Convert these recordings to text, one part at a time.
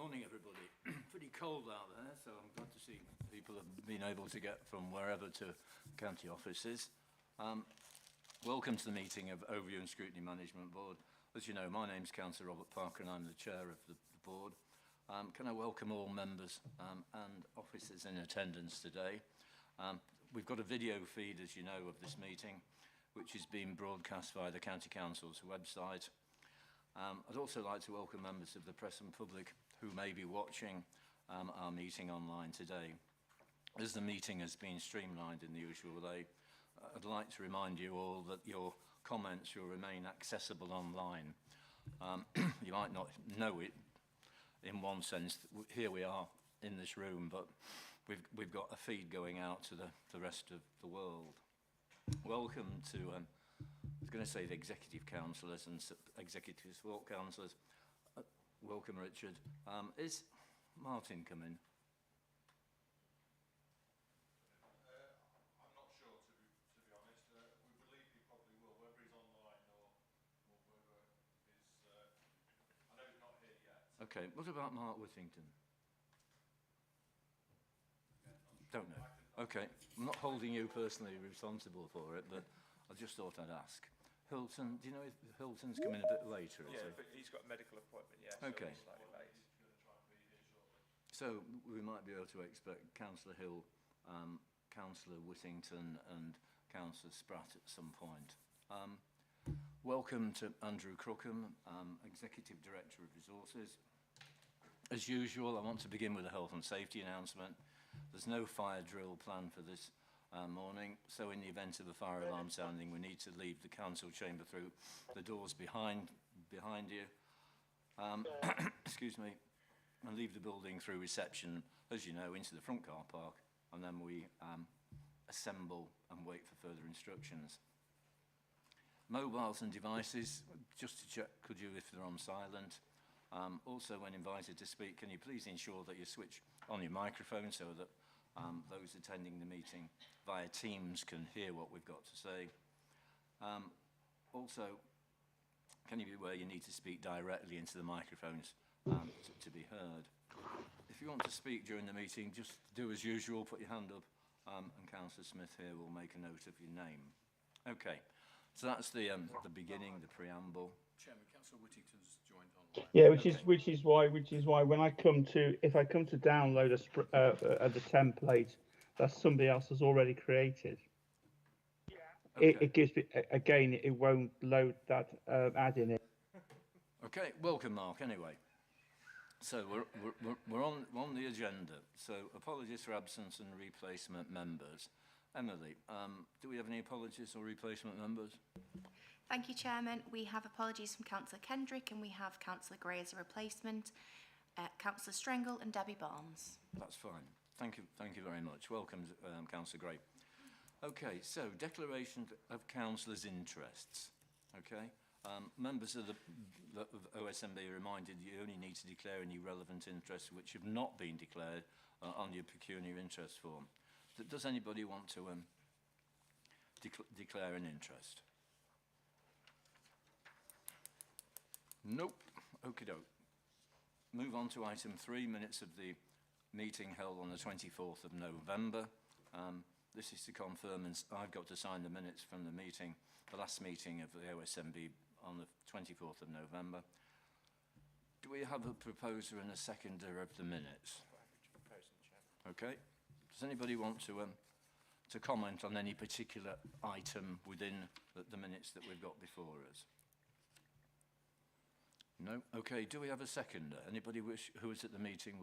Morning, everybody. Pretty cold out there, so I'm glad to see people have been able to get from wherever to county offices. Welcome to the meeting of Overview and Scrutiny Management Board. As you know, my name's Councillor Robert Parker and I'm the chair of the board. Can I welcome all members and officers in attendance today. We've got a video feed, as you know, of this meeting, which is being broadcast via the County Council's website. I'd also like to welcome members of the press and public who may be watching our meeting online today. As the meeting has been streamlined in the usual way, I'd like to remind you all that your comments will remain accessible online. You might not know it in one sense. Here we are in this room, but we've got a feed going out to the rest of the world. Welcome to I was going to say the executive councillors and executive support councillors. Welcome, Richard. Is Martin coming? I'm not sure, to be honest. We believe he probably will, whether he's online or whether he's... I know he's not here yet. Okay, what about Mark Whittington? Yeah, Don't know. Okay, I'm not holding you personally responsible for it, but I just thought I'd ask. Hilton, do you know if Hilton's coming a bit later? Yeah, but he's got a medical appointment, yeah, so okay. He's slightly late. He's going to try and be here shortly. So we might be able to expect Councillor Hill, Councillor Whittington and Councillor Spratt at some point. Welcome to Andrew Crookham, Executive Director of Resources. As usual, I want to begin with a health and safety announcement. There's no fire drill planned for this morning, so in the event of a fire alarm sounding, we need to leave the council chamber through the doors behind you. Excuse me, and leave the building through reception, as you know, into the front car park, and then we assemble and wait for further instructions. Mobiles and devices, just to check, could you, if they're on silent? Also, when invited to speak, can you please ensure that you switch on your microphone so that those attending the meeting via Teams can hear what we've got to say. Also, can you be aware you need to speak directly into the microphones to be heard. If you want to speak during the meeting, just do as usual, put your hand up, and Councillor Smith here will make a note of your name. Okay, so that's the beginning, the preamble. Chairman, Councillor Whittington's joined online. Yeah, which is why when I come to download the template that somebody else has already created, it gives me again. It won't load that ad in it. Okay, welcome, Mark. Anyway, so we're on the agenda. So apologies for absence and replacement members. Emily, do we have any apologies or replacement members? Thank you, Chairman. We have apologies from Councillor Kendrick and we have Councillor Gray as a replacement, Councillor Strengle and Debbie Barnes. That's fine. Thank you very much. Welcome, Councillor Gray. Okay, so declaration of councillors' interests. Okay, members of the OSMB are reminded you only need to declare any relevant interests which have not been declared on your pecuniary interest form. Does anybody want to declare an interest? Nope. Okie doke. Move on to item 3, minutes of the meeting held on the 24th of November. This is to confirm, and I've got to sign the minutes from the meeting, the last meeting of the OSMB on the 24th of November. Do we have a proposer and a seconder of the minutes? Okay. Does anybody want to comment on any particular item within the minutes that we've got before us? No? Okay, do we have a seconder? Anybody who was at the meeting?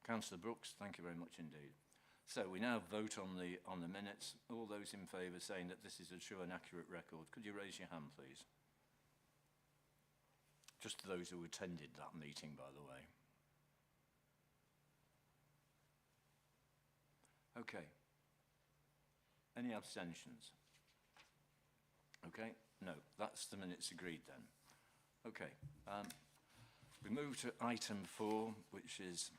Councillor Brooks, thank you very much indeed. So we now vote on the minutes. All those in favour saying that this is a true and accurate record, could you raise your hand, please? Just those who attended that meeting, by the way. Okay. Any abstentions? Okay, no, that's the minutes agreed then. Okay, we move to item 4, which is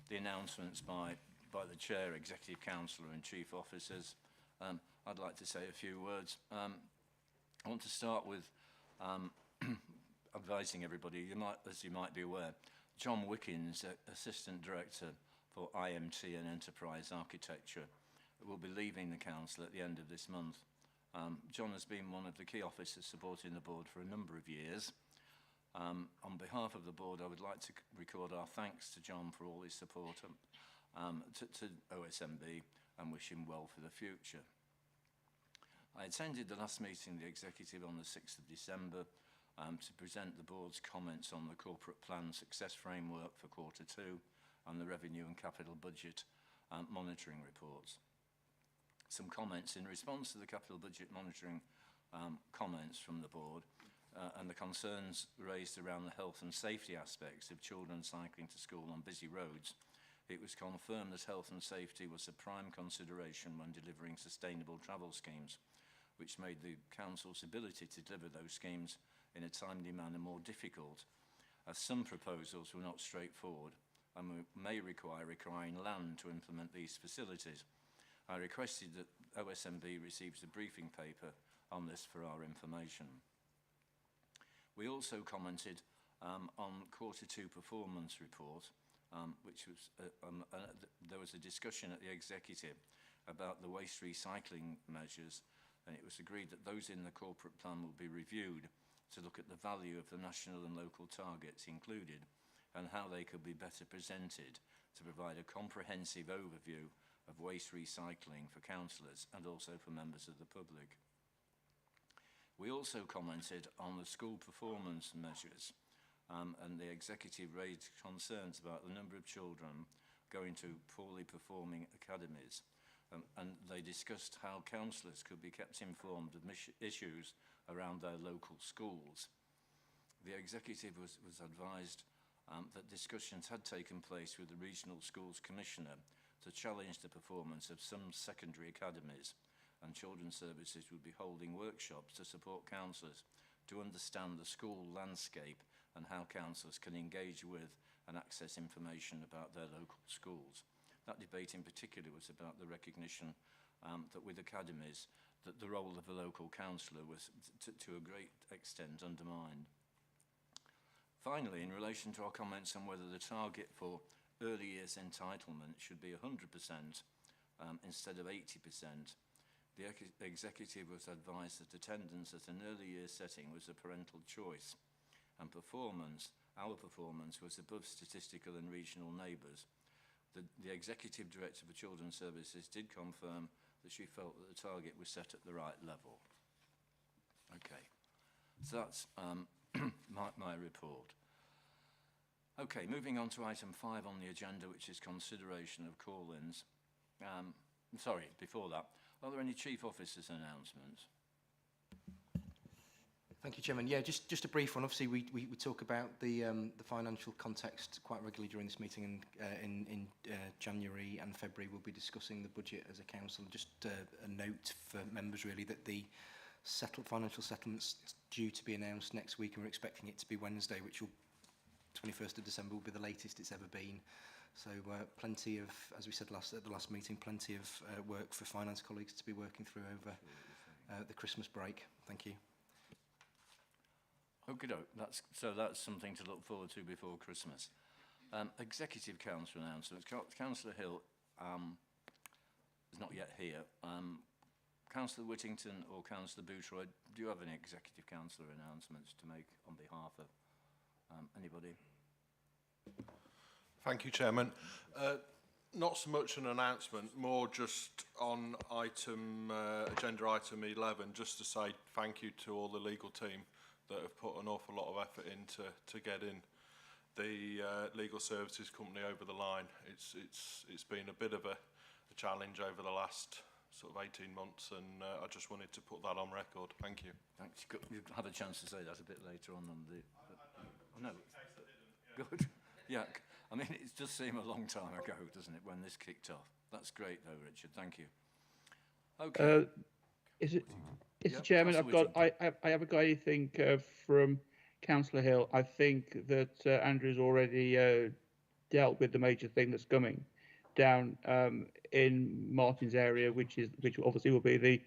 the announcements by the Chair, Executive Councillor and Chief Officers. I'd like to say a few words. I want to start with advising everybody, as you might be aware, John Wickens, Assistant Director for IMT and Enterprise Architecture, will be leaving the council at the end of this month. John has been one of the key officers supporting the board for a number of years. On behalf of the board, I would like to record our thanks to John for all his support to OSMB and wish him well for the future. I attended the last meeting of the executive on the 6th of December to present the board's comments on the corporate plan success framework for Q2 and the revenue and capital budget monitoring reports. Some comments in response to the capital budget monitoring comments from the board and the concerns raised around the health and safety aspects of children cycling to school on busy roads. It was confirmed that health and safety was a prime consideration when delivering sustainable travel schemes, which made the council's ability to deliver those schemes in a timely manner more difficult, as some proposals were not straightforward and may require acquiring land to implement these facilities. I requested that OSMB receives a briefing paper on this for our information. We also commented on Q2 performance report, which was there was a discussion at the executive about the waste recycling measures, and it was agreed that those in the corporate plan will be reviewed to look at the value of the national and local targets included and how they could be better presented to provide a comprehensive overview of waste recycling for councillors and also for members of the public. We also commented on the school performance measures and the executive raised concerns about the number of children going to poorly performing academies, and they discussed how councillors could be kept informed of issues around their local schools. The executive was advised that discussions had taken place with the Regional Schools Commissioner to challenge the performance of some secondary academies, and Children's Services would be holding workshops to support councillors to understand the school landscape and how councillors can engage with and access information about their local schools. That debate in particular was about the recognition that with academies, that the role of the local councillor was to a great extent undermined. Finally, in relation to our comments on whether the target for early years entitlement should be 100% instead of 80%, the executive was advised that attendance at an early years setting was a parental choice, and performance, our performance, was above statistical and regional neighbours. The Executive Director for Children's Services did confirm that she felt that the target was set at the right level. Okay, so that's my report. Okay, moving on to item 5 on the agenda, which is consideration of call-ins. Sorry, before that, are there any Chief Officers' announcements? Thank you, Chairman. Yeah, just a brief one. Obviously, we talk about the financial context quite regularly during this meeting, and in January and February we'll be discussing the budget as a council. Just a note for members really that the financial settlement's due to be announced next week, and we're expecting it to be Wednesday, which will 21st of December will be the latest it's ever been. So plenty of, as we said at the last meeting, plenty of work for finance colleagues to be working through over the Christmas break. Thank you. Okay, that's something to look forward to before Christmas. Executive Council announcements. Councillor Hill is not yet here. Councillor Whittington or Councillor Boothroyd, do you have any Executive Councillor announcements to make on behalf of anybody? Thank you, Chairman. Not so much an announcement, more just on agenda item 11, just to say thank you to all the legal team that have put an awful lot of effort into getting the legal services company over the line. It's been a bit of a challenge over the last sort of 18 months, and I just wanted to put that on record. Thank you. Thanks. You'll have a chance to say that a bit later on the. I know. In case I didn't, yeah. Good. Yeah. I mean, it does seem a long time ago, doesn't it, when this kicked off? That's great, though, Richard. Thank you. Okay. Mr. Chairman, I haven't got anything from Councillor Hill. I think that Andrew's already dealt with the major thing that's coming down in Martin's area, which obviously will be the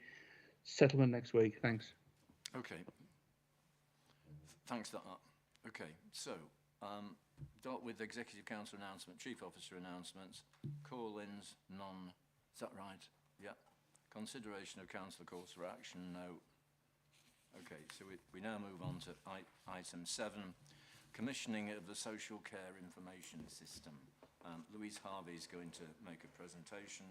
settlement next week. Thanks. Okay. Thanks for that. Okay. So Start with Executive Council announcement, Chief Officer announcements, call-ins, none. Is that right? Yeah. Consideration of council calls for action, no. Okay, so we now move on to item 7, commissioning of the social care information system. Louise Harvey is going to make a presentation,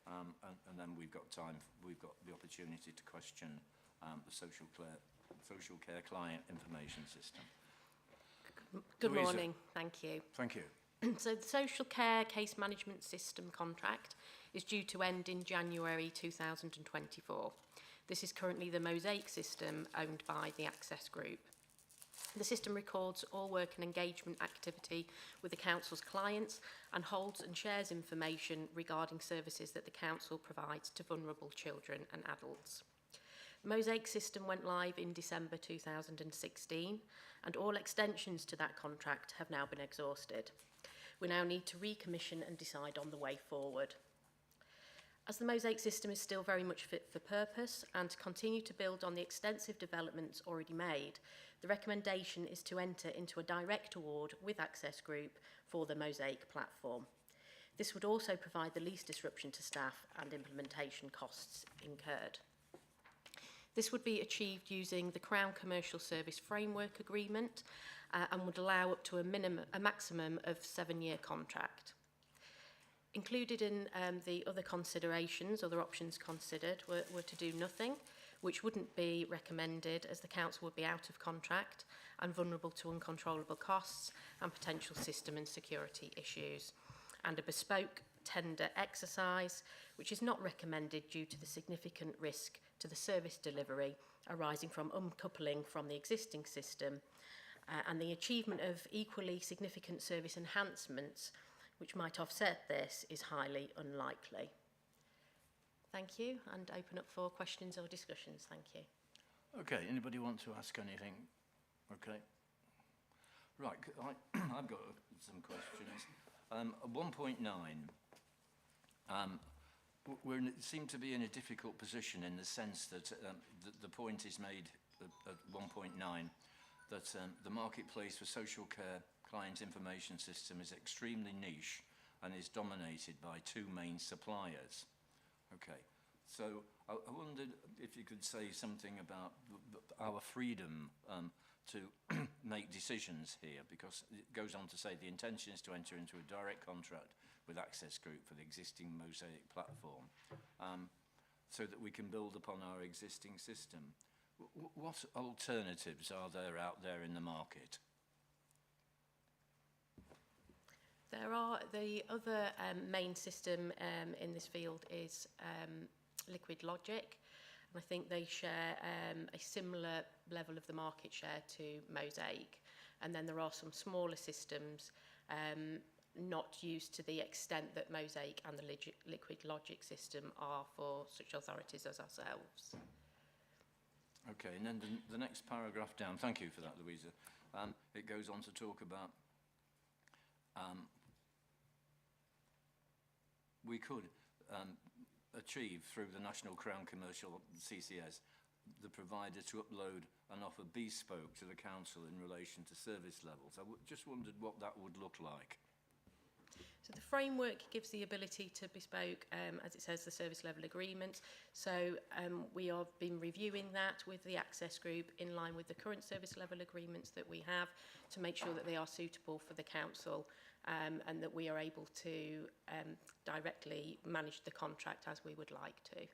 and then we've got the opportunity to question the social care client information system. Good Louisa. morning, thank you. Thank you. So the social care case management system contract is due to end in January 2024. This is currently the Mosaic system owned by the Access Group. The system records all work and engagement activity with the council's clients and holds and shares information regarding services that the council provides to vulnerable children and adults. The Mosaic system went live in December 2016, and all extensions to that contract have now been exhausted. We now need to recommission and decide on the way forward. As the Mosaic system is still very much fit for purpose and to continue to build on the extensive developments already made, the recommendation is to enter into a direct award with Access Group for the Mosaic platform. This would also provide the least disruption to staff and implementation costs incurred. This would be achieved using the Crown Commercial Service Framework Agreement and would allow up to a maximum of 7-year contract. Included in the other considerations, other options considered, were to do nothing, which wouldn't be recommended as the council would be out of contract and vulnerable to uncontrollable costs and potential system and security issues, and a bespoke tender exercise, which is not recommended due to the significant risk to the service delivery arising from uncoupling from the existing system and the achievement of equally significant service enhancements which might offset this is highly unlikely. Thank you, and open up for questions or discussions. Thank you. Okay, anybody want to ask anything? Okay. Right, I've got some questions. 1.9, we seem to be in a difficult position in the sense that the point is made at 1.9 that the marketplace for social care client information system is extremely niche and is dominated by 2 main suppliers. Okay, so I wondered if you could say something about our freedom to make decisions here, because it goes on to say the intention is to enter into a direct contract with Access Group for the existing Mosaic platform so that we can build upon our existing system. What alternatives are there out there in the market? There are the other main system in this field is Liquid Logic, and I think they share a similar level of the market share to Mosaic. And then there are some smaller systems not used to the extent that Mosaic and the Liquid Logic system are for such authorities as ourselves. Okay, and then the next paragraph down, thank you for that, Louisa. It goes on to talk about we could achieve through the National Crown Commercial CCS the provider to upload and offer bespoke to the council in relation to service levels. I just wondered what that would look like. So the framework gives the ability to bespoke, as it says, the service level agreement. So we have been reviewing that with the Access Group in line with the current service level agreements that we have to make sure that they are suitable for the council and that we are able to directly manage the contract as we would like to.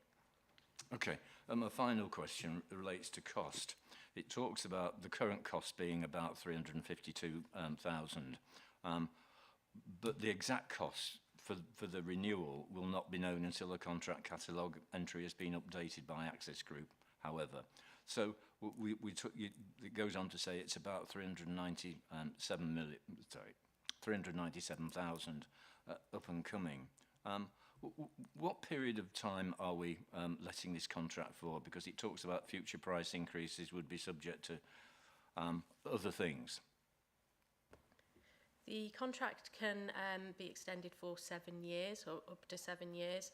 Okay, my final question relates to cost. It talks about the current cost being about 352,000. But the exact cost for the renewal will not be known until the contract catalogue entry has been updated by Access Group, however. So it goes on to say it's about 397,000 up and coming. What period of time are we letting this contract for? Because it talks about future price increases would be subject to other things. The contract can be extended for 7 years or up to 7 years,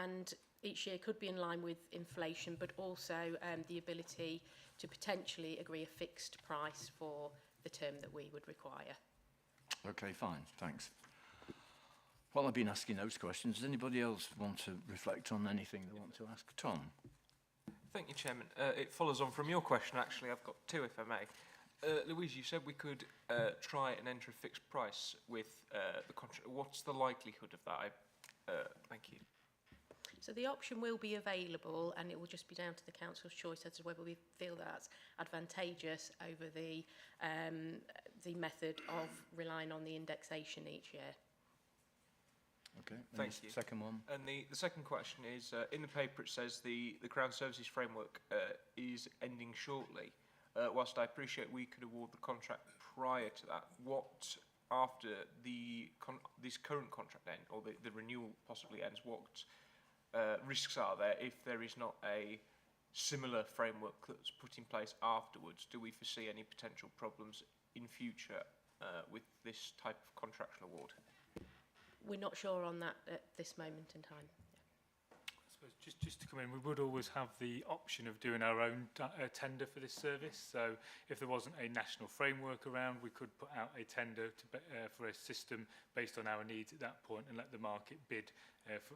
and each year could be in line with inflation, but also the ability to potentially agree a fixed price for the term that we would require. Okay, fine, thanks. While I've been asking those questions, does anybody else want to reflect on anything they want to ask? Tom? Thank you, Chairman. It follows on from your question, actually. I've got two, if I may. Louise, you said we could try and enter a fixed price with the contract. What's the likelihood of that? Thank you. So the option will be available, and it will just be down to the council's choice as to whether we feel that's advantageous over the method of relying on the indexation each year. Okay, Thank you. Second one. And the second question is, in the paper it says the Crown Services Framework is ending shortly. Whilst I appreciate we could award the contract prior to that, what after this current contract end, or the renewal possibly ends, what risks are there if there is not a similar framework that's put in place afterwards? Do we foresee any potential problems in future with this type of contractual award? We're not sure on that at this moment in time. I suppose just to come in, we would always have the option of doing our own tender for this service. So if there wasn't a national framework around, we could put out a tender for a system based on our needs at that point and let the market bid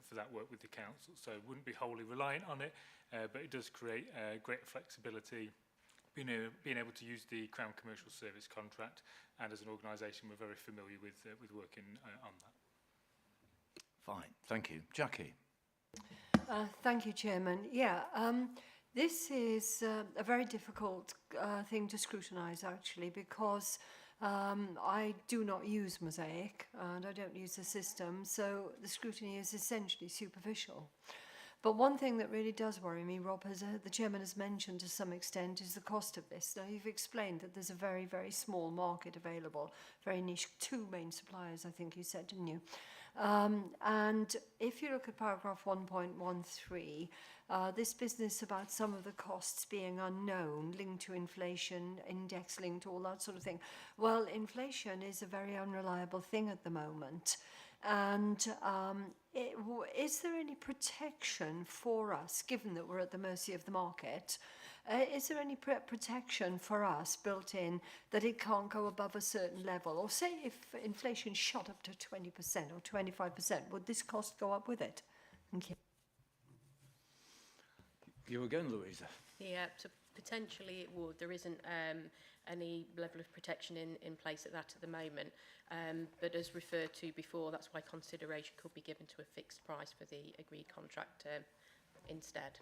for that work with the council. So it wouldn't be wholly reliant on it, but it does create greater flexibility, being able to use the Crown Commercial Service contract, and as an organisation we're very familiar with working on that. Fine, thank you. Jackie? Thank you, Chairman. Yeah, this is a very difficult thing to scrutinise, actually, because I do not use Mosaic and I don't use the system, so the scrutiny is essentially superficial. But one thing that really does worry me, Rob, the Chairman has mentioned to some extent, is the cost of this. Now, you've explained that there's a very, very small market available, very niche, 2 main suppliers, I think you said, didn't you? And if you look at paragraph 1.13, this business about some of the costs being unknown, linked to inflation, index linked, all that sort of thing. Well, inflation is a very unreliable thing at the moment. And is there any protection for us, given that we're at the mercy of the market? Is there any protection for us built in that it can't go above a certain level? Or say if inflation shot up to 20% or 25%, would this cost go up with it? Thank you. You again, Louisa. Yeah, so potentially it would. There isn't any level of protection in place at the moment. But as referred to before, that's why consideration could be given to a fixed price for the agreed contract term instead.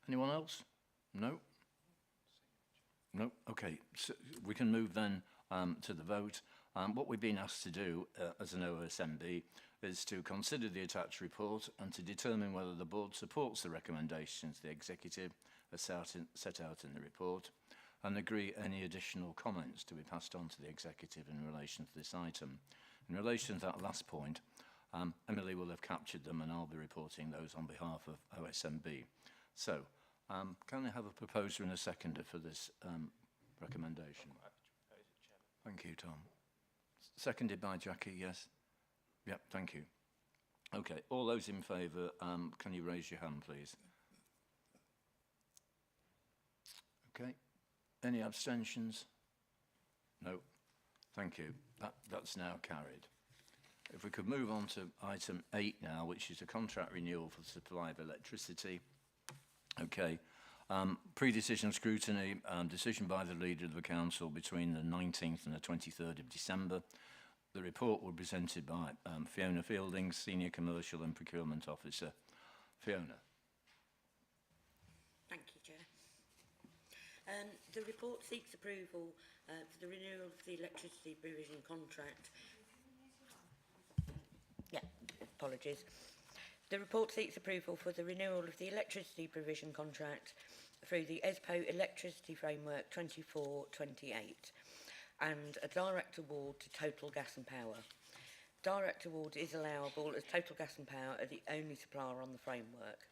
Anyone else? No? No? Okay, so we can move then to the vote. What we've been asked to do as an OSMB is to consider the attached report and to determine whether the board supports the recommendations the executive has set out in the report and agree any additional comments to be passed on to the executive in relation to this item. In relation to that last point, Emily will have captured them and I'll be reporting those on behalf of OSMB. So, can I have a proposer and a seconder for this recommendation? Thank you, Tom. Seconded by Jackie, yes? Yep, thank you. Okay, all those in favour, can you raise your hand, please? Okay. Any abstentions? No. Thank you. That's now carried. If we could move on to item 8 now, which is a contract renewal for the supply of electricity. Okay. Pre-decision scrutiny, decision by the leader of the council between the 19th and the 23rd of December. The report was presented by Fiona Fielding, Senior Commercial and Procurement Officer. Fiona. Thank you, Chair. The report seeks approval for the renewal of the electricity provision contract. Apologies. The report seeks approval for the renewal of the electricity provision contract through the ESPO Electricity Framework 24/28 and a direct award to Total Gas and Power. Direct award is allowable as Total Gas and Power are the only supplier on the framework.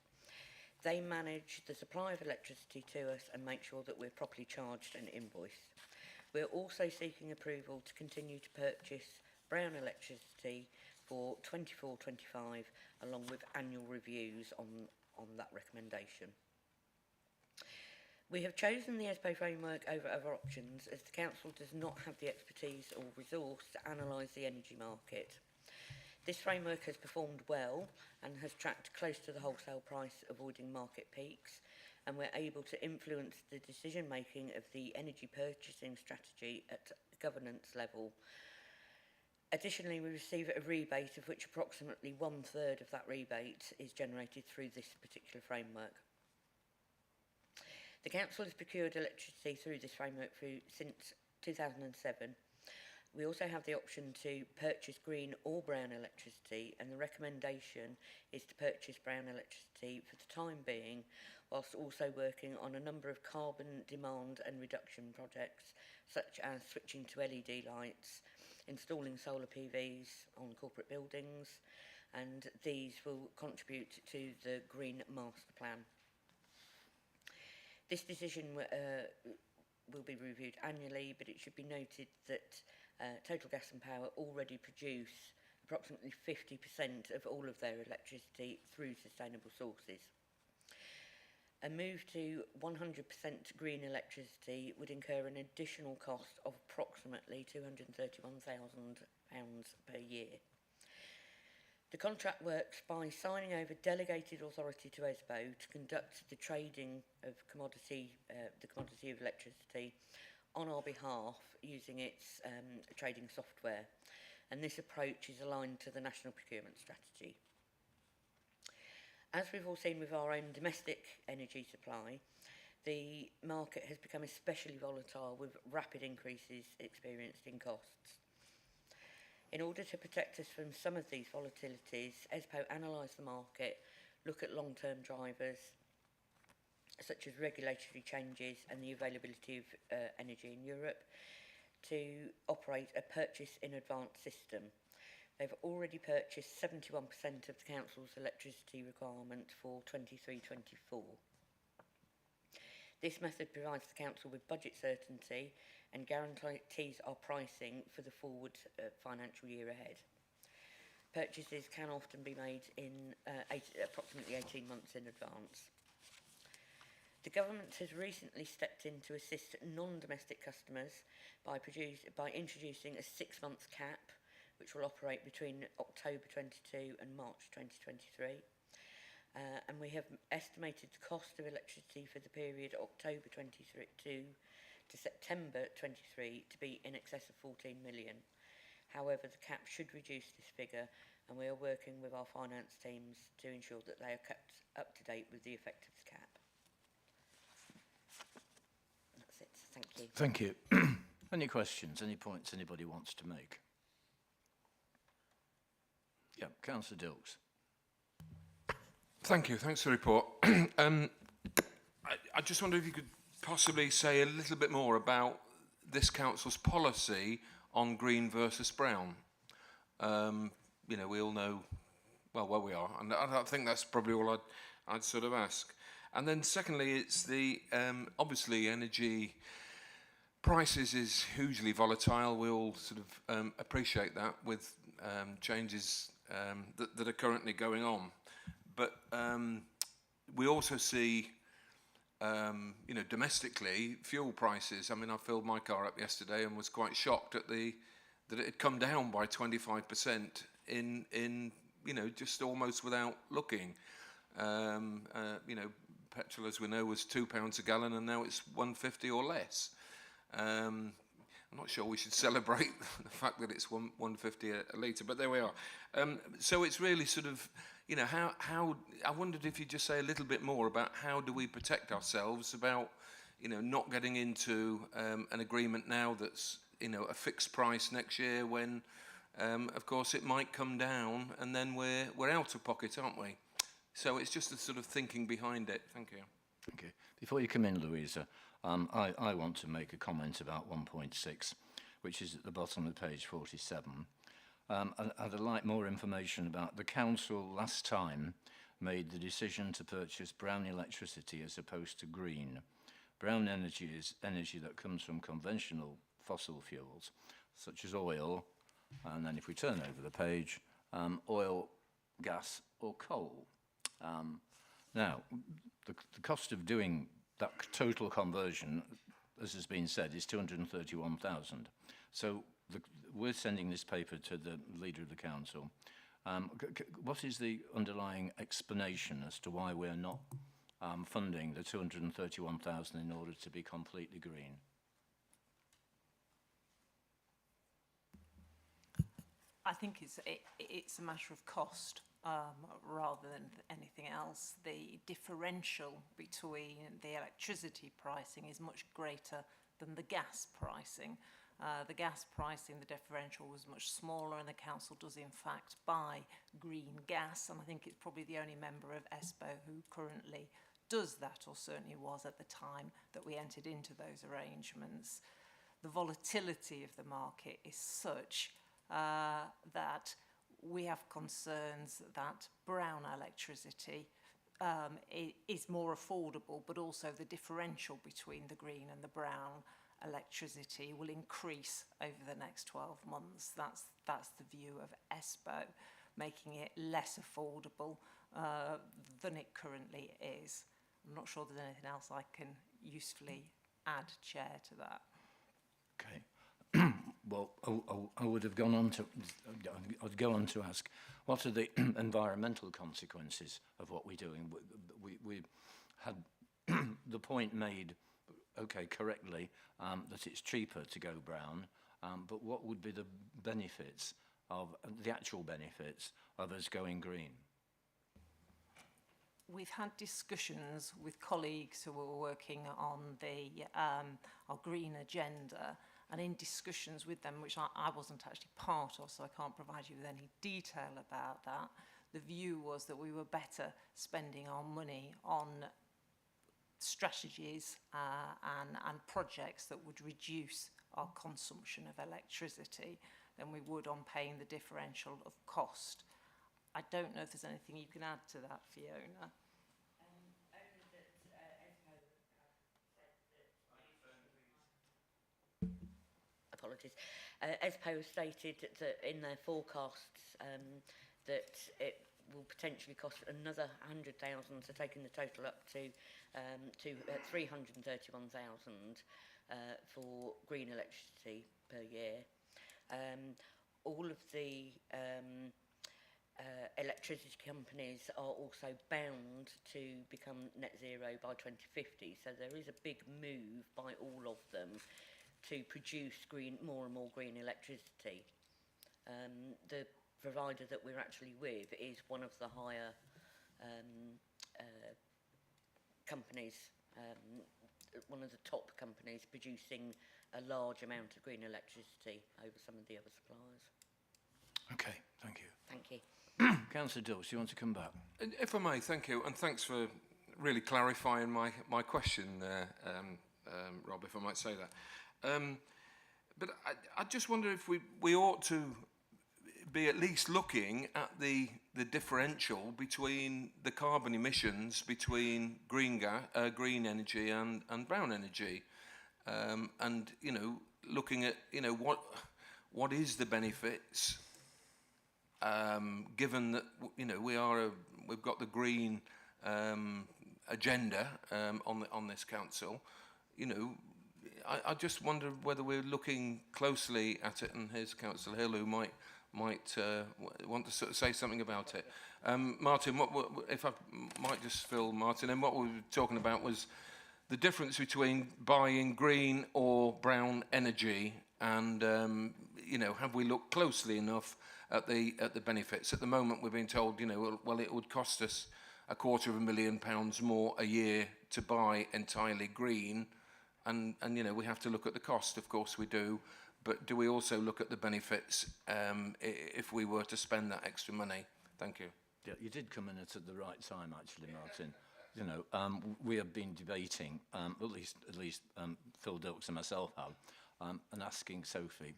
They manage the supply of electricity to us and make sure that we're properly charged and invoiced. We're also seeking approval to continue to purchase brown electricity for 24/25 along with annual reviews on that recommendation. We have chosen the ESPO framework over other options as the Council does not have the expertise or resource to analyse the energy market. This framework has performed well and has tracked close to the wholesale price, avoiding market peaks, and we're able to influence the decision-making of the energy purchasing strategy at governance level. Additionally, we receive a rebate of which approximately 1/3 of that rebate is generated through this particular framework. The Council has procured electricity through this framework since 2007. We also have the option to purchase green or brown electricity, and the recommendation is to purchase brown electricity for the time being, whilst also working on a number of carbon demand and reduction projects, such as switching to LED lights, installing solar PVs on corporate buildings, and these will contribute to the Green Master Plan. This decision will be reviewed annually, but it should be noted that Total Gas and Power already produce approximately 50% of all of their electricity through sustainable sources. A move to 100% green electricity would incur an additional cost of approximately £231,000 per year. The contract works by signing over delegated authority to ESPO to conduct the trading of the commodity of electricity on our behalf using its trading software, and this approach is aligned to the National Procurement Strategy. As we've all seen with our own domestic energy supply, the market has become especially volatile with rapid increases experienced in costs. In order to protect us from some of these volatilities, ESPO analyse the market, look at long-term drivers such as regulatory changes and the availability of energy in Europe to operate a purchase in advance system. They've already purchased 71% of the Council's electricity requirement for 23-24. This method provides the Council with budget certainty and guarantees our pricing for the forward financial year ahead. Purchases can often be made in approximately 18 months in advance. The Government has recently stepped in to assist non-domestic customers by introducing a 6-month cap, which will operate between October 22 and March 2023. And we have estimated the cost of electricity for the period October 23 to September 23 to be in excess of 14 million. However, the cap should reduce this figure, and we are working with our finance teams to ensure that they are kept up to date with the effect of the cap. That's it. Thank you. Thank you. Any questions, any points anybody wants to make? Yeah, Councillor Dilks. Thank you. Thanks for the report. I just wonder if you could possibly say a little bit more about this council's policy on green versus brown. You know, we all know well where we are, and I think that's probably all I'd sort of ask. And then secondly, it's the obviously energy prices is hugely volatile. We all sort of appreciate that with changes that are currently going on. But we also see, you know, domestically, fuel prices. I mean, I filled my car up yesterday and was quite shocked at that it had come down by 25% in you know, just almost without looking. You know, petrol, as we know, was £2 a gallon, and now it's £1.50 or less. I'm not sure we should celebrate the fact that it's £1.50 a litre, but there we are. So it's really sort of, you know, how I wondered if you'd just say a little bit more about how do we protect ourselves about, you know, not getting into an agreement now that's, you know, a fixed price next year when, of course, it might come down and then we're out of pocket, aren't we? So it's just the sort of thinking behind it. Thank you. Okay. Before you come in, Louisa, I want to make a comment about 1.6, which is at the bottom of page 47. I'd like more information about the council last time made the decision to purchase brown electricity as opposed to green. Brown energy is energy that comes from conventional fossil fuels, such as oil, and then if we turn over the page, oil, gas or coal. Now, the cost of doing that total conversion, as has been said, is 231,000. So we're sending this paper to the Leader of the Council. What is the underlying explanation as to why we're not funding the 231,000 in order to be completely green? I think it's a matter of cost rather than anything else. The differential between the electricity pricing is much greater than the gas pricing. The gas pricing, the differential was much smaller, and the council does in fact buy green gas, and I think it's probably the only member of ESPO who currently does that, or certainly was at the time that we entered into those arrangements. The volatility of the market is such that we have concerns that brown electricity is more affordable, but also the differential between the green and the brown electricity will increase over the next 12 months. That's the view of ESPO, making it less affordable than it currently is. I'm not sure there's anything else I can usefully add, Chair, to that. Okay. Well, I would have gone on to, I'd go on to ask, what are the environmental consequences of what we're doing? We had the point made, okay, correctly, that it's cheaper to go brown, but what would be the benefits of, the actual benefits of us going green? We've had discussions with colleagues who are working on the our green agenda, and in discussions with them, which I wasn't actually part of, so I can't provide you with any detail about that, the view was that we were better spending our money on strategies and projects that would reduce our consumption of electricity than we would on paying the differential of cost. I don't know if there's anything you can add to that, Fiona. Apologies. ESPO has stated that in their forecasts that it will potentially cost another 100,000, so taking the total up to 331,000 for green electricity per year. All of the electricity companies are also bound to become net zero by 2050, so there is a big move by all of them to produce more and more green electricity. The provider that we're actually with is one of the higher companies, one of the top companies producing a large amount of green electricity over some of the other suppliers. Okay, thank you. Thank you. Councillor Dills, do you want to come back? If I may, thank you, and thanks for really clarifying my question there, Rob, if I might say that. But I just wonder if we ought to be at least looking at the differential between the carbon emissions between green energy and brown energy, and looking at what is the benefits, given that we've got the green agenda on this council. I just wonder whether we're looking closely at it, and here's Councillor Hill, who might want to sort of say something about it. Martin, if I might just fill Martin in, what we were talking about was the difference between buying green or brown energy, and have we looked closely enough at the benefits? At the moment, we're being told, well, it would cost us £250,000 more a year to buy entirely green. And we have to look at the cost, of course we do, but do we also look at the benefits if we were to spend that extra money? Thank you. Yeah, you did come in at the right time, actually, Martin. We have been debating, at least Phil Dilks and myself have, and asking Sophie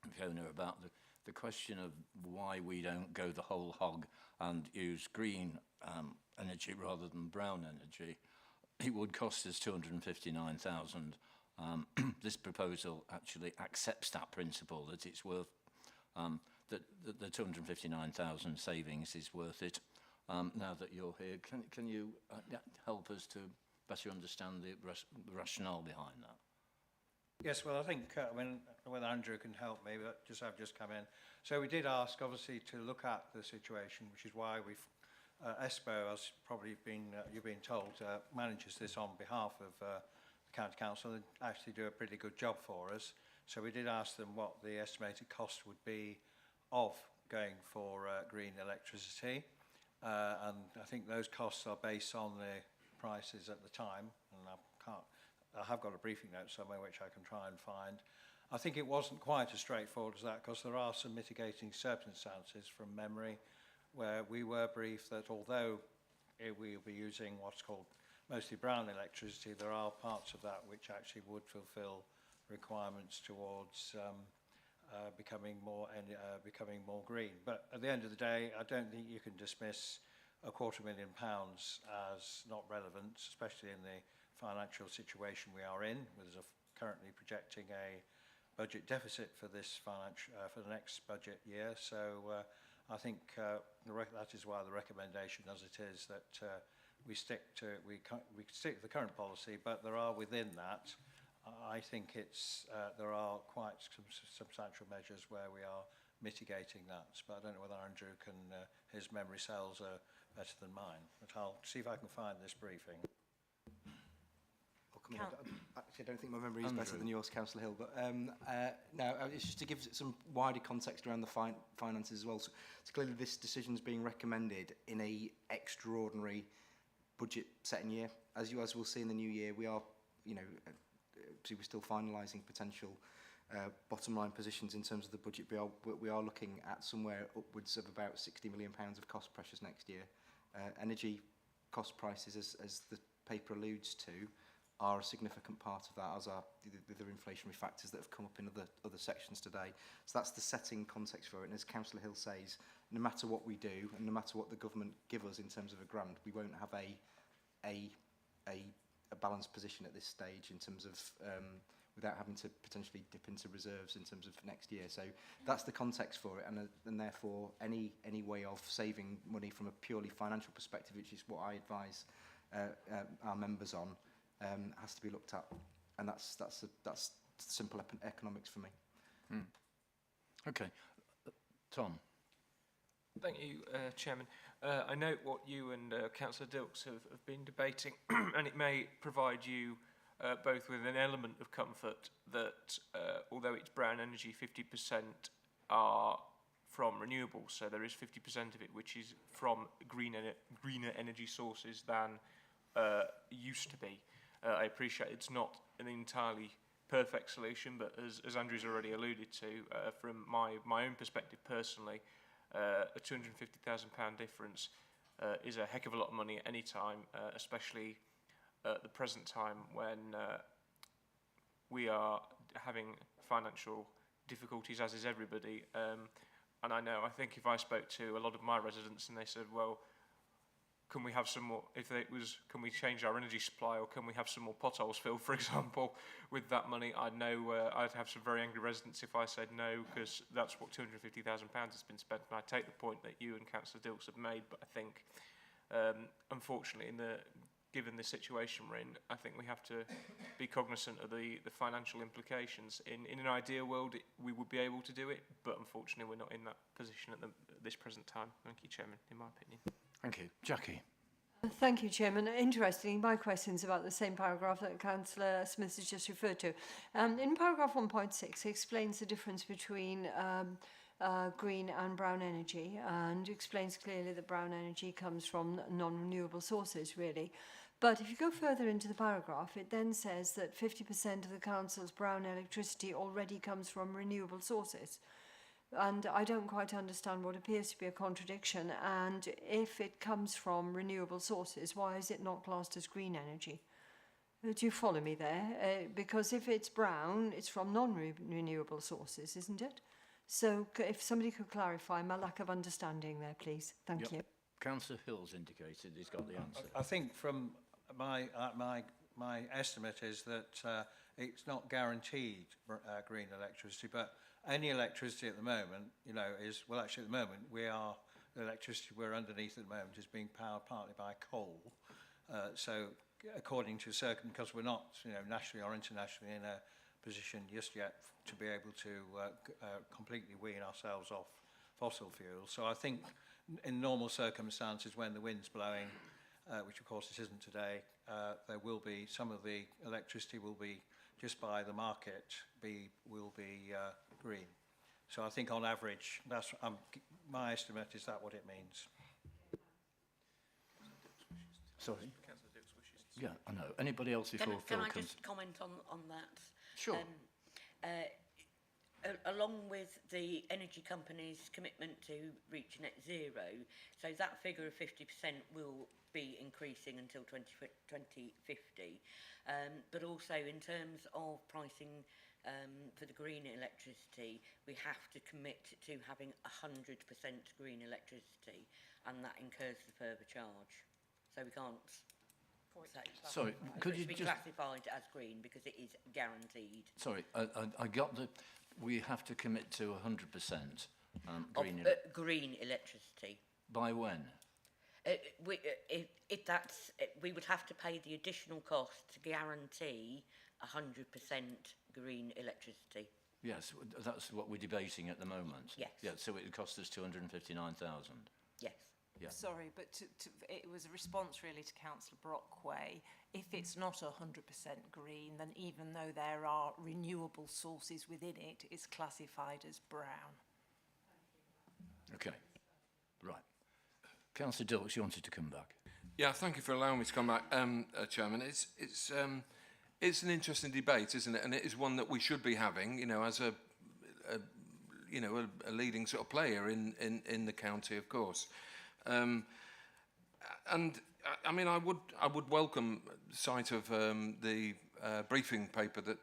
and Fiona about the question of why we don't go the whole hog and use green energy rather than brown energy. It would cost us 259,000. This proposal actually accepts that principle, that it's worth, that the 259,000 savings is worth it. Now that you're here, can you help us to better understand the rationale behind that. Yes, well, I think whether Andrew can help me, but I've just come in. So we did ask, obviously, to look at the situation, which is why we've ESPO, as probably you've been told, manages this on behalf of the County Council and actually do a pretty good job for us. So we did ask them what the estimated cost would be of going for green electricity. And I think those costs are based on the prices at the time. And I have got a briefing note somewhere which I can try and find. I think it wasn't quite as straightforward as that because there are some mitigating circumstances from memory where we were briefed that although we'll be using what's called mostly brown electricity, there are parts of that which actually would fulfil requirements towards becoming more green. But at the end of the day, I don't think you can dismiss £250,000 as not relevant, especially in the financial situation we are in. There's currently projecting a budget deficit for this for the next budget year. So I think that is why the recommendation, as it is, that we stick to the current policy. But there are within that, I think there are quite some substantial measures where we are mitigating that. But I don't know whether Andrew can his memory cells are better than mine. But I'll see if I can find this briefing. Actually, I don't think my memory is better than yours, Councillor Hill. But no, it's just to give some wider context around the finances as well. So clearly, this decision is being recommended in a extraordinary budget setting year. As we'll see in the new year, we are, we're still finalising potential bottom line positions in terms of the budget. We are looking at somewhere upwards of about £60 million of cost pressures next year. Energy cost prices, as the paper alludes to, are a significant part of that, as are the other inflationary factors that have come up in other sections today. So that's the setting context for it. And as Councillor Hill says, no matter what we do and no matter what the government give us in terms of a grant, we won't have a balanced position at this stage in terms of without having to potentially dip into reserves in terms of next year. So that's the context for it, and therefore any way of saving money from a purely financial perspective, which is what I advise our members on, has to be looked at, and that's simple economics for me. Okay, Tom. Thank you, Chairman. I note what you and Councillor Dilks have been debating, and it may provide you both with an element of comfort that although it's brown energy, 50% are from renewables, so there is 50% of it which is from greener energy sources than used to be. I appreciate it's not an entirely perfect solution, but as Andrew's already alluded to, from my own perspective personally, a £250,000 difference is a heck of a lot of money at any time, especially at the present time when we are having financial difficulties, as is everybody. And I think if I spoke to a lot of my residents and they said, well, can we have some more, can we change our energy supply, or can we have some more potholes filled, for example, with that money? I know I'd have some very angry residents if I said no, because that's what £250,000 has been spent. And I take the point that you and Councillor Dilks have made, but I think, unfortunately, given the situation we're in, I think we have to be cognizant of the financial implications. In an ideal world, we would be able to do it, but unfortunately, we're not in that position at this present time. Thank you, Chairman, in my opinion. Thank you. Jackie. Thank you, Chairman. Interestingly, my question's about the same paragraph that Councillor Smith has just referred to. In paragraph 1.6, it explains the difference between green and brown energy, and explains clearly that brown energy comes from non-renewable sources, really. But if you go further into the paragraph, it then says that 50% of the council's brown electricity already comes from renewable sources. And I don't quite understand what appears to be a contradiction. And if it comes from renewable sources, why is it not classed as green energy? Do you follow me there? Because if it's brown, it's from non-renewable sources, isn't it? So if somebody could clarify my lack of understanding there, please. Thank you. Councillor Hill's indicated he's got the answer. I think from my estimate is that it's not guaranteed green electricity, but any electricity at the moment, actually at the moment, the electricity we're underneath at the moment is being powered partly by coal. So according to because we're not, nationally or internationally in a position just yet to be able to completely wean ourselves off fossil fuels. So I think in normal circumstances, when the wind's blowing, which of course it isn't today, there will be some of the electricity will be just by the market will be green. So I think on average, that's my estimate is that what it means. Sorry. Yeah, I know. Anybody else before Phil Can I comes? just comment on that? Sure. Along with the energy company's commitment to reach net zero, so that figure of 50% will be increasing until 2050. But also in terms of pricing for the green electricity, we have to commit to having 100% green electricity, and that incurs the further charge. So we can't. Sorry, could you be just classified as green because it is guaranteed. Sorry, I got the. We have to commit to 100% green. Green electricity. By when? If that's, we would have to pay the additional cost to guarantee 100% green electricity. Yes, that's what we're debating at the moment. Yes. Yeah, so it would cost us 259,000. Yes. Yeah. Sorry, but it was a response really to Councillor Brockway. If it's not 100% green, then even though there are renewable sources within it, it's classified as brown. Okay, right. Councillor Dilks, you wanted to come back. Yeah, thank you for allowing me to come back, Chairman. It's an interesting debate, isn't it? And it is one that we should be having, as a leading sort of player in the county, of course. And I mean, I would welcome the sight of the briefing paper that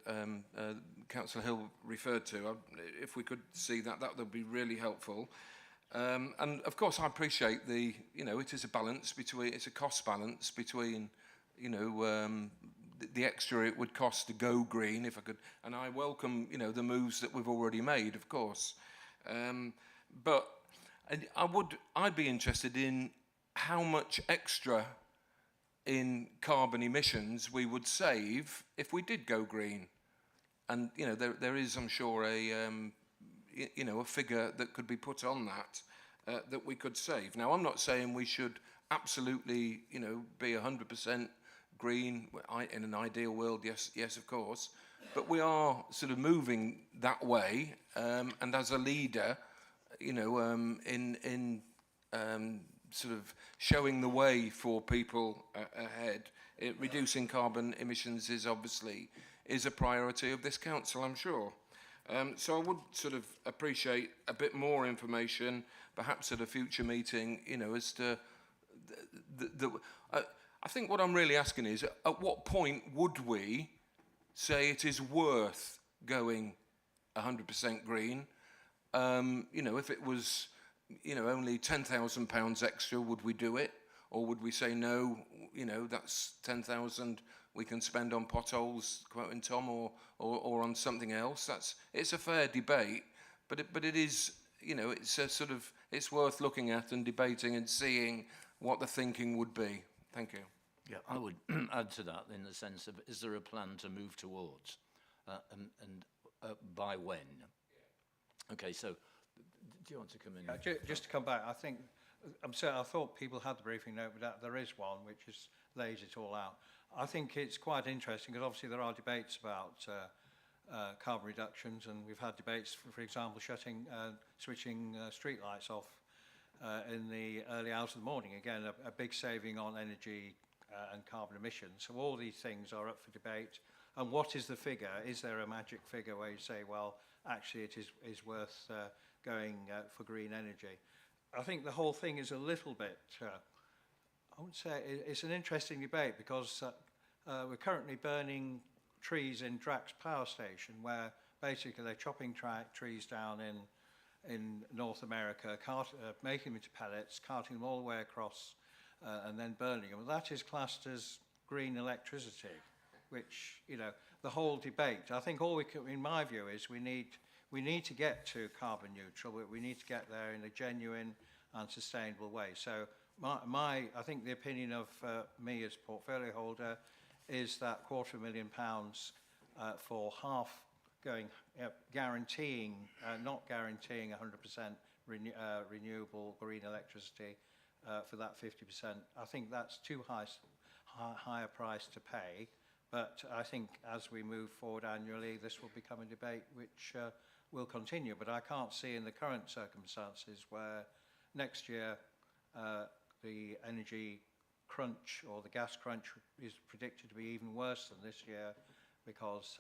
Councillor Hill referred to. If we could see that would be really helpful. And of course, I appreciate it is a balance between, it's a cost balance between, the extra it would cost to go green, if I could, and I welcome, the moves that we've already made, of course. But I'd be interested in how much extra in carbon emissions we would save if we did go green. And, there is, I'm sure, a figure that could be put on that we could save. Now, I'm not saying we should absolutely, be 100% green. In an ideal world, yes, of course. But we are sort of moving that way, and as a leader, in sort of showing the way for people ahead, reducing carbon emissions is obviously a priority of this council, I'm sure. So I would sort of appreciate a bit more information, perhaps at a future meeting, as to I think what I'm really asking is, at what point would we say it is worth going 100% green? If it was, only £10,000 extra, would we do it? Or would we say, no, that's 10,000 we can spend on potholes, quoting Tom, or on something else? It's a fair debate, but it is, it's a sort of, it's worth looking at and debating and seeing what the thinking would be. Thank you. Yeah, I would add to that in the sense of, is there a plan to move towards, and by when? Okay, so do you want to come in? Just to come back, I think, I thought people had the briefing note, but there is one which lays it all out. I think it's quite interesting because obviously there are debates about carbon reductions, and we've had debates, for example, switching street lights off in the early hours of the morning. Again, a big saving on energy and carbon emissions. So all these things are up for debate. And what is the figure? Is there a magic figure where you say, well, actually it is worth going for green energy? I think the whole thing is a little bit, I would say it's an interesting debate because we're currently burning trees in Drax Power Station, where basically they're chopping trees down in North America, making them into pellets, carting them all the way across and then burning them. That is classed as green electricity, which, the whole debate, I think all we can, in my view, is we need to get to carbon neutral, but we need to get there in a genuine and sustainable way. So I think the opinion of me as portfolio holder is that £250,000 for half going, guaranteeing, not guaranteeing 100% renewable green electricity for that 50%. I think that's too high a price to pay. But I think as we move forward annually, this will become a debate which will continue. But I can't see in the current circumstances where next year the energy crunch or the gas crunch is predicted to be even worse than this year, because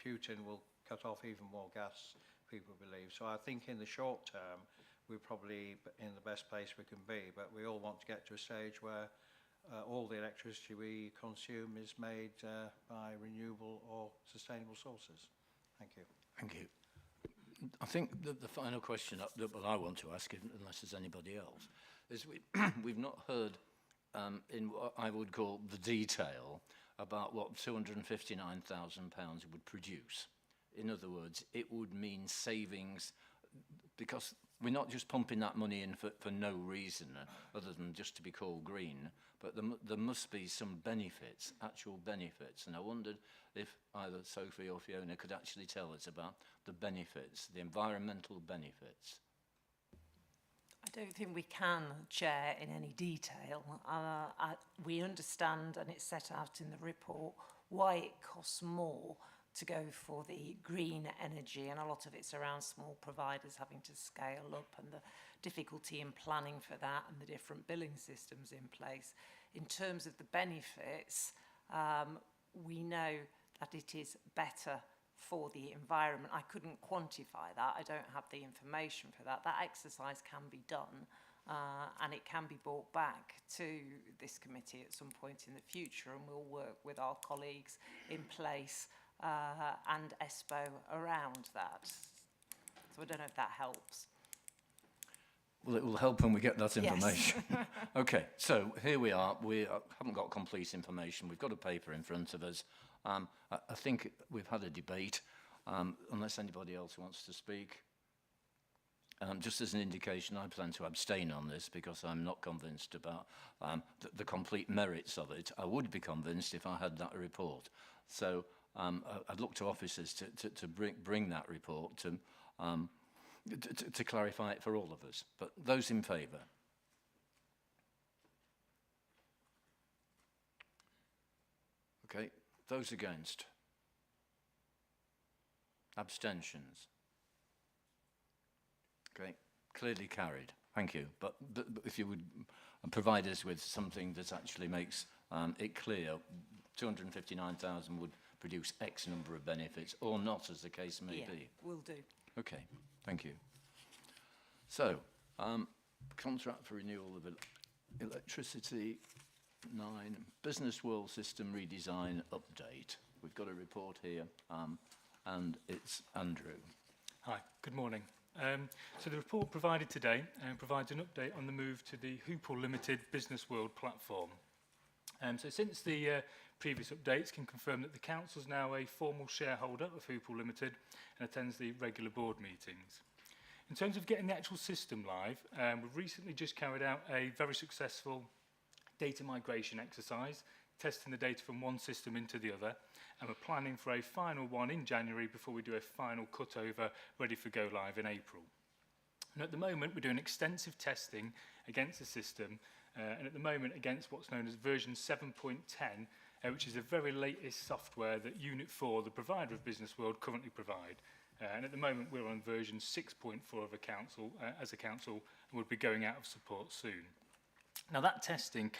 Putin will cut off even more gas, people believe. So I think in the short term, we're probably in the best place we can be, but we all want to get to a stage where all the electricity we consume is made by renewable or sustainable sources. Thank you. Thank you. I think the final question that I want to ask, unless there's anybody else, is we've not heard in what I would call the detail about what £259,000 would produce. In other words, it would mean savings, because we're not just pumping that money in for no reason other than just to be called green, but there must be some benefits, actual benefits. And I wondered if either Sophie or Fiona could actually tell us about the benefits, the environmental benefits. I don't think we can, Chair, in any detail. We understand, and it's set out in the report, why it costs more to go for the green energy, and a lot of it's around small providers having to scale up and the difficulty in planning for that and the different billing systems in place. In terms of the benefits, we know that it is better for the environment. I couldn't quantify that. I don't have the information for that. That exercise can be done, and it can be brought back to this committee at some point in the future, and we'll work with our colleagues in place and ESPO around that. So I don't know if that helps. Well, it will help when we get that information. Yes. Okay, so here we are. We haven't got complete information. We've got a paper in front of us. I think we've had a debate, unless anybody else wants to speak. Just as an indication, I plan to abstain on this because I'm not convinced about the complete merits of it. I would be convinced if I had that report. So I'd look to officers to bring that report to clarify it for all of us. But those in favour? Okay, those against? Abstentions? Okay, clearly carried. Thank you. But if you would provide us with something that actually makes it clear, 259,000 would produce X number of benefits, or not, as the case may be. Will do. Okay, thank you. So, contract for renewal of electricity, 9, Business World System Redesign Update. We've got a report here, and it's Andrew. Hi, good morning. So the report provided today provides an update on the move to the Hoople Limited Business World platform. So since the previous updates can confirm that the Council is now a formal shareholder of Hoople Limited and attends the regular board meetings. In terms of getting the actual system live, we've recently just carried out a very successful data migration exercise, testing the data from one system into the other, and we're planning for a final one in January before we do a final cutover ready for go live in April. And at the moment, we're doing extensive testing against the system, and at the moment against what's known as version 7.10, which is the very latest software that Unit 4, the provider of Business World, currently provide. And at the moment, we're on version 6.4 of as a council, and we'll be going out of support soon. Now, that testing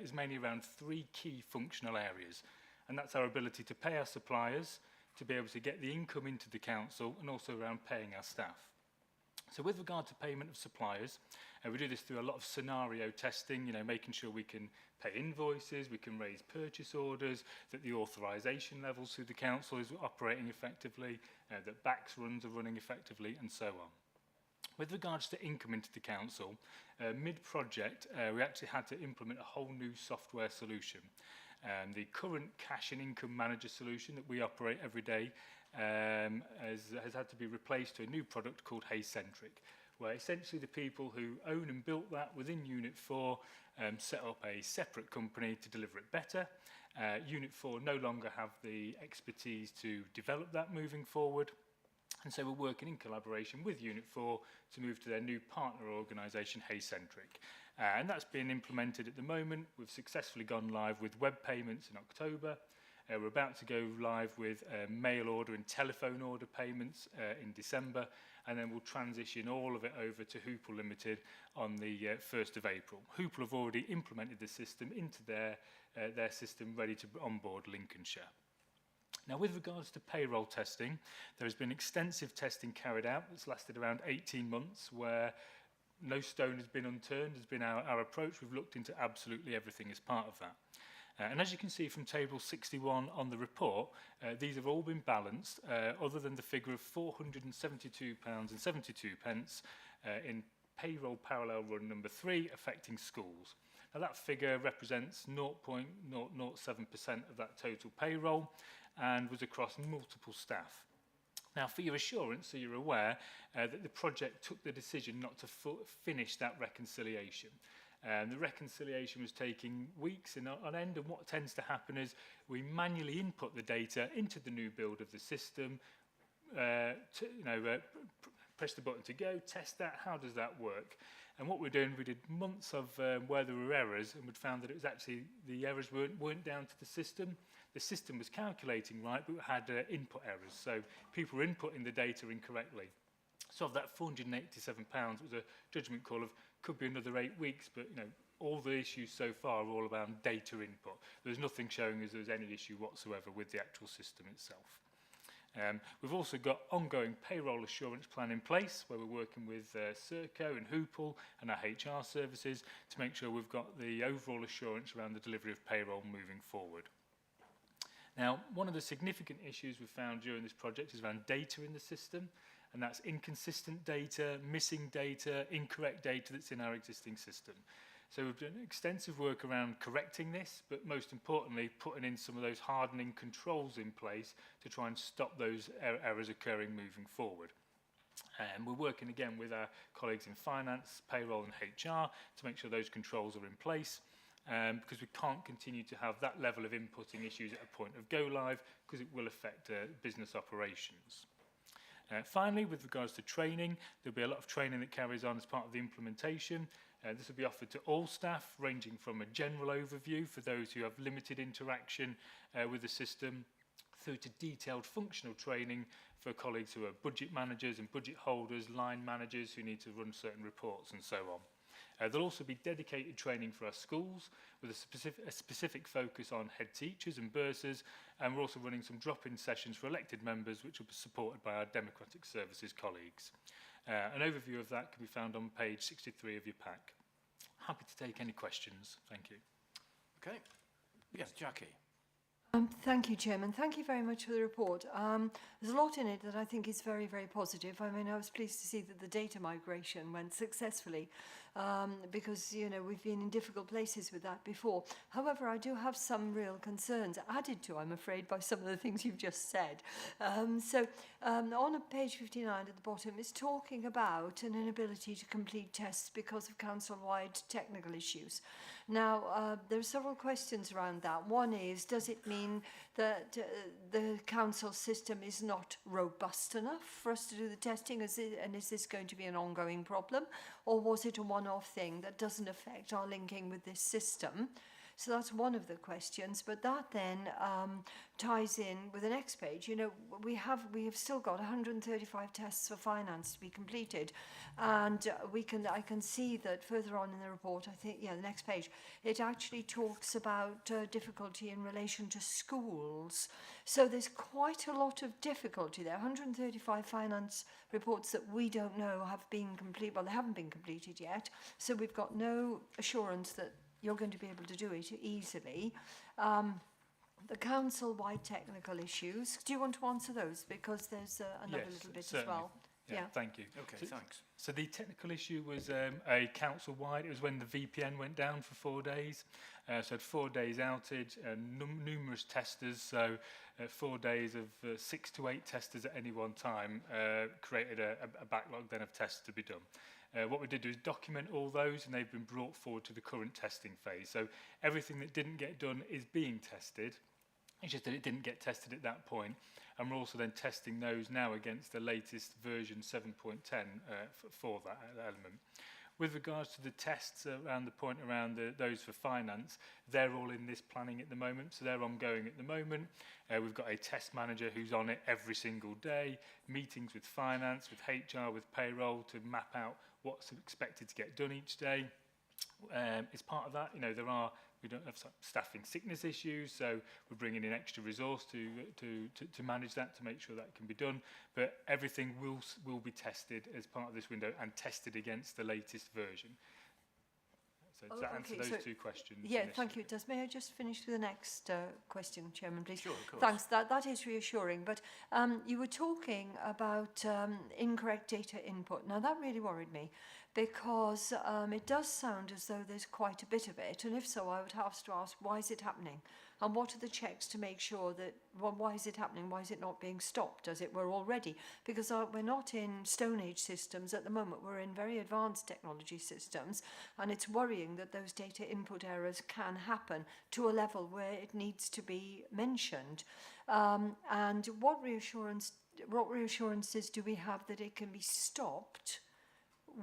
is mainly around 3 key functional areas, and that's our ability to pay our suppliers, to be able to get the income into the council, and also around paying our staff. So with regard to payment of suppliers, we do this through a lot of scenario testing, making sure we can pay invoices, we can raise purchase orders, that the authorisation levels through the council is operating effectively, that BACS runs are running effectively, and so on. With regards to income into the council, mid-project, we actually had to implement a whole new software solution. The current cash and income manager solution that we operate every day has had to be replaced to a new product called Haycentric, where essentially the people who own and built that within Unit 4 set up a separate company to deliver it better. Unit 4 no longer have the expertise to develop that moving forward. And so we're working in collaboration with Unit 4 to move to their new partner organisation, Haycentric. And that's been implemented at the moment. We've successfully gone live with web payments in October. We're about to go live with mail order and telephone order payments in December. And then we'll transition all of it over to Hoople Limited on the 1st of April. Hoople have already implemented the system into their system, ready to onboard Lincolnshire. Now, with regards to payroll testing, there has been extensive testing carried out. It's lasted around 18 months, where no stone has been unturned, has been our approach. We've looked into absolutely everything as part of that. And as you can see from table 61 on the report, these have all been balanced, other than the figure of £472.72 in payroll parallel run number 3 affecting schools. Now, that figure represents 0.007% of that total payroll and was across multiple staff. Now, for your assurance, so you're aware that the project took the decision not to finish that reconciliation. The reconciliation was taking weeks on end, and what tends to happen is we manually input the data into the new build of the system, press the button to go, test that, how does that work? And what we're doing, we did months of where there were errors, and we'd found that it was actually the errors weren't down to the system. The system was calculating right, but had input errors, so people were inputting the data incorrectly. So of that £487, it was a judgment call of could be another 8 weeks, but all the issues so far are all about data input. There's nothing showing us there's any issue whatsoever with the actual system itself. We've also got ongoing payroll assurance plan in place, where we're working with Serco and Hoople and our HR services to make sure we've got the overall assurance around the delivery of payroll moving forward. Now, one of the significant issues we've found during this project is around data in the system, and that's inconsistent data, missing data, incorrect data that's in our existing system. So we've done extensive work around correcting this, but most importantly, putting in some of those hardening controls in place to try and stop those errors occurring moving forward. And we're working again with our colleagues in finance, payroll and HR to make sure those controls are in place. Because we can't continue to have that level of inputting issues at a point of go live, because it will affect business operations. Finally, with regards to training, there'll be a lot of training that carries on as part of the implementation. This will be offered to all staff, ranging from a general overview for those who have limited interaction with the system, through to detailed functional training for colleagues who are budget managers and budget holders, line managers who need to run certain reports and so on. There'll also be dedicated training for our schools with a specific focus on head teachers and bursars, and we're also running some drop-in sessions for elected members, which will be supported by our Democratic Services colleagues. An overview of that can be found on page 63 of your pack. Happy to take any questions. Thank you. Okay. Yes, Jackie. Thank you, Chairman. Thank you very much for the report. There's a lot in it that I think is very, very positive. I mean, I was pleased to see that the data migration went successfully, because, we've been in difficult places with that before. However, I do have some real concerns, added to, I'm afraid, by some of the things you've just said. On page 59 at the bottom, it's talking about an inability to complete tests because of council-wide technical issues. Now, there are several questions around that. One is, does it mean that the council system is not robust enough for us to do the testing? And is this going to be an ongoing problem? Or was it a one-off thing that doesn't affect our linking with this system? So that's one of the questions, but that then ties in with the next page. We have still got 135 tests for finance to be completed, and I can see that further on in the report, I think, the next page, it actually talks about difficulty in relation to schools. So there's quite a lot of difficulty there. 135 finance reports that we don't know have been complete. Well, they haven't been completed yet, so we've got no assurance that you're going to be able to do it easily. The council-wide technical issues, do you want to answer those? Because there's another little bit certainly. as well. Yeah. Thank you. Okay, thanks. So the technical issue was a council-wide. It was when the VPN went down for 4 days. So had 4 days outage and numerous testers. So 4 days of 6 to 8 testers at any one time created a backlog then of tests to be done. What we did was document all those, and they've been brought forward to the current testing phase. So everything that didn't get done is being tested. It's just that it didn't get tested at that point. And we're also then testing those now against the latest version 7.10 for that element. With regards to the tests around the point around those for finance, they're all in this planning at the moment, so they're ongoing at the moment. We've got a test manager who's on it every single day, meetings with finance, with HR, with payroll to map out what's expected to get done each day. As part of that, we don't have staffing sickness issues, so we're bringing in extra resource to manage that, to make sure that can be done. But everything will be tested as part of this window and tested against the latest version. So does that answer those two questions? Yeah, thank you. May I just finish with the next question, Chairman, please? Sure, of course. Thanks. That is reassuring. But you were talking about incorrect data input. Now, that really worried me because it does sound as though there's quite a bit of it. And if so, I would have to ask, why is it happening? And what are the checks to make sure that, well, why is it happening? Why is it not being stopped, as it were, already? Because we're not in Stone Age systems at the moment. We're in very advanced technology systems. And it's worrying that those data input errors can happen to a level where it needs to be mentioned. And what reassurances do we have that it can be stopped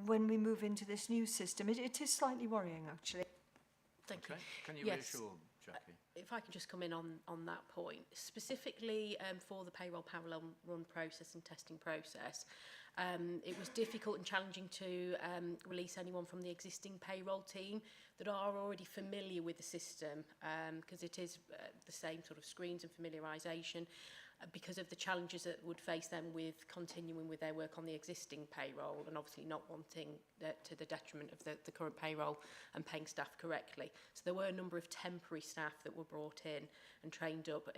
when we move into this new system? It is slightly worrying, actually. Thank you. Can you Yes. reassure Jackie? If I can just come in on that point, specifically for the payroll parallel run process and testing process, it was difficult and challenging to release anyone from the existing payroll team that are already familiar with the system, because it is the same sort of screens and familiarisation, because of the challenges that would face them with continuing with their work on the existing payroll and obviously not wanting to the detriment of the current payroll and paying staff correctly. So there were a number of temporary staff that were brought in and trained up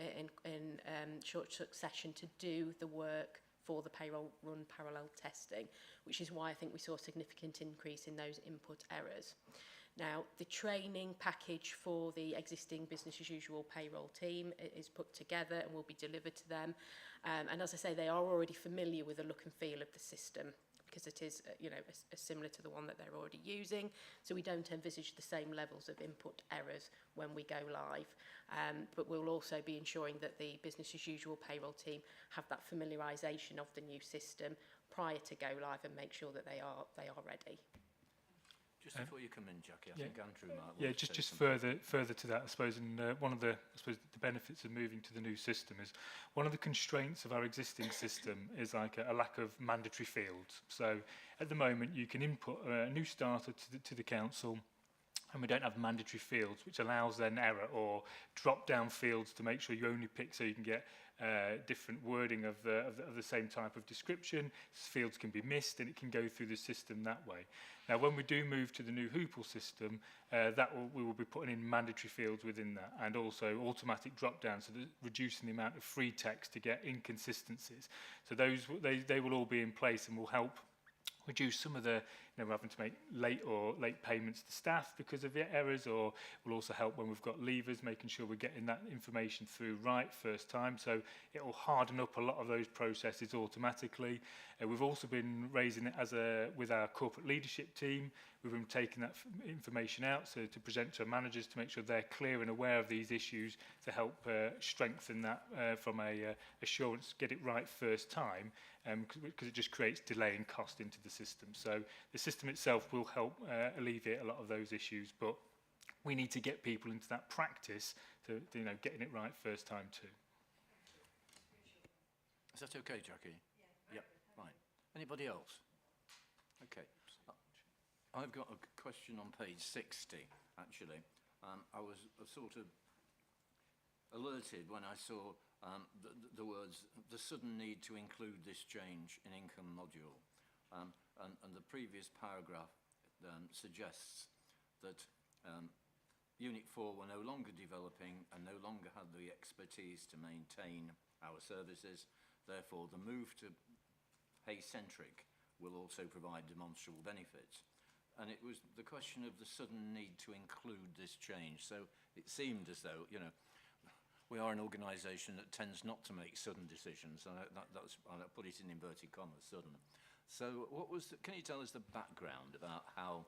in short succession to do the work for the payroll run parallel testing, which is why I think we saw a significant increase in those input errors. Now, the training package for the existing business as usual payroll team is put together and will be delivered to them. And as I say, they are already familiar with the look and feel of the system because it is, similar to the one that they're already using. So we don't envisage the same levels of input errors when we go live. But we'll also be ensuring that the business as usual payroll team have that familiarisation of the new system prior to go live and make sure that they are ready. Just before you come in, Jackie, I think Andrew might want to just say something. further to that, I suppose, and one of the benefits of moving to the new system is one of the constraints of our existing system is like a lack of mandatory fields. So at the moment, you can input a new starter to the council, and we don't have mandatory fields, which allows then error or drop-down fields to make sure you only pick so you can get different wording of the same type of description. Fields can be missed and it can go through the system that way. Now, when we do move to the new Hoople system, we will be putting in mandatory fields within that and also automatic drop-down, so reducing the amount of free text to get inconsistencies. So they will all be in place and will help reduce some of the, we're having to make late payments to staff because of the errors, or will also help when we've got levers, making sure we're getting that information through right first time. So it will harden up a lot of those processes automatically. We've also been raising it with our corporate leadership team. We've been taking that information out to present to our managers to make sure they're clear and aware of these issues to help strengthen that from a assurance, get it right first time, because it just creates delay and cost into the system. So the system itself will help alleviate a lot of those issues, but we need to get people into that practice to getting it right first time too. Is that okay, Jackie? Yeah. Yep, fine. Anybody else? Okay. I've got a question on page 60, actually. I was sort of alerted when I saw the words, the sudden need to include this change in income module. And the previous paragraph suggests that Unit 4 were no longer developing and no longer had the expertise to maintain our services. Therefore, the move to Hay-centric will also provide demonstrable benefits. And it was the question of the sudden need to include this change. So it seemed as though, you know, we are an organisation that tends not to make sudden decisions. And I'll put it in inverted commas, sudden. So what was can you tell us the background about how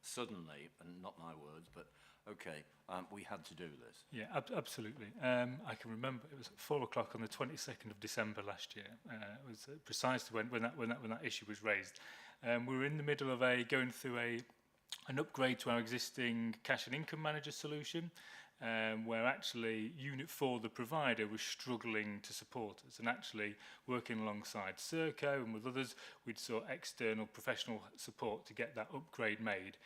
suddenly, and not my words, but okay, we had to do this? Yeah, absolutely. I can remember it was at 4 o'clock on the 22nd of December last year. It was precisely when that issue was raised. We were in the middle of going through an upgrade to our existing cash and income manager solution, where actually Unit 4, the provider, was struggling to support us, and actually working alongside Serco and with others, we'd sought external professional support to get that upgrade made.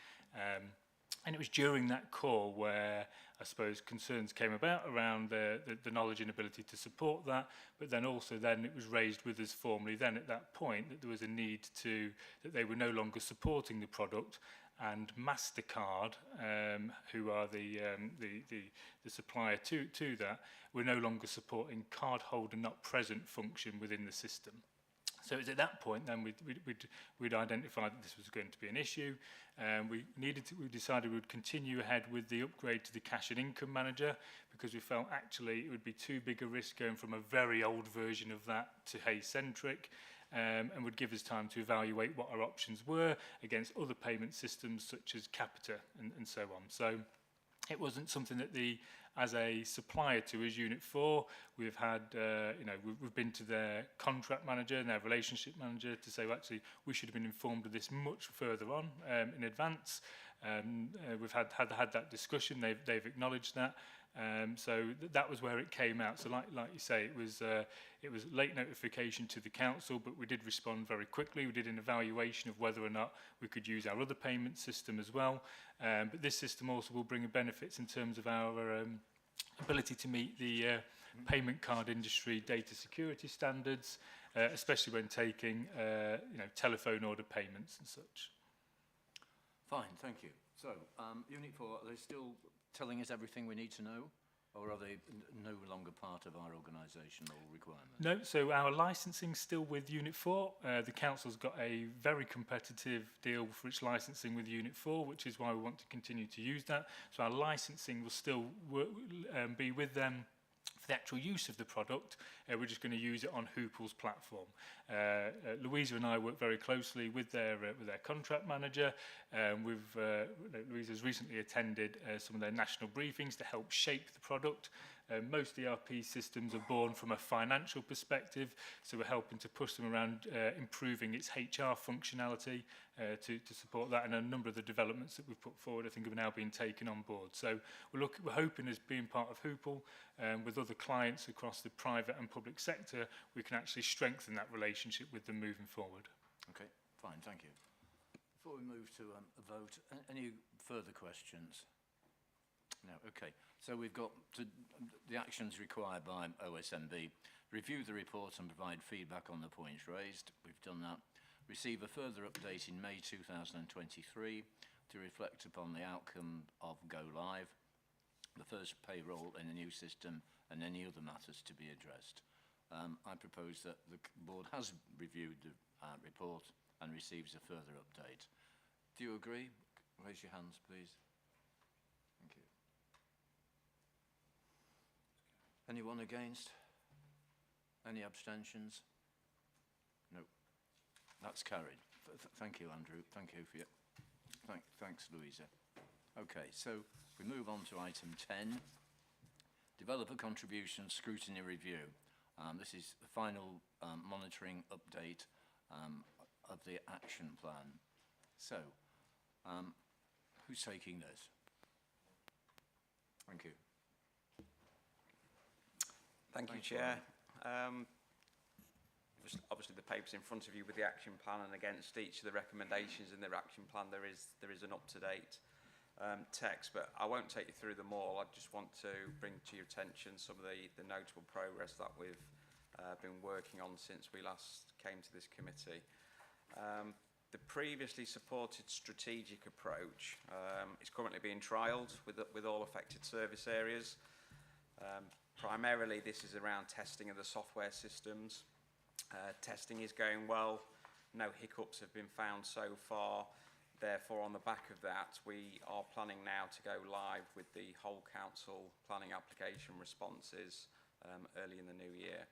And it was during that call where I suppose concerns came about around the knowledge and ability to support that, but then also it was raised with us formally then at that point that there was a need that they were no longer supporting the product, and MasterCard, who are the supplier to that, were no longer supporting card holder not present function within the system. So it was at that point then we'd identified that this was going to be an issue. We decided we would continue ahead with the upgrade to the cash and income manager, because we felt actually it would be too big a risk going from a very old version of that to Hay-centric, and would give us time to evaluate what our options were against other payment systems such as Capita and so on. So it wasn't something that as a supplier to us, Unit 4, we've had, we've been to their contract manager and their relationship manager to say, well, actually, we should have been informed of this much further on in advance. We've had that discussion. They've acknowledged that. So that was where it came out. So like you say, it was late notification to the council, but we did respond very quickly. We did an evaluation of whether or not we could use our other payment system as well. But this system also will bring benefits in terms of our ability to meet the payment card industry data security standards, especially when taking telephone order payments and such. Fine, thank you. So, Unit 4, are they still telling us everything we need to know, or are they no longer part of our organisational requirement? No, so our licensing's still with Unit 4. The council's got a very competitive deal for its licensing with Unit 4, which is why we want to continue to use that. So our licensing will still be with them for the actual use of the product. We're just going to use it on Hoople's platform. Louisa and I work very closely with their contract manager. Louisa's recently attended some of their national briefings to help shape the product. Most ERP systems are born from a financial perspective, so we're helping to push them around improving its HR functionality to support that, and a number of the developments that we've put forward I think have now been taken on board. So we're hoping, as being part of Hoople, with other clients across the private and public sector, we can actually strengthen that relationship with them moving forward. Okay, fine, thank you. Before we move to a vote, any further questions? No, okay. So we've got the actions required by OSMB. Review the report and provide feedback on the points raised. We've done that. Receive a further update in May 2023 to reflect upon the outcome of Go Live, the first payroll in the new system, and any other matters to be addressed. I propose that the board has reviewed the report and receives a further update. Do you agree? Raise your hands, please. Thank you. Anyone against? Any abstentions? No. That's carried. Thank you, Andrew. Thank you for your... Thanks, Louisa. Okay, so we move on to item 10. Developer contribution scrutiny review. This is the final monitoring update of the action plan. So, who's taking this? Thank you. Thank you, Chair. Obviously, the paper's in front of you with the action plan, and against each of the recommendations in the action plan, there is an up-to-date text, but I won't take you through them all. I just want to bring to your attention some of the notable progress that we've been working on since we last came to this committee. The previously supported strategic approach is currently being trialled with all affected service areas. Primarily, this is around testing of the software systems. Testing is going well. No hiccups have been found so far. Therefore, on the back of that, we are planning now to go live with the whole council planning application responses early in the new year.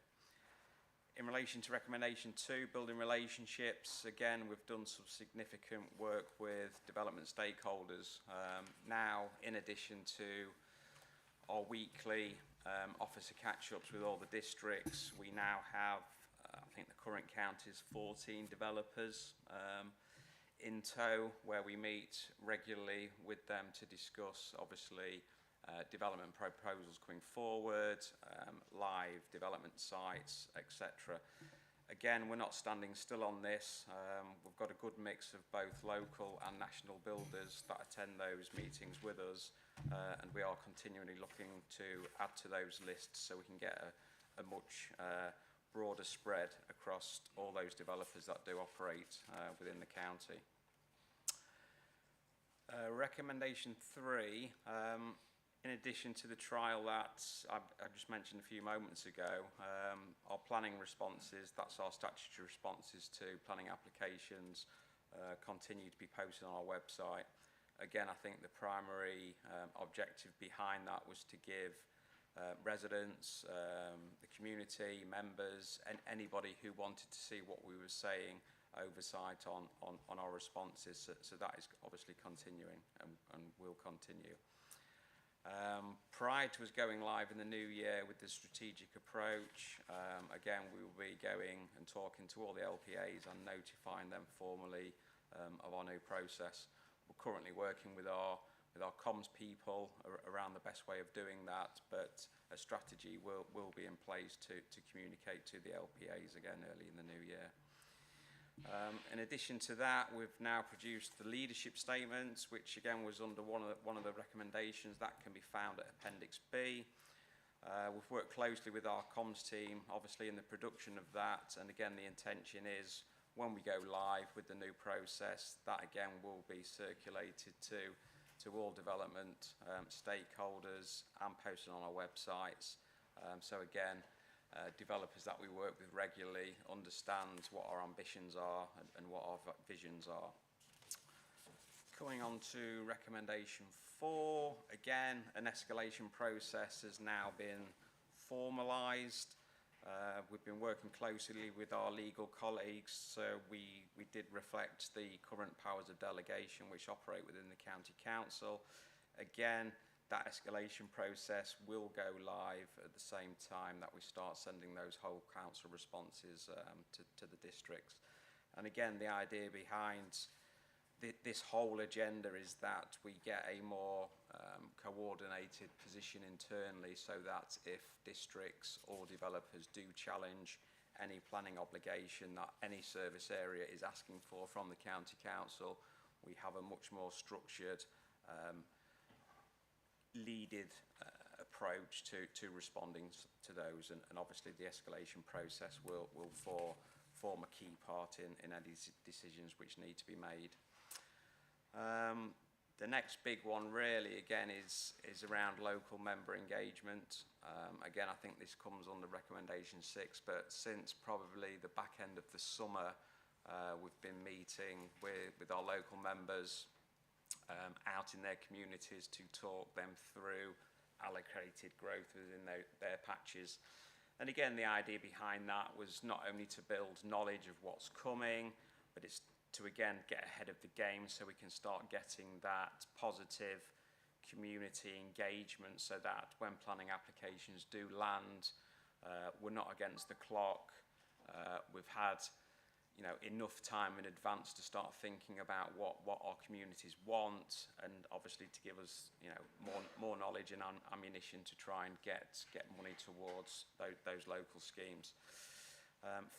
In relation to recommendation 2, building relationships, again, we've done some significant work with development stakeholders. Now, in addition to our weekly officer catch-ups with all the districts, we now have, I think the current count is 14 developers in tow, where we meet regularly with them to discuss, obviously, development proposals going forward, live development sites, etc. Again, we're not standing still on this. We've got a good mix of both local and national builders that attend those meetings with us, and we are continually looking to add to those lists so we can get a much broader spread across all those developers that do operate within the county. Recommendation 3, in addition to the trial that I just mentioned a few moments ago, our planning responses, that's our statutory responses to planning applications, continue to be posted on our website. Again, I think the primary objective behind that was to give residents, the community, members, and anybody who wanted to see what we were saying oversight on our responses. So that is obviously continuing and will continue. Prior to us going live in the new year with the strategic approach, again, we will be going and talking to all the LPAs and notifying them formally of our new process. We're currently working with our comms people around the best way of doing that, but a strategy will be in place to communicate to the LPAs again early in the new year. In addition to that, we've now produced the leadership statements, which again was under one of the recommendations that can be found at Appendix B. We've worked closely with our comms team, obviously in the production of that, and again the intention is when we go live with the new process, that again will be circulated to all development stakeholders and posted on our websites. So again, developers that we work with regularly understand what our ambitions are and what our visions are. Coming on to recommendation 4, again, an escalation process has now been formalised. We've been working closely with our legal colleagues, so we did reflect the current powers of delegation which operate within the County Council. Again, that escalation process will go live at the same time that we start sending those whole council responses to the districts. And again, the idea behind this whole agenda is that we get a more coordinated position internally, so that if districts or developers do challenge any planning obligation that any service area is asking for from the County Council, we have a much more structured leaded approach to responding to those, and obviously the escalation process will form a key part in any decisions which need to be made. The next big one really again is around local member engagement. Again, I think this comes under recommendation 6, but since probably the back end of the summer, we've been meeting with our local members out in their communities to talk them through allocated growth within their patches. And again, the idea behind that was not only to build knowledge of what's coming, but it's to again get ahead of the game so we can start getting that positive community engagement, so that when planning applications do land, we're not against the clock. We've had enough time in advance to start thinking about what our communities want, and obviously to give us more knowledge and ammunition to try and get money towards those local schemes.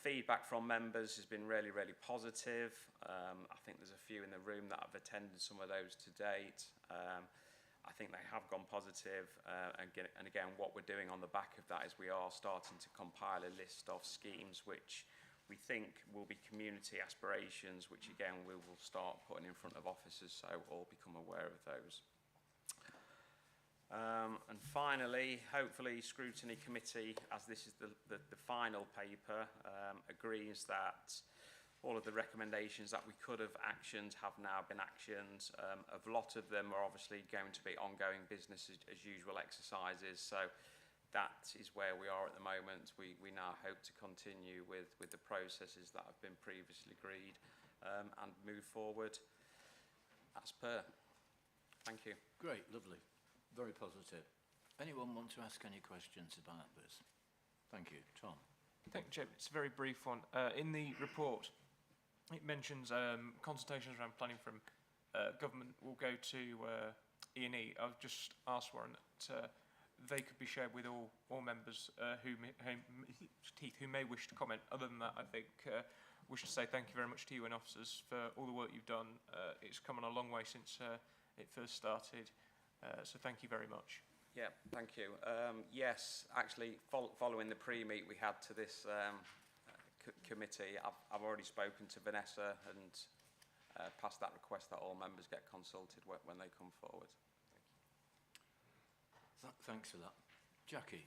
Feedback from members has been really positive. I think there's a few in the room that have attended some of those to date. I think they have gone positive, and again what we're doing on the back of that is we are starting to compile a list of schemes which we think will be community aspirations, which again we will start putting in front of officers so all become aware of those. And finally, hopefully, Scrutiny Committee, as this is the final paper, agrees that all of the recommendations that we could have actioned have now been actioned. A lot of them are obviously going to be ongoing business as usual exercises. So that is where we are at the moment. We now hope to continue with the processes that have been previously agreed and move forward as per. Thank you. Great, lovely. Very positive. Anyone want to ask any questions about this? Thank you. Tom. Thank you, Chair. It's a very brief one. In the report, it mentions consultations around planning from government will go to E&E. I've just asked Warren that they could be shared with all members who may wish to comment. Other than that, I think wish to say thank you very much to you and officers for all the work you've done. It's come on a long way since it first started. So thank you very much. Yeah, thank you. Yes, actually, following the pre-meet we had to this committee, I've already spoken to Vanessa and passed that request that all members get consulted when they come forward. Thanks for that. Jackie.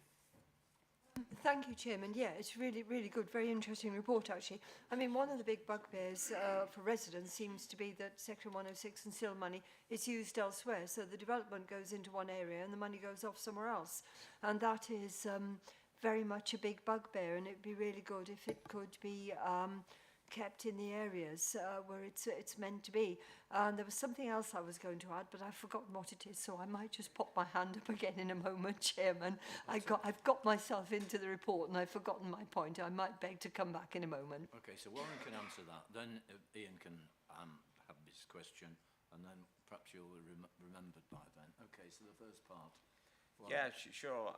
Thank you, Chairman. Yeah, it's really, really good. Very interesting report, actually. I mean, one of the big bugbears for residents seems to be that Section 106 and SIL money is used elsewhere. So the development goes into one area and the money goes off somewhere else. And that is very much a big bugbear. And it'd be really good if it could be kept in the areas where it's meant to be. And there was something else I was going to add, but I've forgotten what it is, so I might just pop my hand up again in a moment, Chairman. I've got myself into the report and I've forgotten my point. I might beg to come back in a moment. Okay, so Warren can answer that. Then Ian can have this question, and then perhaps you'll remembered by then. Okay, so the first part. Warren. Yeah, sure.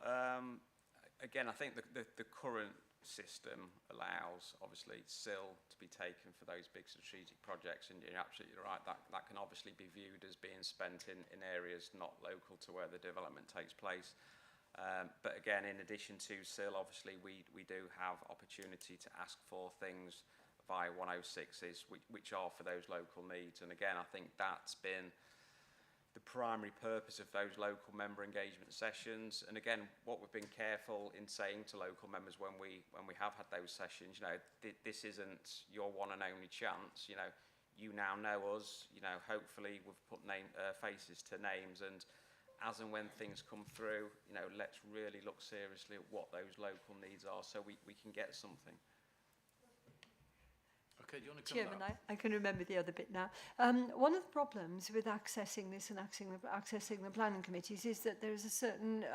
Again, I think the current system allows, obviously, SIL to be taken for those big strategic projects, and you're absolutely right, that can obviously be viewed as being spent in areas not local to where the development takes place. But again, in addition to SIL, obviously, we do have opportunity to ask for things via 106s, which are for those local needs. And again, I think that's been the primary purpose of those local member engagement sessions. And again, what we've been careful in saying to local members when we have had those sessions, you know, this isn't your one and only chance. You know, you now know us. You know, hopefully we've put faces to names, and as and when things come through, you know, let's really look seriously at what those local needs are, so we can get something. Okay, do you want to come Chairman, back? I can remember the other bit now. One of the problems with accessing this and accessing the planning committees is that there is a certain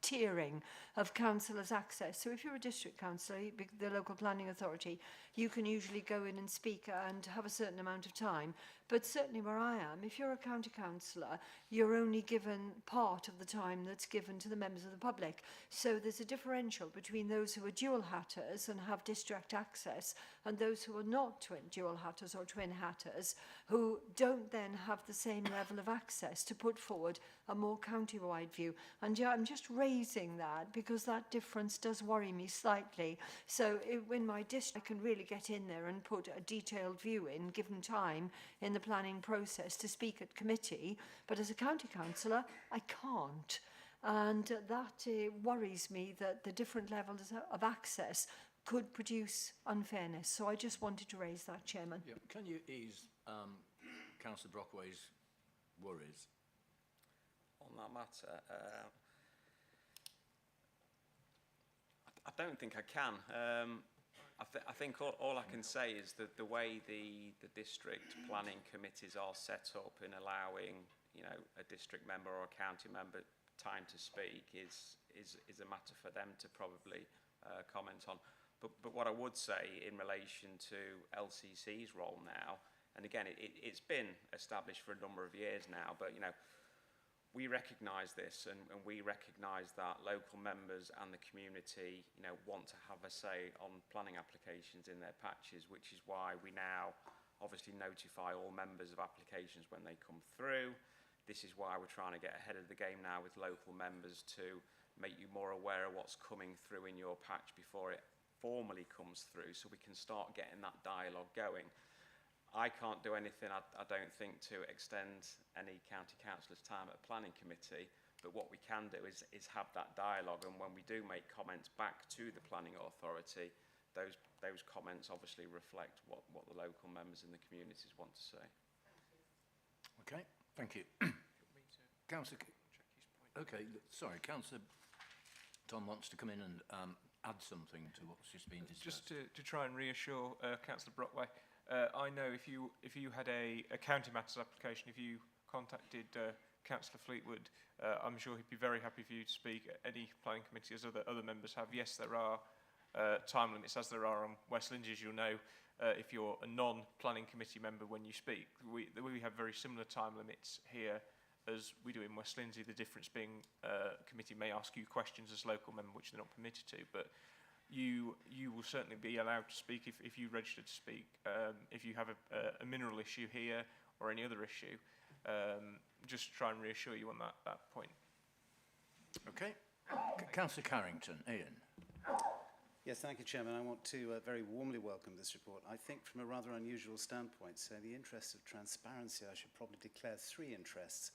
tiering of councillors' access. So if you're a district councillor, the local planning authority, you can usually go in and speak and have a certain amount of time. But certainly where I am, if you're a county councillor, you're only given part of the time that's given to the members of the public. So there's a differential between those who are dual hatters and have district access and those who are not dual hatters or twin hatters, who don't then have the same level of access to put forward a more county-wide view. And yeah, I'm just raising that because that difference does worry me slightly. So in my district, I can really get in there and put a detailed view in, given time in the planning process to speak at committee, but as a county councillor, I can't. And that worries me, that the different levels of access could produce unfairness. So I just wanted to raise that, Chairman. Yeah. Can you ease Councillor Brockway's worries? On that matter, I don't think I can. I think all I can say is that the way the district planning committees are set up in allowing, you know, a district member or a county member time to speak is a matter for them to probably comment on. But what I would say in relation to LCC's role now, and again, it's been established for a number of years now, but, you know, we recognise this, and we recognise that local members and the community, you know, want to have a say on planning applications in their patches, which is why we now obviously notify all members of applications when they come through. This is why we're trying to get ahead of the game now with local members to make you more aware of what's coming through in your patch before it formally comes through, so we can start getting that dialogue going. I can't do anything, I don't think, to extend any county councillor's time at a planning committee, but what we can do is have that dialogue, and when we do make comments back to the planning authority, those comments obviously reflect what the local members in the communities want to say. Okay, thank you. Councillor, okay, sorry, Councillor Tom wants to come in and add something to what's just been discussed. Just to try and reassure Councillor Brockway, I know if you had a county matters application, if you contacted Councillor Fleetwood, I'm sure he'd be very happy for you to speak at any planning committee as other members have. Yes, there are time limits, as there are on West Lindsay, as you'll know. If you're a non-planning committee member when you speak, we have very similar time limits here as we do in West Lindsay, the difference being a committee may ask you questions as local member, which they're not permitted to, but you will certainly be allowed to speak if you register to speak. If you have a mineral issue here or any other issue, just try and reassure you on that point. Okay. Councillor Carrington, Ian. Yes, thank you, Chairman. I want to very warmly welcome this report. I think from a rather unusual standpoint, so in the interest of transparency, I should probably declare three interests.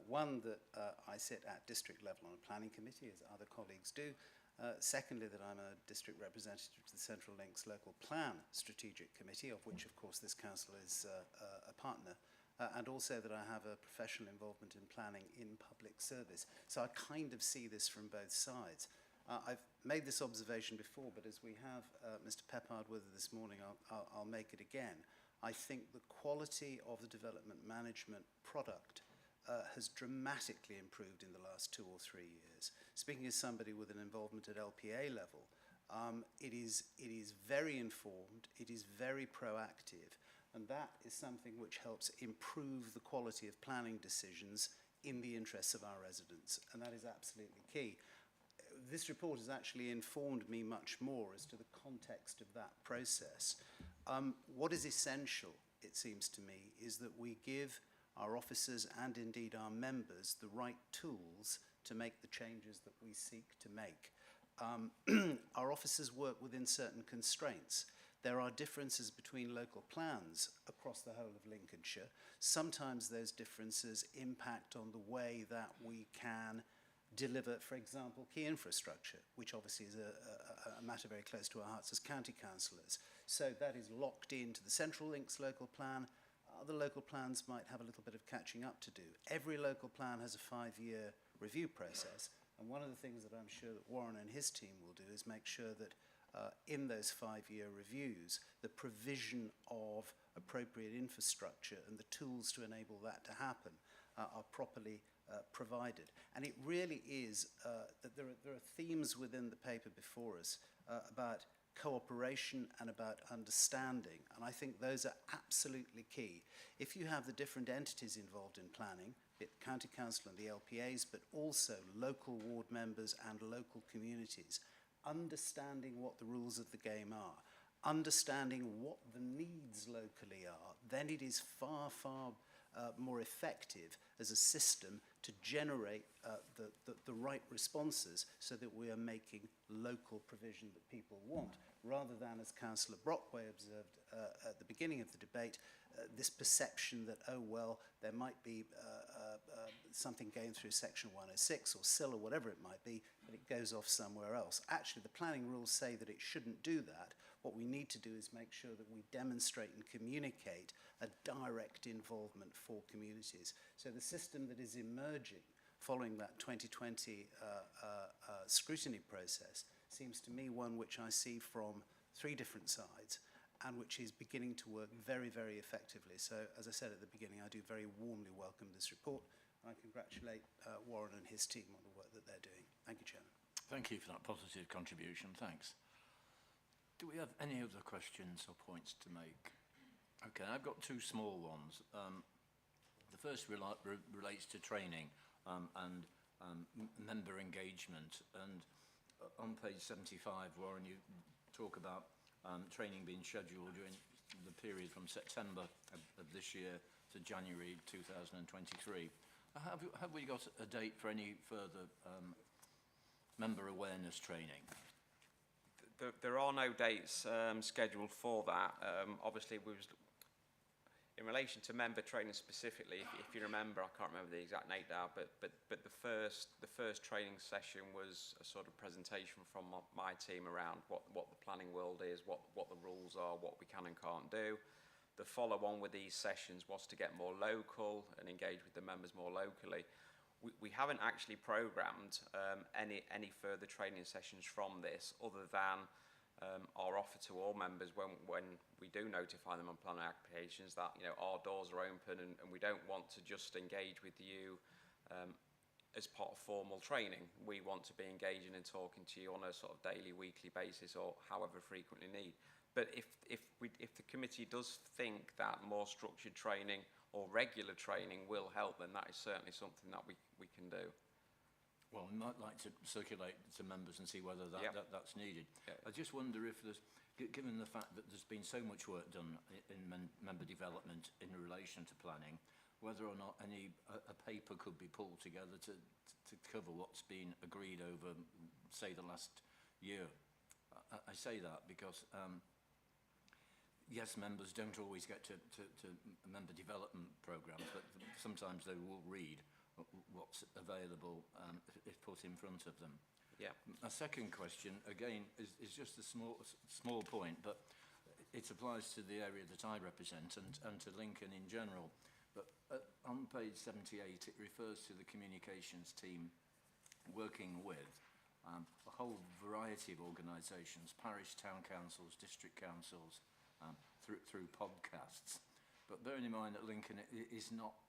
One, that I sit at district level on a planning committee, as other colleagues do. Secondly, that I'm a district representative to the Central Links Local Plan Strategic Committee, of which, of course, this council is a partner. And also that I have a professional involvement in planning in public service. So I kind of see this from both sides. I've made this observation before, but as we have Mr. Peppard with us this morning, I'll make it again. I think the quality of the development management product has dramatically improved in the last 2 or 3 years. Speaking as somebody with an involvement at LPA level, it is very informed, it is very proactive, and that is something which helps improve the quality of planning decisions in the interests of our residents, and that is absolutely key. This report has actually informed me much more as to the context of that process. What is essential, it seems to me, is that we give our officers and indeed our members the right tools to make the changes that we seek to make. Our officers work within certain constraints. There are differences between local plans across the whole of Lincolnshire. Sometimes those differences impact on the way that we can deliver, for example, key infrastructure, which obviously is a matter very close to our hearts as county councillors. So that is locked into the Central Links local plan. Other local plans might have a little bit of catching up to do. Every local plan has a 5-year review process, and one of the things that I'm sure that Warren and his team will do is make sure that in those 5-year reviews, the provision of appropriate infrastructure and the tools to enable that to happen are properly provided. And it really is that there are themes within the paper before us about cooperation and about understanding, and I think those are absolutely key. If you have the different entities involved in planning, be it the County Council and the LPAs, but also local ward members and local communities, understanding what the rules of the game are, understanding what the needs locally are, then it is far, far more effective as a system to generate the right responses so that we are making local provision that people want, rather than, as Councillor Brockway observed at the beginning of the debate, this perception that, oh, well, there might be something going through Section 106 or SIL or whatever it might be, but it goes off somewhere else. Actually, the planning rules say that it shouldn't do that. What we need to do is make sure that we demonstrate and communicate a direct involvement for communities. So the system that is emerging following that 2020 scrutiny process seems to me one which I see from 3 different sides and which is beginning to work very, very effectively. So, as I said at the beginning, I do very warmly welcome this report, and I congratulate Warren and his team on the work that they're doing. Thank you, Chairman. Thank you for that positive contribution. Thanks. Do we have any other questions or points to make? Okay, I've got 2 small ones. The first relates to training and member engagement. And on page 75, Warren, you talk about training being scheduled during the period from September of this year to January 2023. Have we got a date for any further member awareness training? There are no dates scheduled for that. Obviously, in relation to member training specifically, if you remember, I can't remember the exact date now, but the first training session was a sort of presentation from my team around what the planning world is, what the rules are, what we can and can't do. The follow-on with these sessions was to get more local and engage with the members more locally. We haven't actually programmed any further training sessions from this, other than our offer to all members when we do notify them on planning applications that, you know, our doors are open and we don't want to just engage with you as part of formal training. We want to be engaging and talking to you on a sort of daily, weekly basis, or however frequently need. But if the committee does think that more structured training or regular training will help, then that is certainly something that we can do. Well, we might like to circulate to members and see whether that's needed. Yep. I just wonder if there's, given the fact that there's been so much work done in member development in relation to planning, whether or not a paper could be pulled together to cover what's been agreed over, say, the last year. I say that because yes, members don't always get to member development programmes, but sometimes they will read what's available if put in front of them. Yeah. A second question, again, is just a small point, but it applies to the area that I represent and to Lincoln in general. But on page 78, it refers to the communications team working with a whole variety of organisations, parish, town councils, district councils, through podcasts. But bearing in mind that Lincoln is not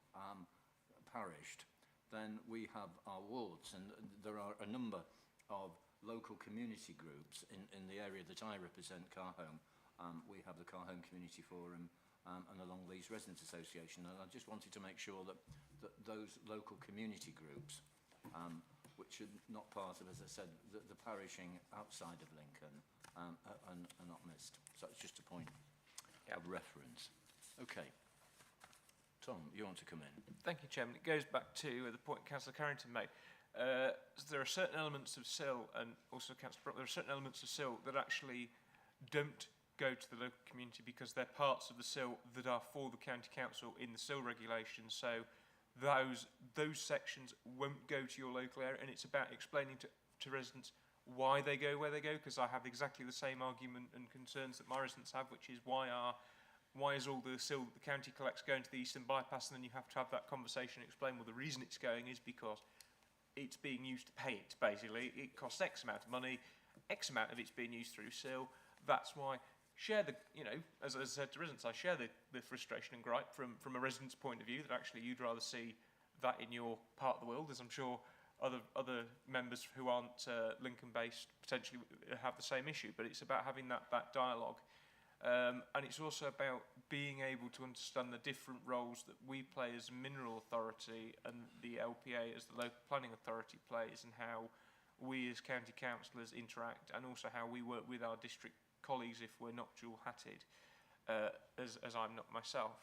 parished, then we have our wards, and there are a number of local community groups in the area that I represent, Carhome. We have the Carhome Community Forum and the Long Leys Residents Association, and I just wanted to make sure that those local community groups, which are not part of, as I said, the parishing outside of Lincoln, are not missed. So it's just a point of reference. Okay. Tom, you want to come in? Thank you, Chairman. It goes back to the point Councillor Carrington made. There are certain elements of SIL, and also Councillor Brock, there are certain elements of SIL that actually don't go to the local community because they're parts of the SIL that are for the county council in the SIL regulations. So those sections won't go to your local area, and it's about explaining to residents why they go where they go, because I have exactly the same argument and concerns that my residents have, which is why is all the SIL that the county collects going to the Eastern Bypass, and then you have to have that conversation and explain, well, the reason it's going is because it's being used to pay it, basically. It costs X amount of money, X amount of it's being used through SIL. That's why, share the, you know, as I said to residents, I share the frustration and gripe from a resident's point of view that actually you'd rather see that in your part of the world, as I'm sure other members who aren't Lincoln-based potentially have the same issue. But it's about having that dialogue. And it's also about being able to understand the different roles that we play as a mineral authority and the LPA as the local planning authority plays, and how we as county councillors interact, and also how we work with our district colleagues if we're not dual-hatted, as I'm not myself.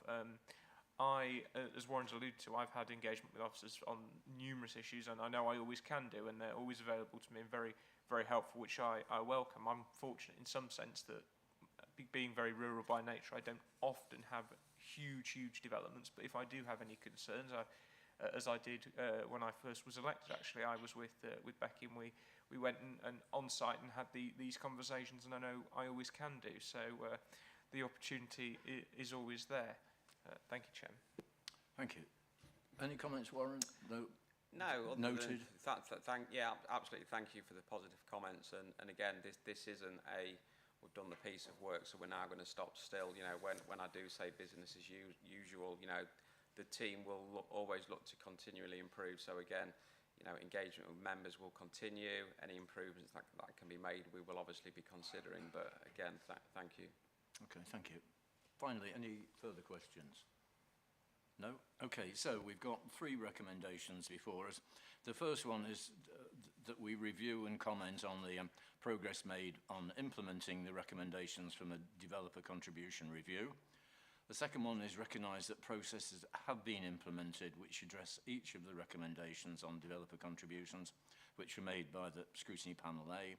As Warren's alluded to, I've had engagement with officers on numerous issues, and I know I always can do, and they're always available to me and very, very helpful, which I welcome. I'm fortunate in some sense that, being very rural by nature, I don't often have huge developments, but if I do have any concerns, as I did when I first was elected, actually, I was with Becky, and we went and on site and had these conversations, and I know I always can do. So the opportunity is always there. Thank you, Chairman. Thank you. Any comments, Warren? No. No. Noted. Yeah, absolutely. Thank you for the positive comments. And again, this isn't we've done the piece of work, so we're now going to stop still. You know, when I do say business as usual, you know, the team will always look to continually improve. So again, you know, engagement with members will continue. Any improvements that can be made, we will obviously be considering. But again, thank you. Okay, thank you. Finally, any further questions? No? Okay, so we've got 3 recommendations before us. The first one is that we review and comment on the progress made on implementing the recommendations from a developer contribution review. The second one is recognise that processes have been implemented which address each of the recommendations on developer contributions which were made by the Scrutiny Panel A.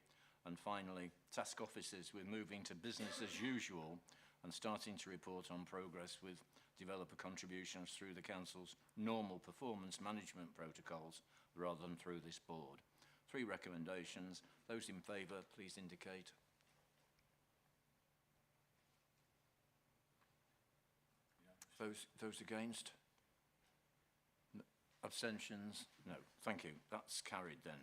And finally, task officers, we're moving to business as usual and starting to report on progress with developer contributions through the Council's normal performance management protocols rather than through this board. 3 recommendations. Those in favour, please indicate. Those against? No. Abstentions? No. Thank you. That's carried then.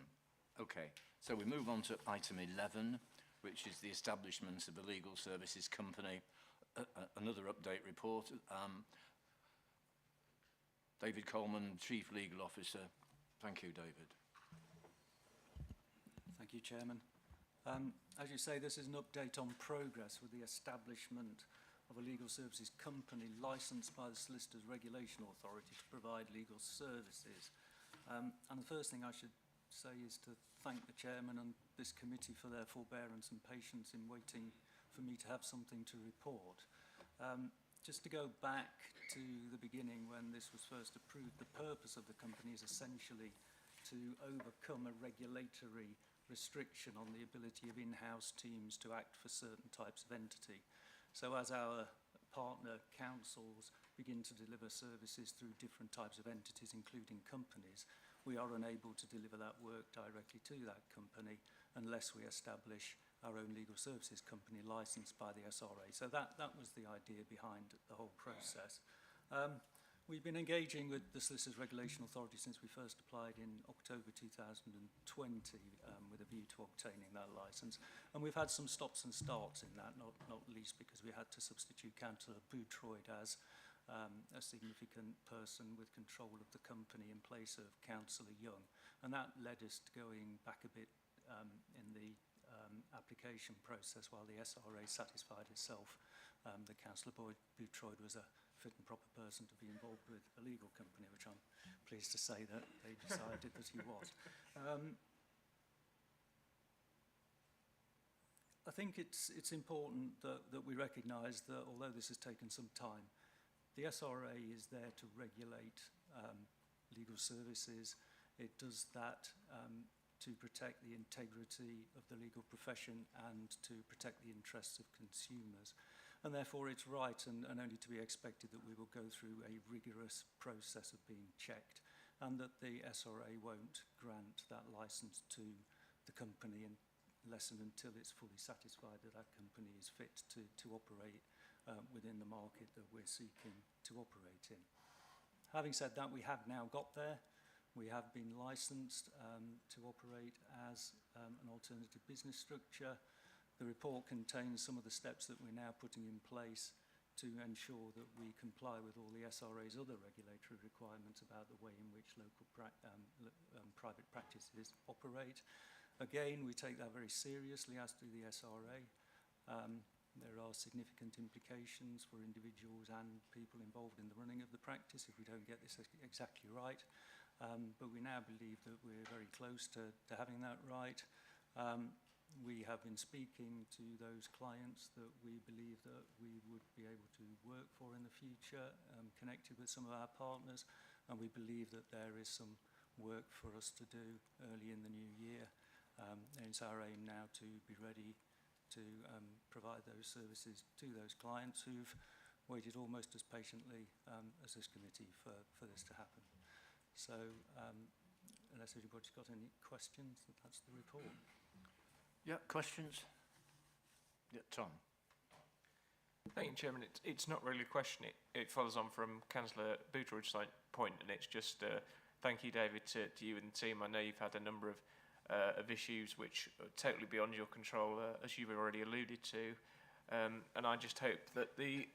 Okay, so we move on to item 11, which is the establishment of a legal services company. Another update report. David Coleman, Chief Legal Officer. Thank you, David. Thank you, Chairman. As you say, this is an update on progress with the establishment of a legal services company licensed by the Solicitors Regulation Authority to provide legal services. And the first thing I should say is to thank the Chairman and this committee for their forbearance and patience in waiting for me to have something to report. Just to go back to the beginning when this was first approved, the purpose of the company is essentially to overcome a regulatory restriction on the ability of in-house teams to act for certain types of entity. So as our partner councils begin to deliver services through different types of entities, including companies, we are unable to deliver that work directly to that company unless we establish our own legal services company licensed by the SRA. So that was the idea behind the whole process. We've been engaging with the Solicitors Regulation Authority since we first applied in October 2020 with a view to obtaining that licence. And we've had some stops and starts in that, not least because we had to substitute Councillor Bootroyd as a significant person with control of the company in place of Councillor Young. And that led us to going back a bit in the application process while the SRA satisfied itself that Councillor Bootroyd was a fit and proper person to be involved with a legal company, which I'm pleased to say that they decided that he was. I think it's important that we recognise that although this has taken some time, the SRA is there to regulate legal services. It does that to protect the integrity of the legal profession and to protect the interests of consumers. And therefore it's right and only to be expected that we will go through a rigorous process of being checked and that the SRA won't grant that licence to the company unless and until it's fully satisfied that that company is fit to operate within the market that we're seeking to operate in. Having said that, we have now got there. We have been licensed to operate as an alternative business structure. The report contains some of the steps that we're now putting in place to ensure that we comply with all the SRA's other regulatory requirements about the way in which local private practices operate. Again, we take that very seriously, as do the SRA. There are significant implications for individuals and people involved in the running of the practice if we don't get this exactly right. But we now believe that we're very close to having that right. We have been speaking to those clients that we believe that we would be able to work for in the future, connected with some of our partners, and we believe that there is some work for us to do early in the new year. And it's our aim now to be ready to provide those services to those clients who've waited almost as patiently as this committee for this to happen. So unless anybody's got any questions, that's the report. Yeah, questions? Yeah, Tom. Thank you, Chairman. It's not really a question. It follows on from Councillor Bootroyd's point, and it's just thank you, David, to you and the team. I know you've had a number of issues which are totally beyond your control, as you've already alluded to. And I just hope that the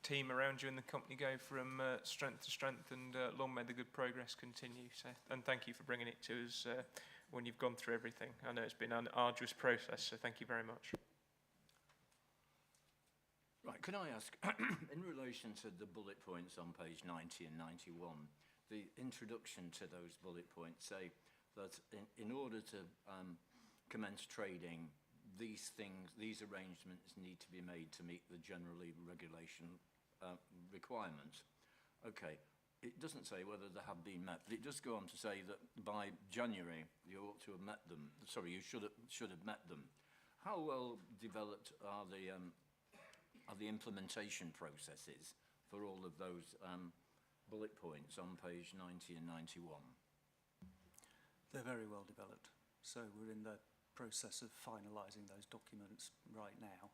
team around you and the company go from strength to strength, and long may the good progress continue. So, and thank you for bringing it to us when you've gone through everything. I know it's been an arduous process, so thank you very much. Right, can I ask, in relation to the bullet points on page 90 and 91, the introduction to those bullet points say that in order to commence trading, these arrangements need to be made to meet the general legal regulation requirements. Okay, it doesn't say whether they have been met, but it does go on to say that by January you ought to have met them. Sorry, you should have met them. How well developed are the implementation processes for all of those bullet points on page 90 and 91? They're very well developed. So we're in the process of finalising those documents right now.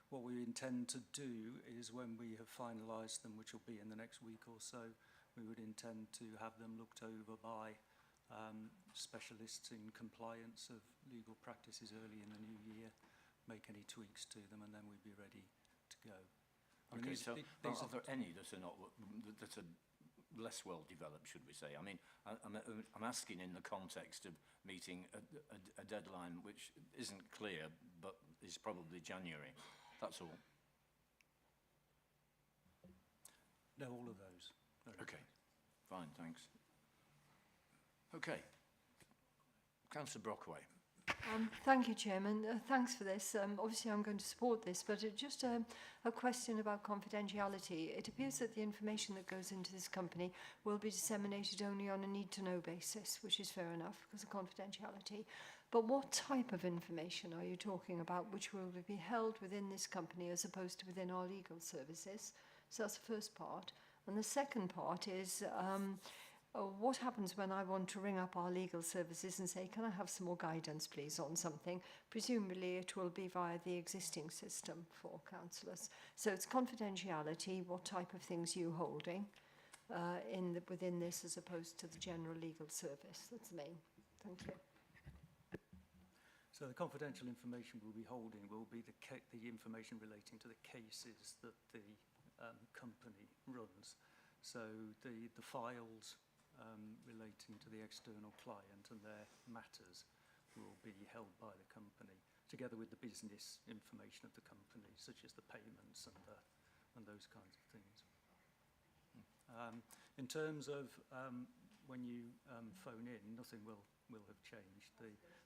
What we intend to do is when we have finalised them, which will be in the next week or so, we would intend to have them looked over by specialists in compliance of legal practices early in the new year, make any tweaks to them, and then we'd be ready to go. I mean, Okay, these- so these are there any that are not, that are less well developed, should we say? I mean, I'm asking in the context of meeting a deadline which isn't clear, but is probably January. That's all. No, all of those. Okay, fine, thanks. Okay, Councillor Brockway. Thank you, Chairman. Thanks for this. Obviously, I'm going to support this, but just a question about confidentiality. It appears that the information that goes into this company will be disseminated only on a need-to-know basis, which is fair enough because of confidentiality. But what type of information are you talking about which will be held within this company as opposed to within our legal services? So that's the first part. And the second part is, what happens when I want to ring up our legal services and say, can I have some more guidance, please, on something? Presumably it will be via the existing system for councillors. So it's confidentiality, what type of things you holding within this as opposed to the general legal service. That's the main. Thank you. So the confidential information we'll be holding will be the information relating to the cases that the company runs. So the files relating to the external client and their matters will be held by the company, together with the business information of the company, such as the payments and those kinds of things. In terms of when you phone in, nothing will have changed.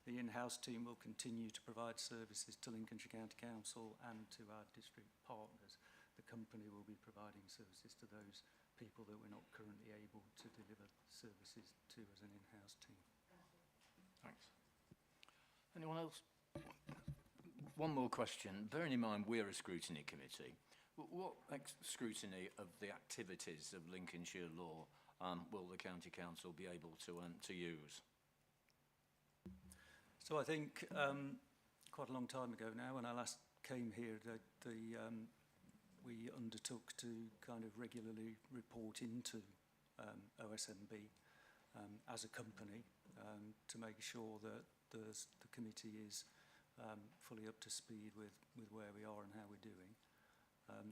The in-house team will continue to provide services to Lincolnshire County Council and to our district partners. The company will be providing services to those people that we're not currently able to deliver services to as an in-house team. Thanks. Anyone else? One more question. Bearing in mind we're a scrutiny committee, what scrutiny of the activities of Lincolnshire law will the County Council be able to use? So I think quite a long time ago now, when I last came here, we undertook to kind of regularly report into OSMB as a company to make sure that the committee is fully up to speed with where we are and how we're doing.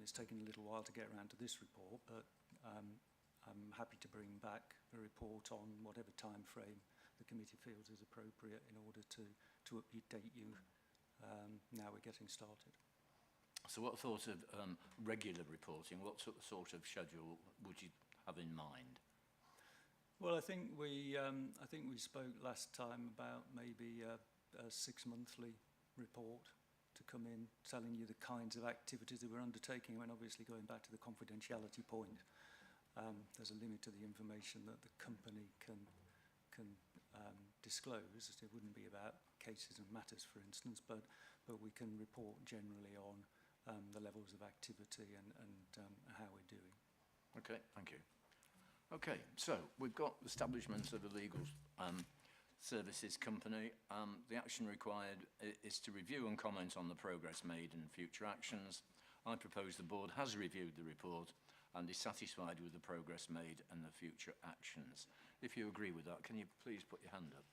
It's taken a little while to get around to this report, but I'm happy to bring back a report on whatever time frame the committee feels is appropriate in order to update you now we're getting started. So what sort of regular reporting, what sort of schedule would you have in mind? Well, I think we spoke last time about maybe a 6-monthly report to come in, telling you the kinds of activities that we're undertaking. And obviously, going back to the confidentiality point, there's a limit to the information that the company can disclose. It wouldn't be about cases and matters, for instance, but we can report generally on the levels of activity and how we're doing. Okay, thank you. Okay, so we've got establishment of a legal services company. The action required is to review and comment on the progress made and future actions. I propose the board has reviewed the report and is satisfied with the progress made and the future actions. If you agree with that, can you please put your hand up?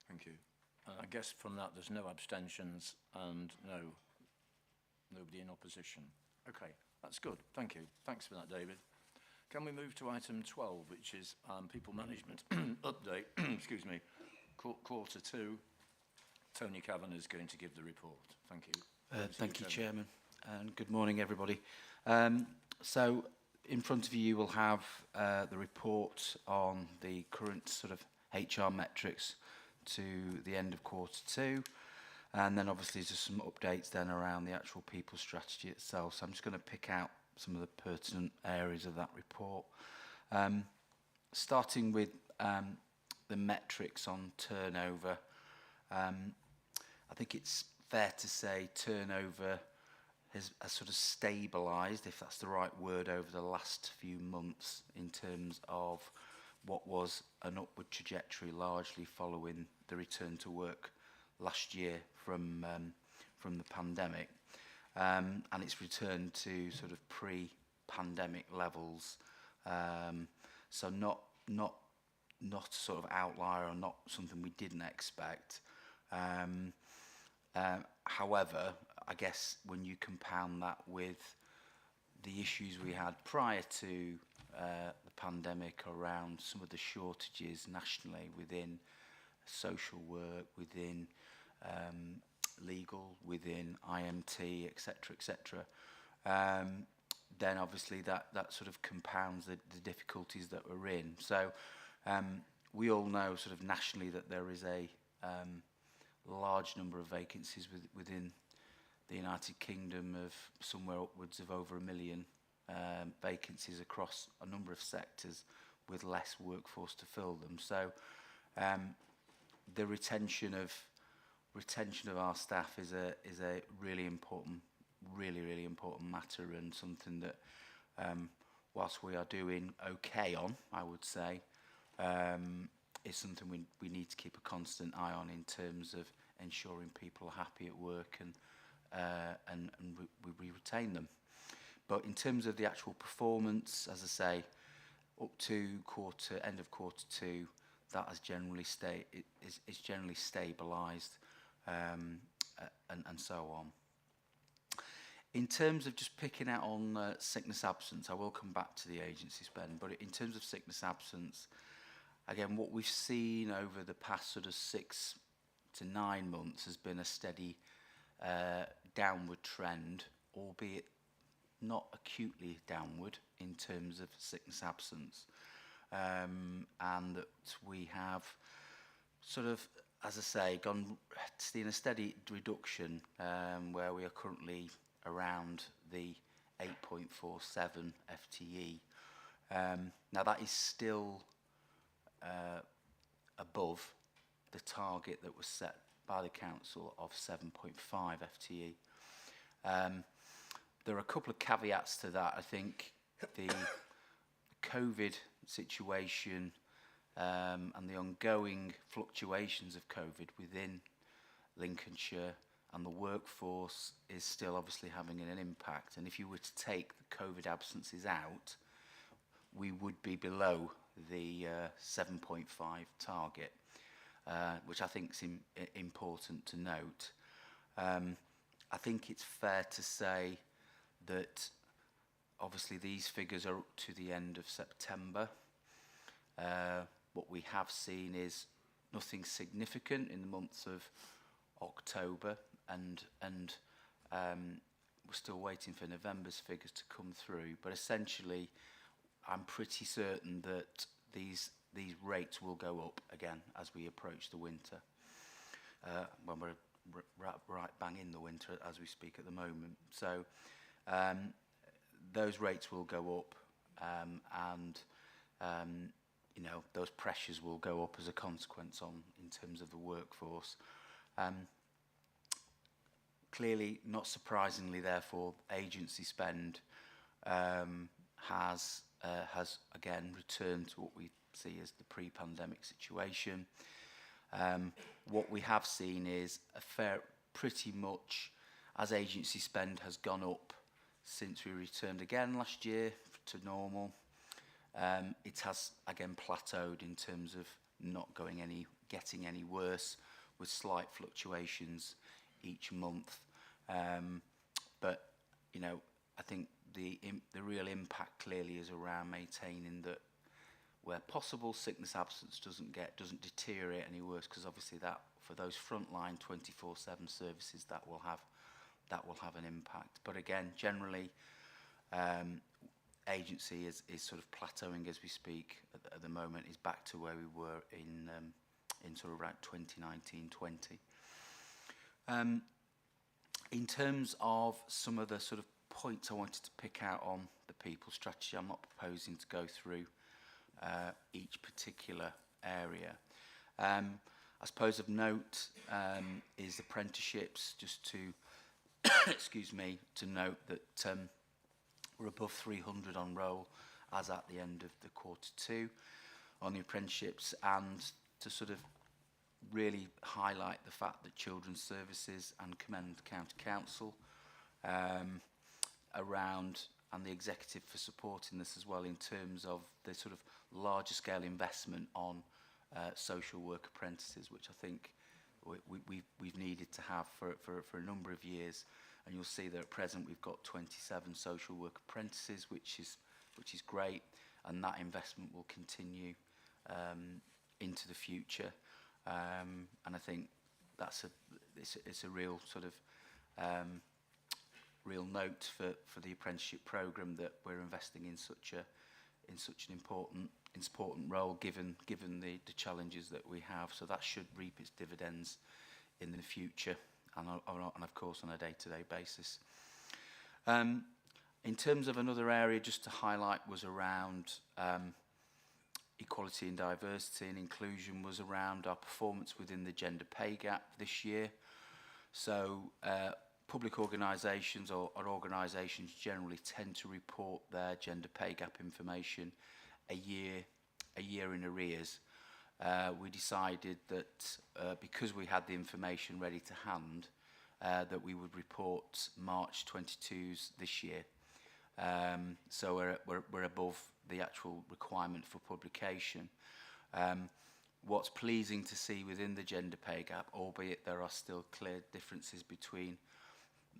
Thank you. I guess from that there's no abstentions and nobody in opposition. Okay, that's good. Thank you. Thanks for that, David. Can we move to item 12, which is people management update? Excuse me. Quarter 2. Tony Kavanagh is going to give the report. Thank you. Thank you, Chairman, and good morning, everybody. So, in front of you, you will have the report on the current sort of HR metrics to the end of quarter 2, and then obviously there's some updates then around the actual people strategy itself. So I'm just going to pick out some of the pertinent areas of that report. Starting with the metrics on turnover, I think it's fair to say turnover has sort of stabilised, if that's the right word, over the last few months in terms of what was an upward trajectory, largely following the return to work last year from the pandemic, and it's returned to sort of pre-pandemic levels. So not sort of outlier, or not something we didn't expect. However, I guess when you compound that with the issues we had prior to the pandemic around some of the shortages nationally within social work, within legal, within IMT, etc., then obviously that sort of compounds the difficulties that we're in. So we all know sort of nationally that there is a large number of vacancies within the United Kingdom, of somewhere upwards of over 1 million vacancies across a number of sectors with less workforce to fill them. So the retention of our staff is a really important matter, and something that whilst we are doing okay on, I would say, is something we need to keep a constant eye on in terms of ensuring people are happy at work, and we retain them. But in terms of the actual performance, as I say, up to end of quarter two, that has generally generally stabilised, and so on. In terms of just picking out on sickness absence, I will come back to the agency spend, but in terms of sickness absence, again, what we've seen over the past sort of 6 to 9 months has been a steady downward trend, albeit not acutely downward in terms of sickness absence, and that we have sort of, as I say, seen a steady reduction, where we are currently around the 8.47 FTE. Now that is still above the target that was set by the council of 7.5 FTE. There are a couple of caveats to that. I think the COVID situation and the ongoing fluctuations of COVID within Lincolnshire and the workforce is still obviously having an impact. And if you were to take the COVID absences out, we would be below the 7.5 target, which I think is important to note. I think it's fair to say that obviously these figures are up to the end of September. What we have seen is nothing significant in the months of October, and we're still waiting for November's figures to come through. But essentially, I'm pretty certain that these rates will go up again as we approach the winter, when we're right bang in the winter as we speak at the moment. So those rates will go up, and you know, those pressures will go up as a consequence in terms of the workforce. Clearly, not surprisingly, therefore, agency spend has again returned to what we see as the pre-pandemic situation. What we have seen is pretty much, as agency spend has gone up since we returned again last year to normal, it has again plateaued in terms of not getting any worse, with slight fluctuations each month. But you know, I think the real impact clearly is around maintaining that, where possible, sickness absence doesn't deteriorate any worse, because obviously that, for those frontline 24/7 services, that will have an impact. But again, generally, agency is sort of plateauing as we speak at the moment, is back to where we were in sort of around 2019-20. In terms of some of the sort of points I wanted to pick out on the people strategy, I'm not proposing to go through each particular area. I suppose of note is apprenticeships, just to, excuse me, to note that we're above 300 on roll as at the end of the Q2 on the apprenticeships, and to sort of really highlight the fact that Children's Services and commend County Council around, and the executive for supporting this as well in terms of the sort of larger scale investment on social work apprentices, which I think we've needed to have for a number of years. And you'll see that at present we've got 27 social work apprentices, which is great, and that investment will continue into the future. And I think it's a real sort of real note for the apprenticeship programme that we're investing in such an important role given the challenges that we have. So that should reap its dividends in the future, and of course on a day-to-day basis. In terms of another area just to highlight was around equality and diversity and inclusion, was around our performance within the gender pay gap this year. So public organisations or organisations generally tend to report their gender pay gap information a year in arrears. We decided that because we had the information ready to hand, that we would report March 22's this year. So we're above the actual requirement for publication. What's pleasing to see within the gender pay gap, albeit there are still clear differences between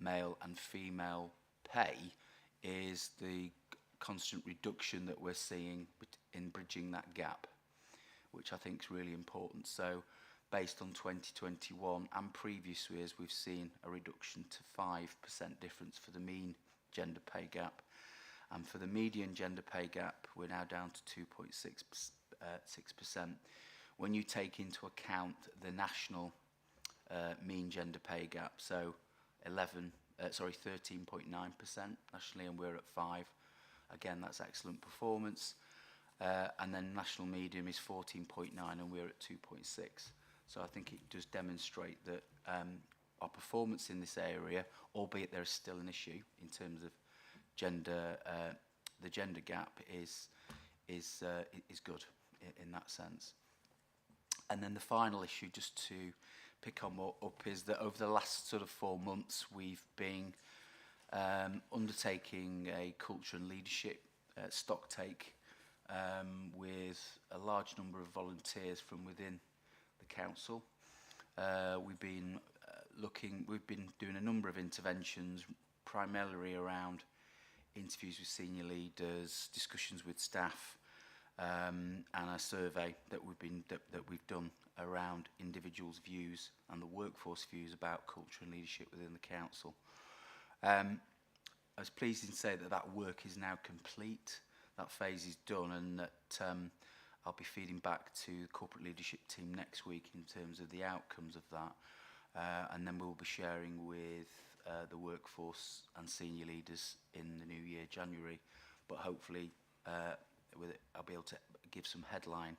male and female pay, is the constant reduction that we're seeing in bridging that gap, which I think is really important. So based on 2021 and previous years, we've seen a reduction to 5% difference for the mean gender pay gap. And for the median gender pay gap, we're now down to 2.6%. When you take into account the national mean gender pay gap, so 13.9% nationally, and we're at 5%. Again, that's excellent performance. And then national medium is 14.9, and we're at 2.6. So I think it does demonstrate that our performance in this area, albeit there is still an issue in terms of gender, the gender gap is good in that sense. And then the final issue, just to pick on up, is that over the last sort of 4 months, we've been undertaking a culture and leadership stock take with a large number of volunteers from within the council. We've been doing a number of interventions, primarily around interviews with senior leaders, discussions with staff, and a survey that we've done around individuals' views and the workforce views about culture and leadership within the council. I was pleased to say that work is now complete. That phase is done, and that I'll be feeding back to the corporate leadership team next week in terms of the outcomes of that, and then we'll be sharing with the workforce and senior leaders in the new year, January. But hopefully, with it, I'll be able to give some headline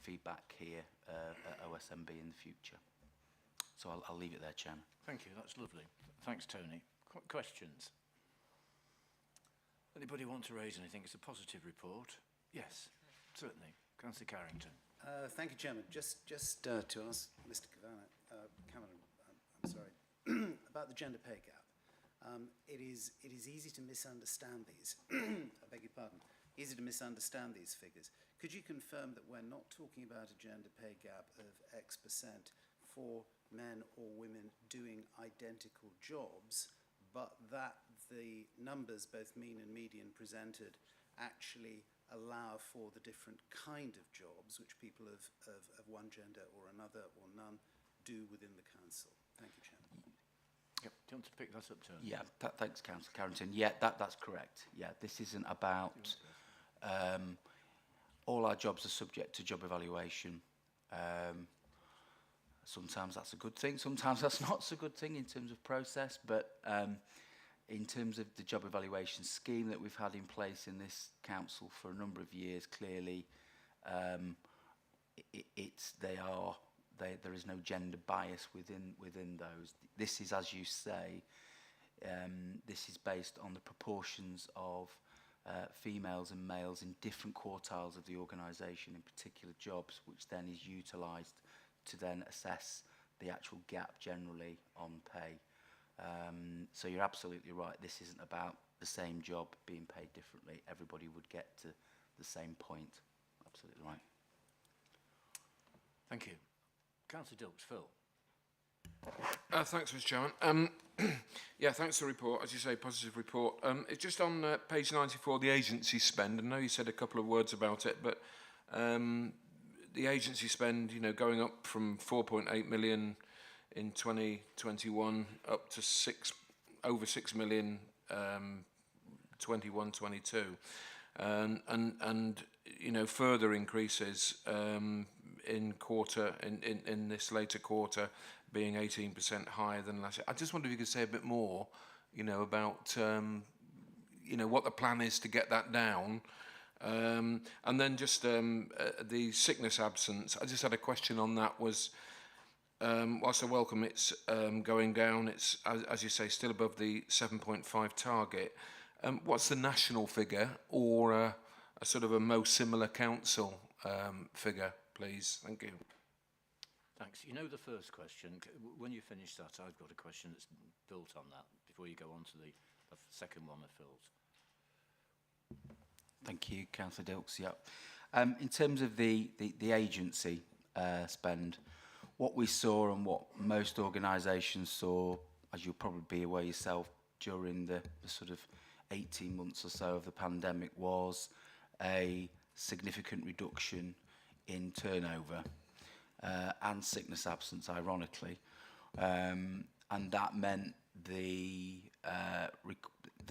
feedback here at OSMB in the future. So I'll leave it there, Chairman. Thank you. That's lovely. Thanks, Tony. Questions? Anybody want to raise anything? It's a positive report. Yes, certainly. Councillor Carrington. Thank you, Chairman. Just to ask Mr. Cameron, I'm sorry, about the gender pay gap. It is easy to misunderstand these. I beg your pardon. Easy to misunderstand these figures. Could you confirm that we're not talking about a gender pay gap of X% for men or women doing identical jobs, but that the numbers, both mean and median presented, actually allow for the different kind of jobs which people of one gender or another or none do within the council? Thank you, Chairman. Yep. Do you want to pick that up, Tony? Yeah, thanks, Councillor Carrington. Yeah, that's correct. Yeah, this isn't about... all our jobs are subject to job evaluation. Sometimes that's a good thing, sometimes that's not so good thing in terms of process, but in terms of the job evaluation scheme that we've had in place in this council for a number of years, clearly they are there is no gender bias within those. This is, as you say, this is based on the proportions of females and males in different quartiles of the organisation in particular jobs, which then is utilised to then assess the actual gap generally on pay. So you're absolutely right. This isn't about the same job being paid differently. Everybody would get to the same point. Absolutely right. Thank you. Councillor Dilks, Phil. Thanks, Mr. Chairman. Yeah, thanks for the report. As you say, positive report. It's just on page 94, the agency spend. I know you said a couple of words about it, but the agency spend, you know, going up from 4.8 million in 2021 up to over 6 million 21-22, and you know, further increases in this later quarter, being 18% higher than last year. I just wonder if you could say a bit more, you know, about you know, what the plan is to get that down. And then just the sickness absence. I just had a question on that. Was whilst I welcome it's going down, it's, as you say, still above the 7.5 target. What's the national figure, or a sort of a most similar council figure, please? Thank you. Thanks. You know the first question. When you finish that, I've got a question that's built on that before you go on to the second one of Phil's. Thank you, Councillor Dilks. Yeah. In terms of the agency spend, what we saw and what most organisations saw, as you'll probably be aware yourself, during the sort of 18 months or so of the pandemic, was a significant reduction in turnover and sickness absence, ironically, and that meant the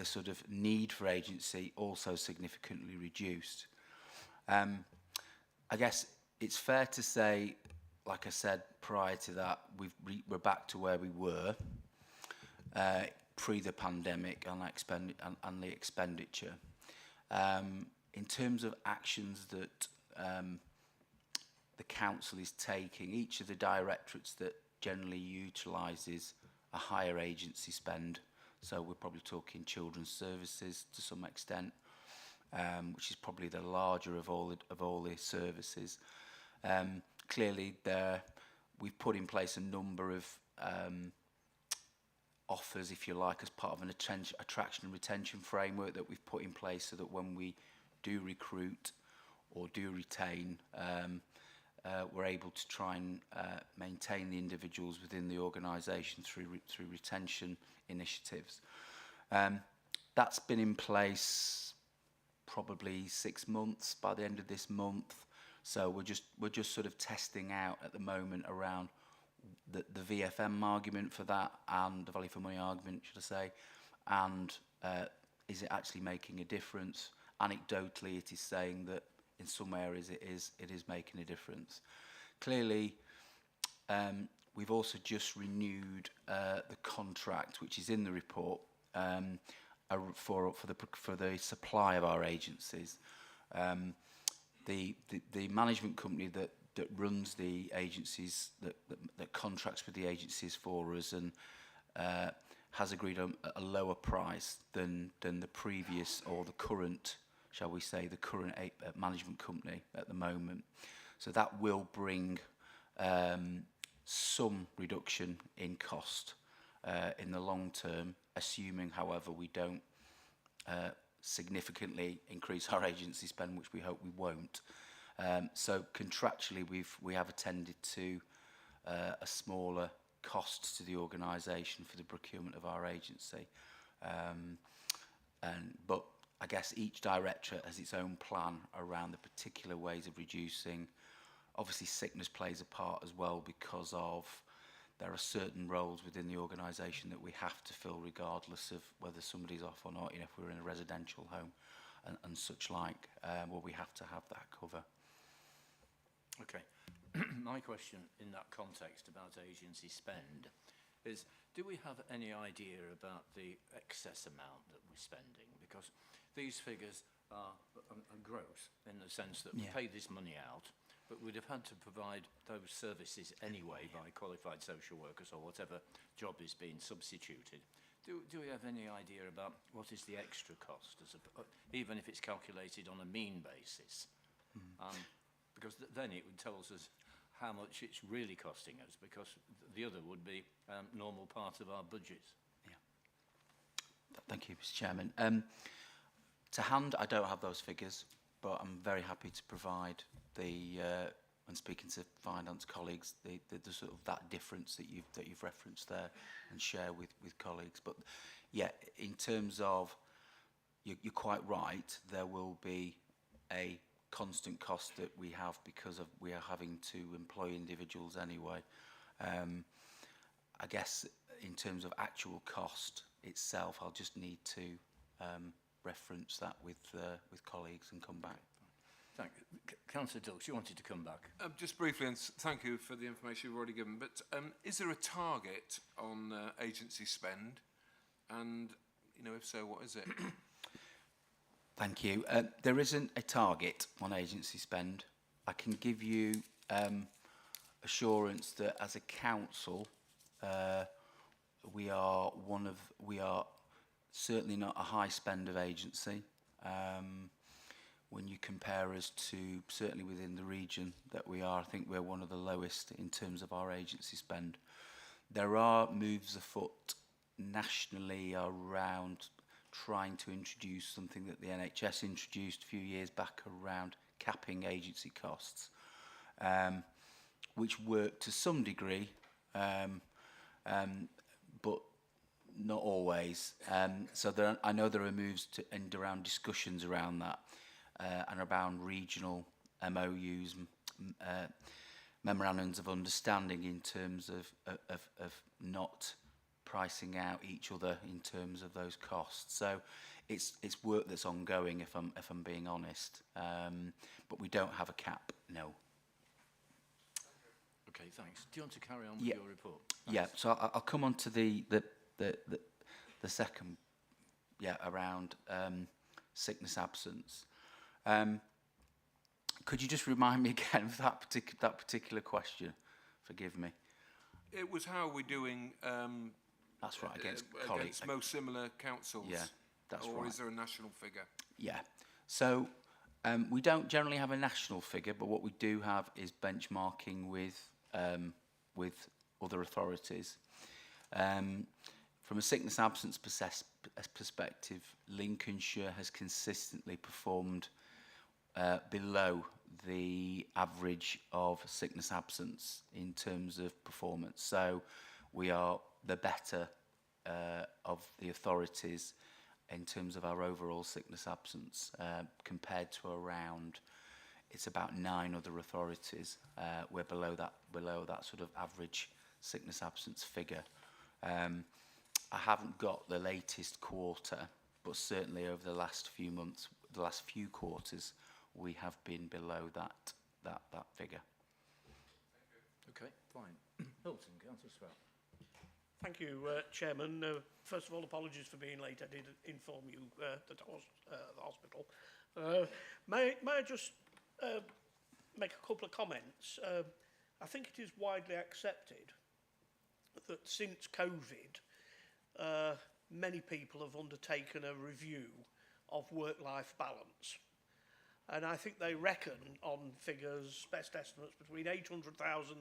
sort of need for agency also significantly reduced. I guess it's fair to say, like I said prior to that, we're back to where we were pre the pandemic and the expenditure. In terms of actions that the council is taking, each of the directorates that generally utilises a higher agency spend, so we're probably talking children's services to some extent, which is probably the larger of all the services. Clearly, we've put in place a number of offers, if you like, as part of an attraction and retention framework that we've put in place, so that when we do recruit or do retain, we're able to try and maintain the individuals within the organisation through retention initiatives. That's been in place probably 6 months by the end of this month. So we're just sort of testing out at the moment around the VFM argument for that, and the value for money argument, should I say, and is it actually making a difference? Anecdotally, it is saying that in some areas it is making a difference. Clearly, we've also just renewed the contract, which is in the report, for the supply of our agencies. The management company that runs the agencies, that contracts with the agencies for us, and has agreed on a lower price than the previous, or the current, shall we say, the current management company at the moment. So that will bring some reduction in cost in the long term, assuming, however, we don't significantly increase our agency spend, which we hope we won't. So contractually, we have attended to a smaller cost to the organisation for the procurement of our agency. But I guess each directorate has its own plan around the particular ways of reducing. Obviously, sickness plays a part as well, because of there are certain roles within the organisation that we have to fill regardless of whether somebody's off or not. You know, if we're in a residential home and such like, well, we have to have that cover. Okay. My question in that context about agency spend is, do we have any idea about the excess amount that we're spending? Because these figures are gross in the sense that we pay this money out, but we'd have had to provide those services anyway by qualified social workers or whatever job is being substituted. Do we have any idea about what is the extra cost, even if it's calculated on a mean basis? Because then it would tell us how much it's really costing us, because the other would be normal part of our budgets. Thank you, Mr. Chairman. To hand, I don't have those figures, but I'm very happy to provide when speaking to finance colleagues, the sort of that difference that you've referenced there, and share with colleagues. But yeah, in terms of, you're quite right. There will be a constant cost that we have because of we are having to employ individuals anyway. I guess in terms of actual cost itself, I'll just need to reference that with colleagues and come back. Thank you. Councillor Dilks, you wanted to come back. Just briefly, and thank you for the information you've already given, but is there a target on agency spend? And, if so, what is it? Thank you. There isn't a target on agency spend. I can give you assurance that as a council, we are certainly not a high spend of agency. When you compare us to, certainly within the region that we are, I think we're one of the lowest in terms of our agency spend. There are moves afoot nationally around trying to introduce something that the NHS introduced a few years back around capping agency costs, which worked to some degree, but not always. So I know there are moves and around discussions around that, and around regional MOUs, memorandums of understanding in terms of not pricing out each other in terms of those costs. So it's work that's ongoing, if I'm being honest. But we don't have a cap, no. Okay, thanks. Do you want to carry on with your report? Thanks. Yeah. So I'll come on to the second, around sickness absence. Could you just remind me again of that particular question? Forgive me. It was how we're doing. That's right, against colleagues. Against most similar councils. Yeah, that's right. Or is there a national figure? Yeah. So we don't generally have a national figure, but what we do have is benchmarking with other authorities. From a sickness absence perspective, Lincolnshire has consistently performed below the average of sickness absence in terms of performance. So we are the better of the authorities in terms of our overall sickness absence, compared to around, it's about 9 other authorities. We're below that sort of average sickness absence figure. I haven't got the latest quarter, but certainly over the last few months, the last few quarters, we have been below that figure. Okay, fine. Hilton, Councillor Swell. Thank you, Chairman. First of all, apologies for being late. I did inform you that I was at the hospital. May I just make a couple of comments? I think it is widely accepted that since COVID, many people have undertaken a review of work-life balance. And I think they reckon on figures, best estimates, between 800,000,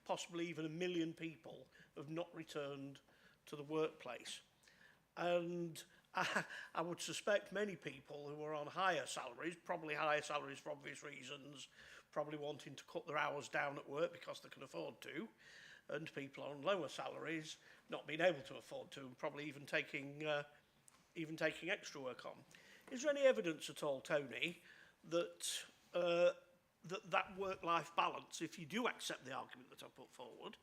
possibly even 1 million people have not returned to the workplace. And I would suspect many people who are on higher salaries, probably higher salaries for obvious reasons, probably wanting to cut their hours down at work because they can afford to, and people on lower salaries not being able to afford to, and probably even taking extra work on. Is there any evidence at all, Tony, that that work-life balance, if you do accept the argument that I put forward,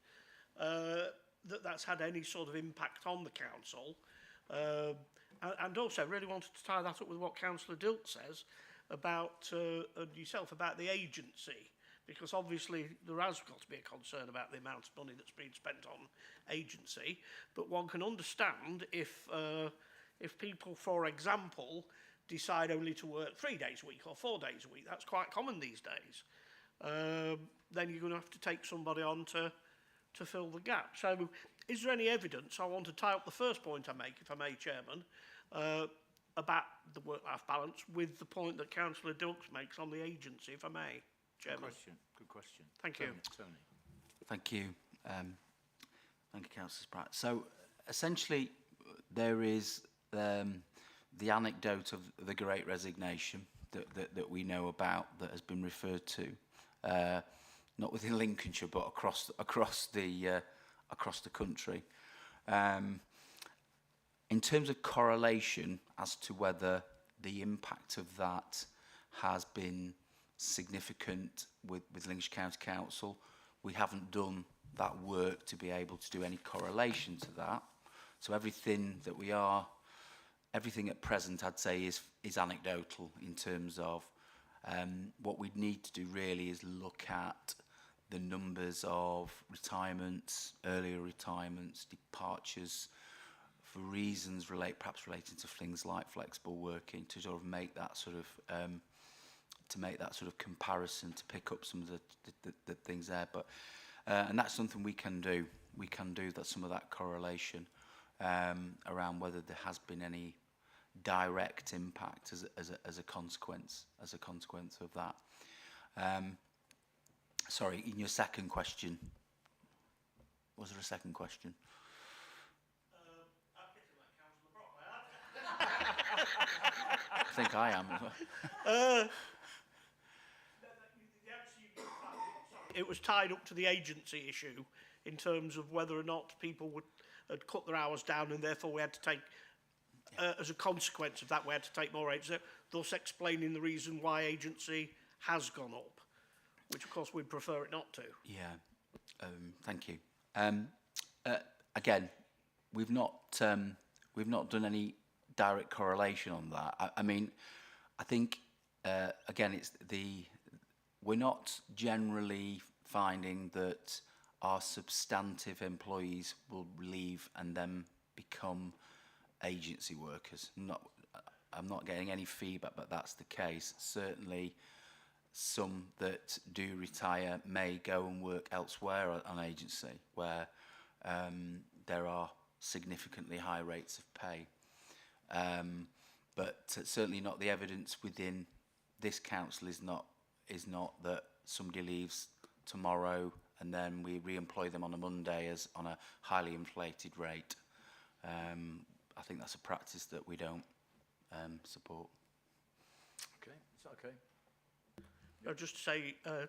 that's had any sort of impact on the council? And also, really wanted to tie that up with what Councillor Dilt says about and yourself about the agency, because obviously there has got to be a concern about the amount of money that's being spent on agency. But one can understand if people, for example, decide only to work 3 days a week or 4 days a week. That's quite common these days. then you're going to have to take somebody on to fill the gap. So is there any evidence, I want to tie up the first point I make, if I may, Chairman, about the work-life balance with the point that Councillor Dilks makes on the agency, if I may, Chairman? Good question. Thank you. Tony. Thank you. Thank you, Councillor Spratt. So, essentially, there is the anecdote of the Great Resignation that we know about that has been referred to, not within Lincolnshire but across the country. In terms of correlation as to whether the impact of that has been significant with Lincolnshire County Council, we haven't done that work to be able to do any correlation to that. So everything at present, I'd say, is anecdotal in terms of what we'd need to do really is look at the numbers of retirements, earlier retirements, departures, for reasons perhaps relating to things like flexible working, to sort of make that sort of comparison, to pick up some of the things there. But and that's something we can do. We can do that, some of that correlation around whether there has been any direct impact as a consequence of that. Sorry, in your second question, was there a second question? I think I am as well. It was tied up to the agency issue in terms of whether or not people had cut their hours down, and therefore we had to take, as a consequence of that, we had to take more agency, thus explaining the reason why agency has gone up, which of course we'd prefer it not to. Yeah, thank you. Again, we've not done any direct correlation on that. I mean, I think again, we're not generally finding that our substantive employees will leave and then become agency workers. I'm not getting any feedback that that's the case. Certainly, some that do retire may go and work elsewhere on agency, where there are significantly high rates of pay. But certainly not the evidence within this council is not that somebody leaves tomorrow and then we re-employ them on a Monday as on a highly inflated rate. I think that's a practice that we don't support. Okay, is that okay? No, just to say, the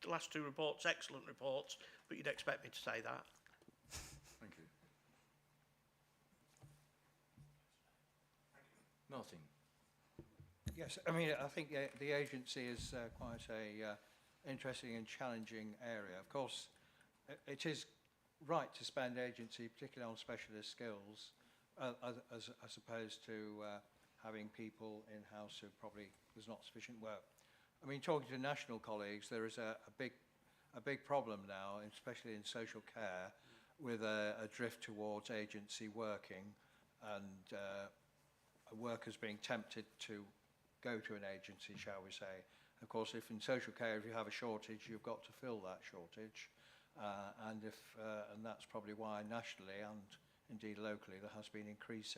last two reports, excellent reports, but you'd expect me to say that. Thank you. Martin. Yes, I mean, I think the agency is quite a interesting and challenging area. Of course, it is right to spend agency, particularly on specialist skills, as opposed to having people in-house who probably there's not sufficient work. I mean, talking to national colleagues, there is a big problem now, especially in social care, with a drift towards agency working and workers being tempted to go to an agency, shall we say. Of course, if in social care, if you have a shortage, you've got to fill that shortage. And that's probably why nationally and indeed locally there has been increase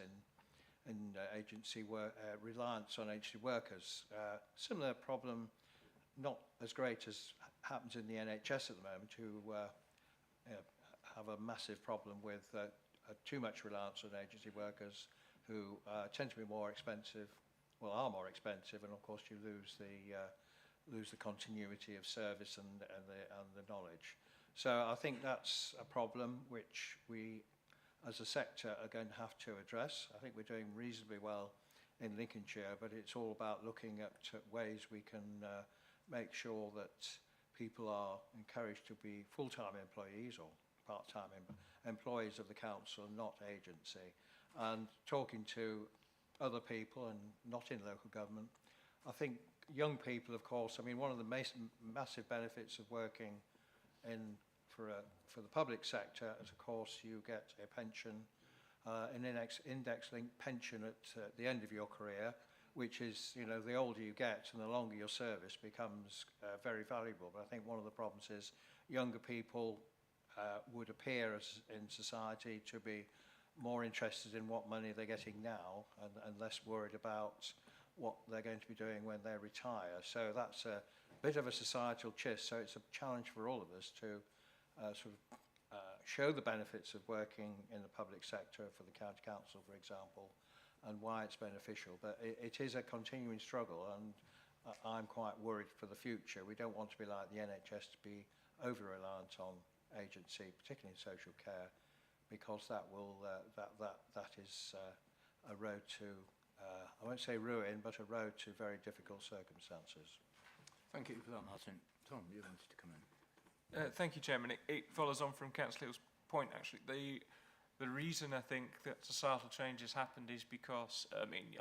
in agency work, reliance on agency workers. Similar problem, not as great as happens in the NHS at the moment, who have a massive problem with too much reliance on agency workers, who tend to be more expensive, are more expensive, and of course you lose the continuity of service and the knowledge. So I think that's a problem which we, as a sector, are going to have to address. I think we're doing reasonably well in Lincolnshire, but it's all about looking at ways we can make sure that people are encouraged to be full-time employees or part-time employees of the council, not agency. And talking to other people and not in local government, I think young people, of course, I mean, one of the massive benefits of working for the public sector is, of course, you get a pension, an index-linked pension at the end of your career, which is, you know, the older you get and the longer your service becomes very valuable. But I think one of the problems is younger people would appear in society to be more interested in what money they're getting now and less worried about what they're going to be doing when they retire. So that's a bit of a societal shift. So it's a challenge for all of us to show the benefits of working in the public sector for the county council, for example, and why it's beneficial. But it is a continuing struggle, and I'm quite worried for the future. We don't want to be like the NHS, to be over-reliant on agency, particularly in social care, because that will that is a road to I won't say ruin, but a road to very difficult circumstances. Thank you for that, Martin. Tom, you wanted to come in. Thank you, Chairman. It follows on from Councillor Hill's point, actually. The reason I think that societal change has happened is because, I mean,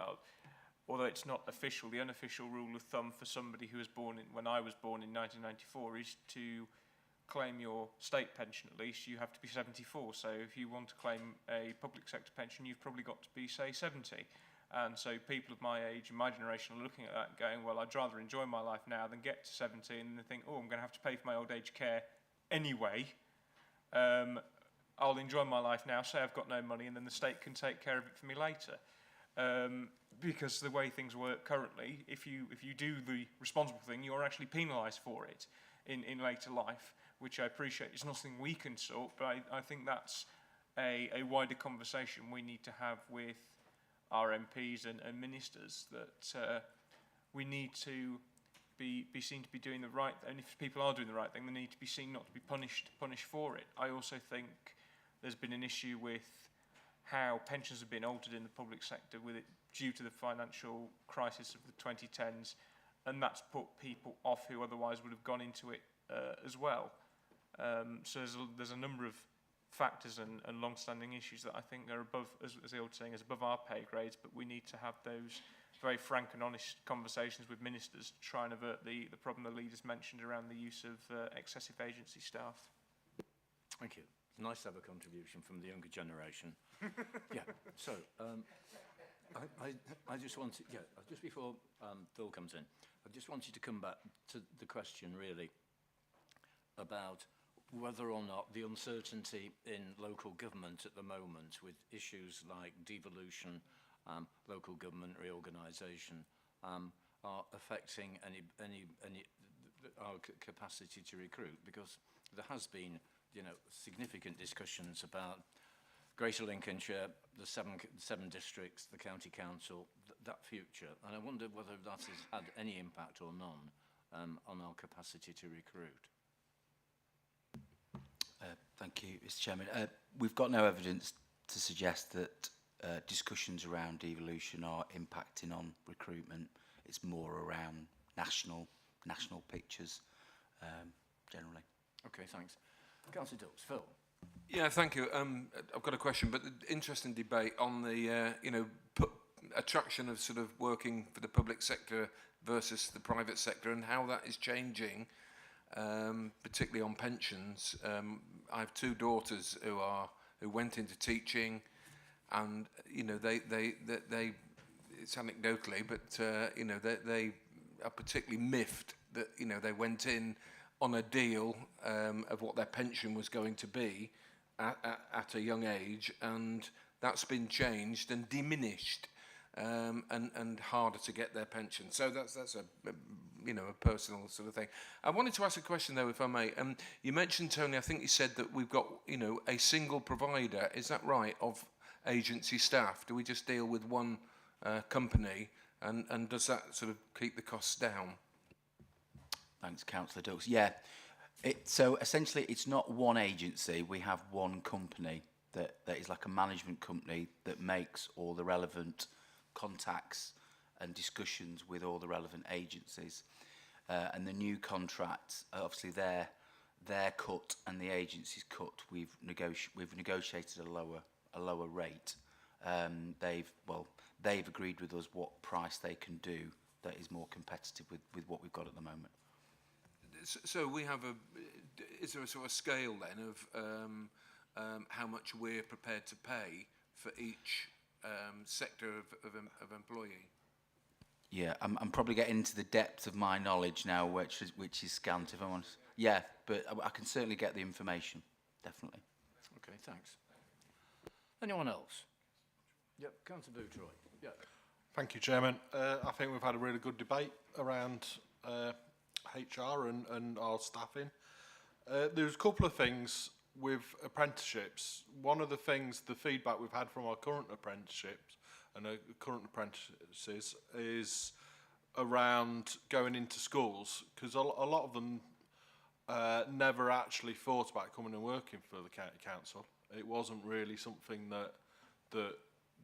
although it's not official, the unofficial rule of thumb for somebody who was born when I was born in 1994 is to claim your state pension, at least, you have to be 74. So if you want to claim a public sector pension, you've probably got to be, say, 70. And so people of my age and my generation are looking at that and going, well, I'd rather enjoy my life now than get to 70 and then think, oh, I'm going to have to pay for my old age care anyway. I'll enjoy my life now, say I've got no money, and then the state can take care of it for me later. Because the way things work currently, if you do the responsible thing, you're actually penalised for it in later life, which I appreciate. It's nothing we can sort, but I think that's a wider conversation we need to have with our MPs and ministers, that we need to be seen to be doing the right thing. And if people are doing the right thing, they need to be seen not to be punished for it. I also think there's been an issue with how pensions have been altered in the public sector with it due to the financial crisis of the 2010s, and that's put people off who otherwise would have gone into it as well. So there's a number of factors and long-standing issues that I think are above, as the old saying, is above our pay grades, but we need to have those very frank and honest conversations with ministers to try and avert the problem the leaders mentioned around the use of excessive agency staff. Thank you. It's nice to have a contribution from the younger generation. Yeah, so I just wanted, just before Phil comes in, I just wanted to come back to the question really about whether or not the uncertainty in local government at the moment with issues like devolution, local government reorganisation, are affecting our capacity to recruit, because there has been, you know, significant discussions about Greater Lincolnshire, the seven districts, the county council, that future, and I wonder whether that has had any impact or none on our capacity to recruit. Thank you, Mr. Chairman. We've got no evidence to suggest that discussions around devolution are impacting on recruitment. It's more around national pictures, generally. Okay, thanks. Councillor Dukes, Phil. Yeah, thank you. I've got a question, but interesting debate on the attraction of sort of working for the public sector versus the private sector and how that is changing. Particularly on pensions. I have two daughters who went into teaching, and you know they it's anecdotally, but you know they are particularly miffed that you know they went in on a deal of what their pension was going to be at a young age, and that's been changed and diminished. And harder to get their pension. So that's a you know, a personal sort of thing. I wanted to ask a question though, if I may. You mentioned, Tony, I think you said that we've got, you know, a single provider, is that right, of agency staff? Do we just deal with one company, and does that sort of keep the costs down? Thanks, Councillor Dukes. Yeah, so essentially it's not one agency, we have one company that is like a management company that makes all the relevant contacts and discussions with all the relevant agencies, and the new contracts, obviously their cut and the agency's cut, we've negotiated a lower rate. They've agreed with us what price they can do that is more competitive with what we've got at the moment. So we have is there a sort of scale then of how much we're prepared to pay for each sector of employee? Yeah, I'm probably getting into the depth of my knowledge now, which is scant, if I'm honest. Yeah, but I can certainly get the information, definitely. Okay, thanks. Anyone else? Yep, Councillor Bootroy. Yeah. Thank you, Chairman. I think we've had a really good debate around HR and our staffing. There's a couple of things with apprenticeships. One of the things, the feedback we've had from our current apprenticeships and current apprentices is around going into schools, because a lot of them never actually thought about coming and working for the county council. It wasn't really something that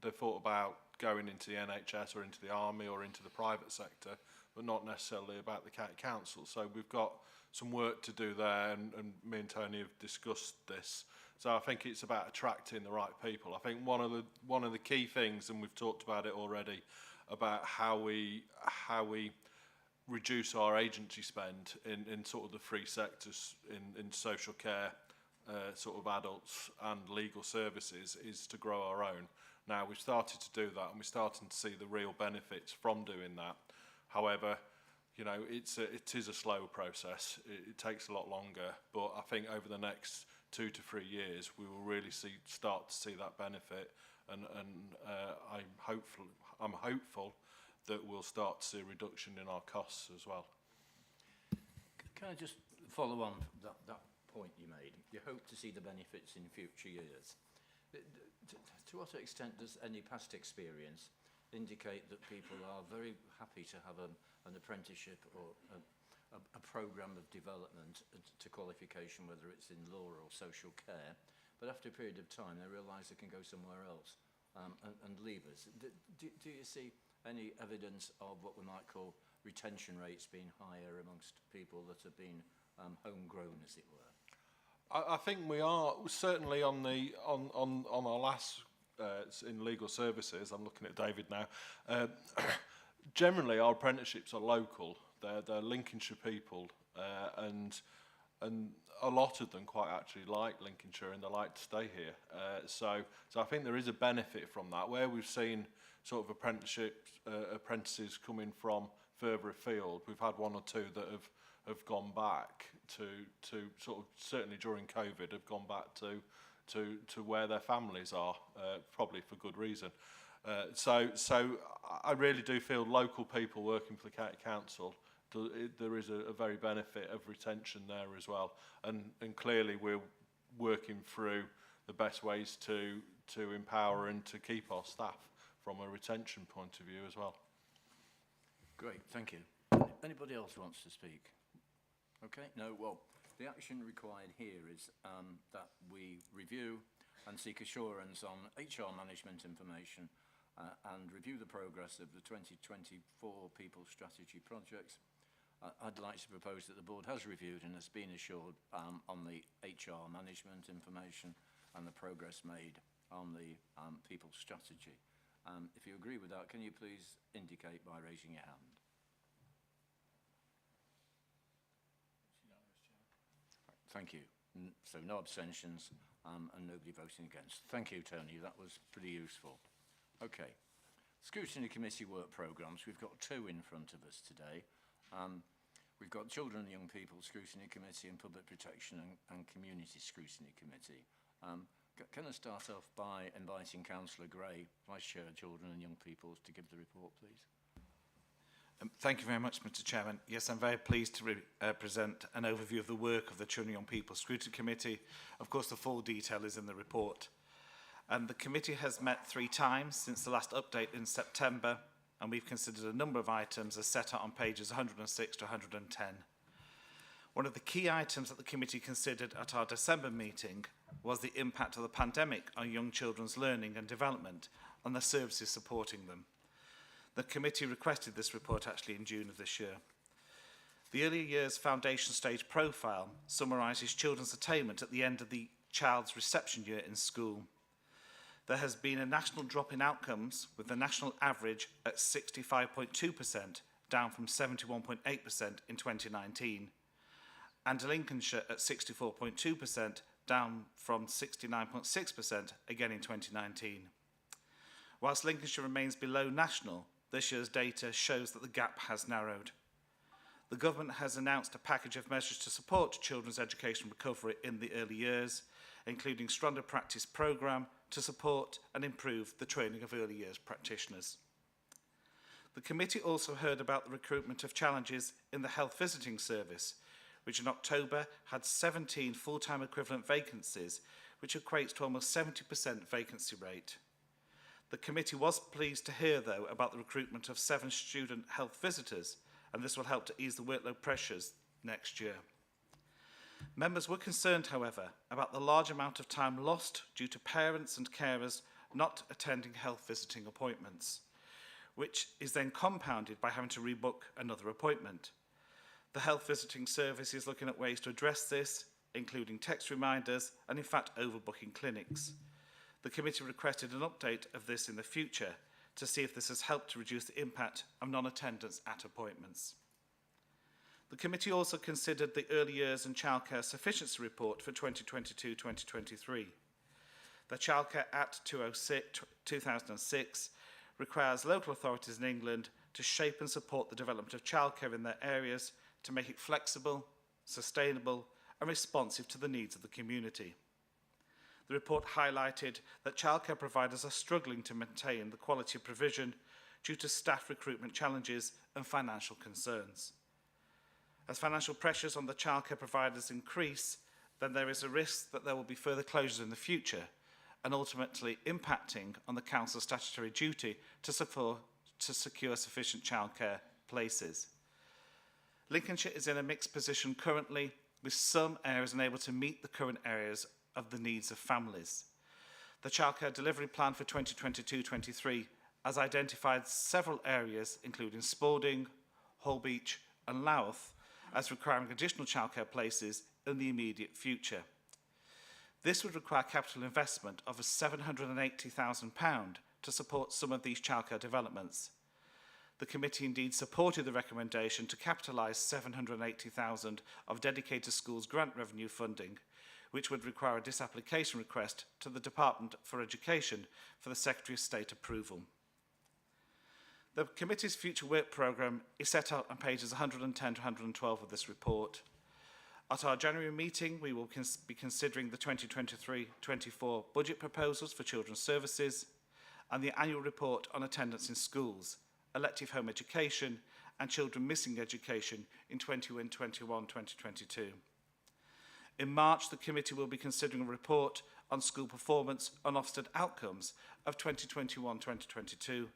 they thought about going into the NHS or into the army or into the private sector, but not necessarily about the county council. So we've got some work to do there, and me and Tony have discussed this. So I think it's about attracting the right people. I think one of the key things, and we've talked about it already, about how we reduce our agency spend in sort of the three sectors in social care, sort of adults and legal services, is to grow our own. Now we've started to do that, and we're starting to see the real benefits from doing that. However, you know, it is a slow process. It takes a lot longer, but I think over the next 2 to 3 years we will really start to see that benefit, and I'm hopeful that we'll start to see a reduction in our costs as well. Can I just follow on that point you made? You hope to see the benefits in future years. To what extent does any past experience indicate that people are very happy to have an apprenticeship or a programme of development to qualification, whether it's in law or social care, but after a period of time they realise they can go somewhere else and leave us? Do you see any evidence of what we might call retention rates being higher amongst people that have been homegrown, as it were? I think we are certainly on our last in legal services. I'm looking at David now. Generally, our apprenticeships are local. They're Lincolnshire people, and a lot of them quite actually like Lincolnshire and they like to stay here. So I think there is a benefit from that. Where we've seen sort of apprentices coming from further afield, we've had one or two that have gone back to sort of, certainly during COVID, have gone back to where their families are, probably for good reason. So I really do feel local people working for the county council, there is a very benefit of retention there as well, and clearly we're working through the best ways to empower and to keep our staff from a retention point of view as well. Great, thank you. Anybody else wants to speak? Okay, no, well, the action required here is that we review and seek assurance on HR management information and review the progress of the 2024 People Strategy projects. I'd like to propose that the board has reviewed and has been assured on the HR management information and the progress made on the People Strategy. If you agree with that, can you please indicate by raising your hand? Thank you. So no abstentions and nobody voting against. Thank you, Tony. That was pretty useful. Okay. Scrutiny Committee work programmes. We've got two in front of us today. We've got Children and Young People Scrutiny Committee and Public Protection and Community Scrutiny Committee. Can I start off by inviting Councillor Gray, Vice Chair, Children and Young People, to give the report, please? Thank you very much, Mr. Chairman. Yes, I'm very pleased to present an overview of the work of the Children and Young People Scrutiny Committee. Of course, the full detail is in the report. The committee has met 3 times since the last update in September, and we've considered a number of items as set out on pages 106 to 110. One of the key items that the committee considered at our December meeting was the impact of the pandemic on young children's learning and development and the services supporting them. The committee requested this report actually in June of this year. The early years foundation stage profile summarises children's attainment at the end of the child's reception year in school. There has been a national drop in outcomes, with the national average at 65.2%, down from 71.8% in 2019, and Lincolnshire at 64.2%, down from 69.6% again in 2019. Whilst Lincolnshire remains below national, this year's data shows that the gap has narrowed. The government has announced a package of measures to support children's education recovery in the early years, including stronger practice programme to support and improve the training of early years practitioners. The committee also heard about the recruitment of challenges in the health visiting service, which in October had 17 full-time equivalent vacancies, which equates to almost 70% vacancy rate. The committee was pleased to hear, though, about the recruitment of 7 student health visitors, and this will help to ease the workload pressures next year. Members were concerned, however, about the large amount of time lost due to parents and carers not attending health visiting appointments, which is then compounded by having to rebook another appointment. The health visiting service is looking at ways to address this, including text reminders and, in fact, overbooking clinics. The committee requested an update of this in the future to see if this has helped to reduce the impact of non-attendance at appointments. The committee also considered the Early Years and Childcare Sufficiency Report for 2022-2023. The Childcare Act 2006 requires local authorities in England to shape and support the development of childcare in their areas to make it flexible, sustainable and responsive to the needs of the community. The report highlighted that childcare providers are struggling to maintain the quality of provision due to staff recruitment challenges and financial concerns. As financial pressures on the childcare providers increase, then there is a risk that there will be further closures in the future and ultimately impacting on the council's statutory duty to secure sufficient childcare places. Lincolnshire is in a mixed position currently, with some areas unable to meet the current areas of the needs of families. The childcare delivery plan for 2022-23 has identified several areas, including Spalding, Holbeach and Louth, as requiring additional childcare places in the immediate future. This would require capital investment of £780,000 to support some of these childcare developments. The committee indeed supported the recommendation to capitalise £780,000 of dedicated schools grant revenue funding, which would require a disapplication request to the Department for Education for the Secretary of State approval. The committee's future work programme is set out on pages 110 to 112 of this report. At our January meeting, we will be considering the 2023-24 budget proposals for children's services and the annual report on attendance in schools, elective home education and children missing education in 2021-2022. In March, the committee will be considering a report on school performance and Ofsted outcomes of 2021-2022,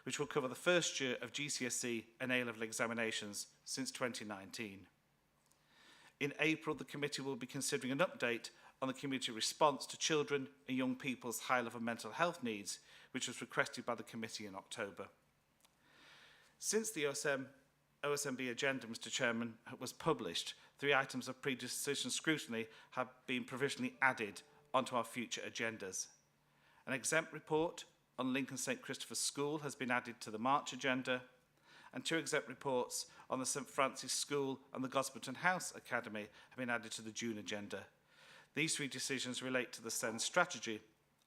which will cover the first year of GCSE and A-level examinations since 2019. In April, the committee will be considering an update on the community response to children and young people's high-level mental health needs, which was requested by the committee in October. Since the OSMB agenda, Mr Chairman, was published, 3 items of pre-decision scrutiny have been provisionally added onto our future agendas. An exempt report on Lincoln St Christopher's School has been added to the March agenda, and 2 exempt reports on the St Francis School and the Gosberton House Academy have been added to the June agenda. These 3 decisions relate to the SEND strategy,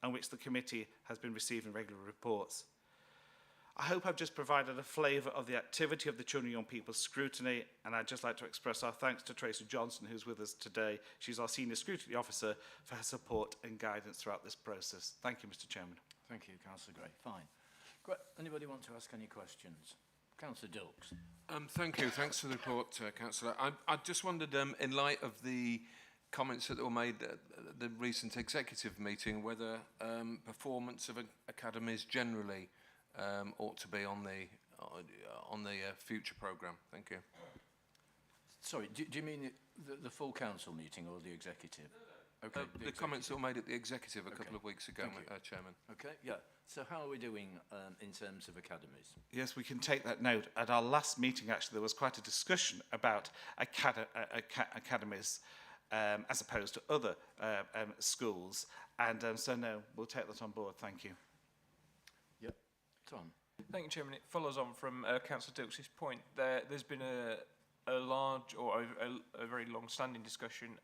on which the committee has been receiving regular reports. I hope I've just provided a flavour of the activity of the Children and Young People's Scrutiny, and I'd just like to express our thanks to Tracy Johnson, who's with us today. She's our Senior Scrutiny Officer, for her support and guidance throughout this process. Thank you, Mr Chairman. Thank you, Councillor Gray. Fine. Great. Anybody want to ask any questions? Councillor Dilks. Thank you. Thanks for the report, Councillor. I just wondered, in light of the comments that were made at the recent executive meeting, whether performance of academies generally ought to be on the future programme. Thank you. Sorry, do you mean the full council meeting or the executive? Okay. The comments that were made at the executive a couple of weeks ago, Chairman. Okay, yeah. So how are we doing in terms of academies? Yes, we can take that note. At our last meeting, actually, there was quite a discussion about academies as opposed to other schools. And so, no, we'll take that on board. Thank you. Yep. Tom. Thank you, Chairman. It follows on from Councillor Dilks' point. There's been a large or a very long-standing discussion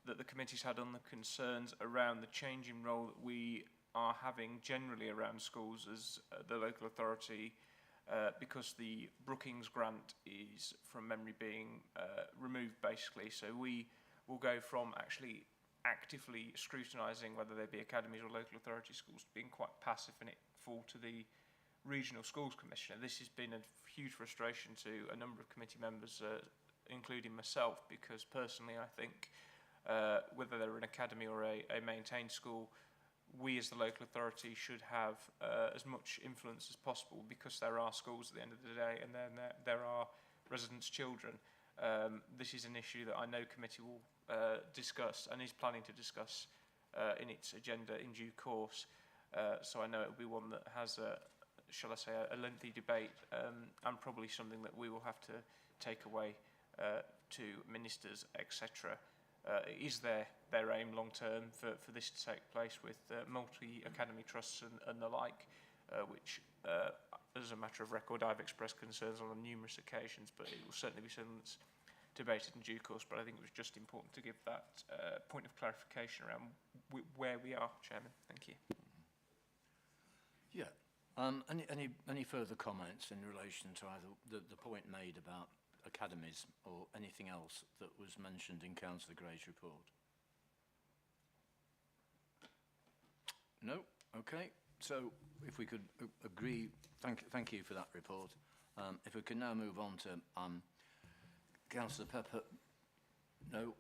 that the committee's had on the concerns around the changing role that we are having generally around schools as the local authority, because the Brookings grant is, from memory, being removed basically. So we will go from actually actively scrutinising whether they be academies or local authority schools to being quite passive and it fall to the Regional Schools Commissioner. This has been a huge frustration to a number of committee members, including myself, because personally I think whether they're an academy or a maintained school, we as the local authority should have as much influence as possible, because there are schools at the end of the day and then there are residents' children. This is an issue that I know committee will discuss and is planning to discuss in its agenda in due course. So I know it will be one that has shall I say, a lengthy debate, and probably something that we will have to take away to ministers, etc. Is their aim long term for this to take place with multi-academy trusts and the like, which, as a matter of record, I've expressed concerns on numerous occasions, but it will certainly be something that's debated in due course. But I think it was just important to give that point of clarification around where we are, Chairman. Thank you. Yeah. Any further comments in relation to either the point made about academies or anything else that was mentioned in Councillor Gray's report? No? Okay. So if we could agree, thank you for that report. If we can now move on to Councillor Pepper. No?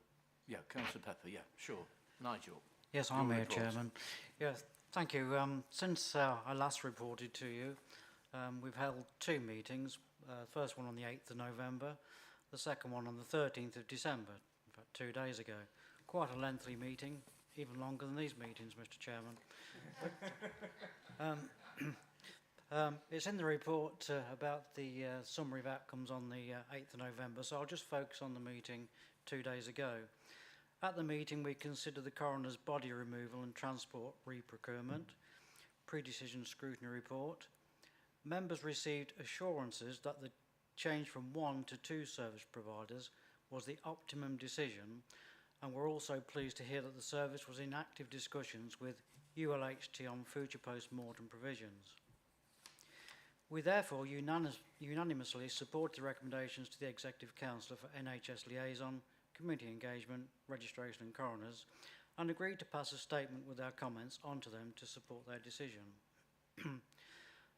Yeah, Councillor Pepper, yeah, sure. Nigel. Yes, I'm here, Chairman. Yes, thank you. Since I last reported to you, we've held two meetings. First one on the 8th of November, the second one on the 13th of December, in fact 2 days ago. Quite a lengthy meeting, even longer than these meetings, Mr. Chairman. It's in the report about the summary of outcomes on the 8th of November, so I'll just focus on the meeting 2 days ago. At the meeting, we considered the coroner's body removal and transport re-procurement, pre-decision scrutiny report. Members received assurances that the change from 1 to 2 service providers was the optimum decision, and we're also pleased to hear that the service was in active discussions with ULHT on future post-mortem provisions. We therefore unanimously support the recommendations to the Executive Council for NHS Liaison, Community Engagement, Registration and Coroners, and agreed to pass a statement with our comments onto them to support their decision.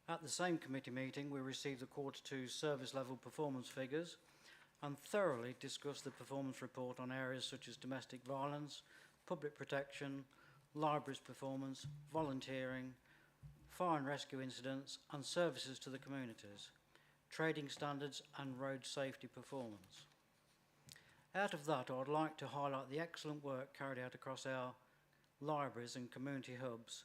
At the same committee meeting, we received the Q2 service level performance figures and thoroughly discussed the performance report on areas such as domestic violence, public protection, libraries performance, volunteering, fire and rescue incidents and services to the communities, trading standards and road safety performance. Out of that, I would like to highlight the excellent work carried out across our libraries and community hubs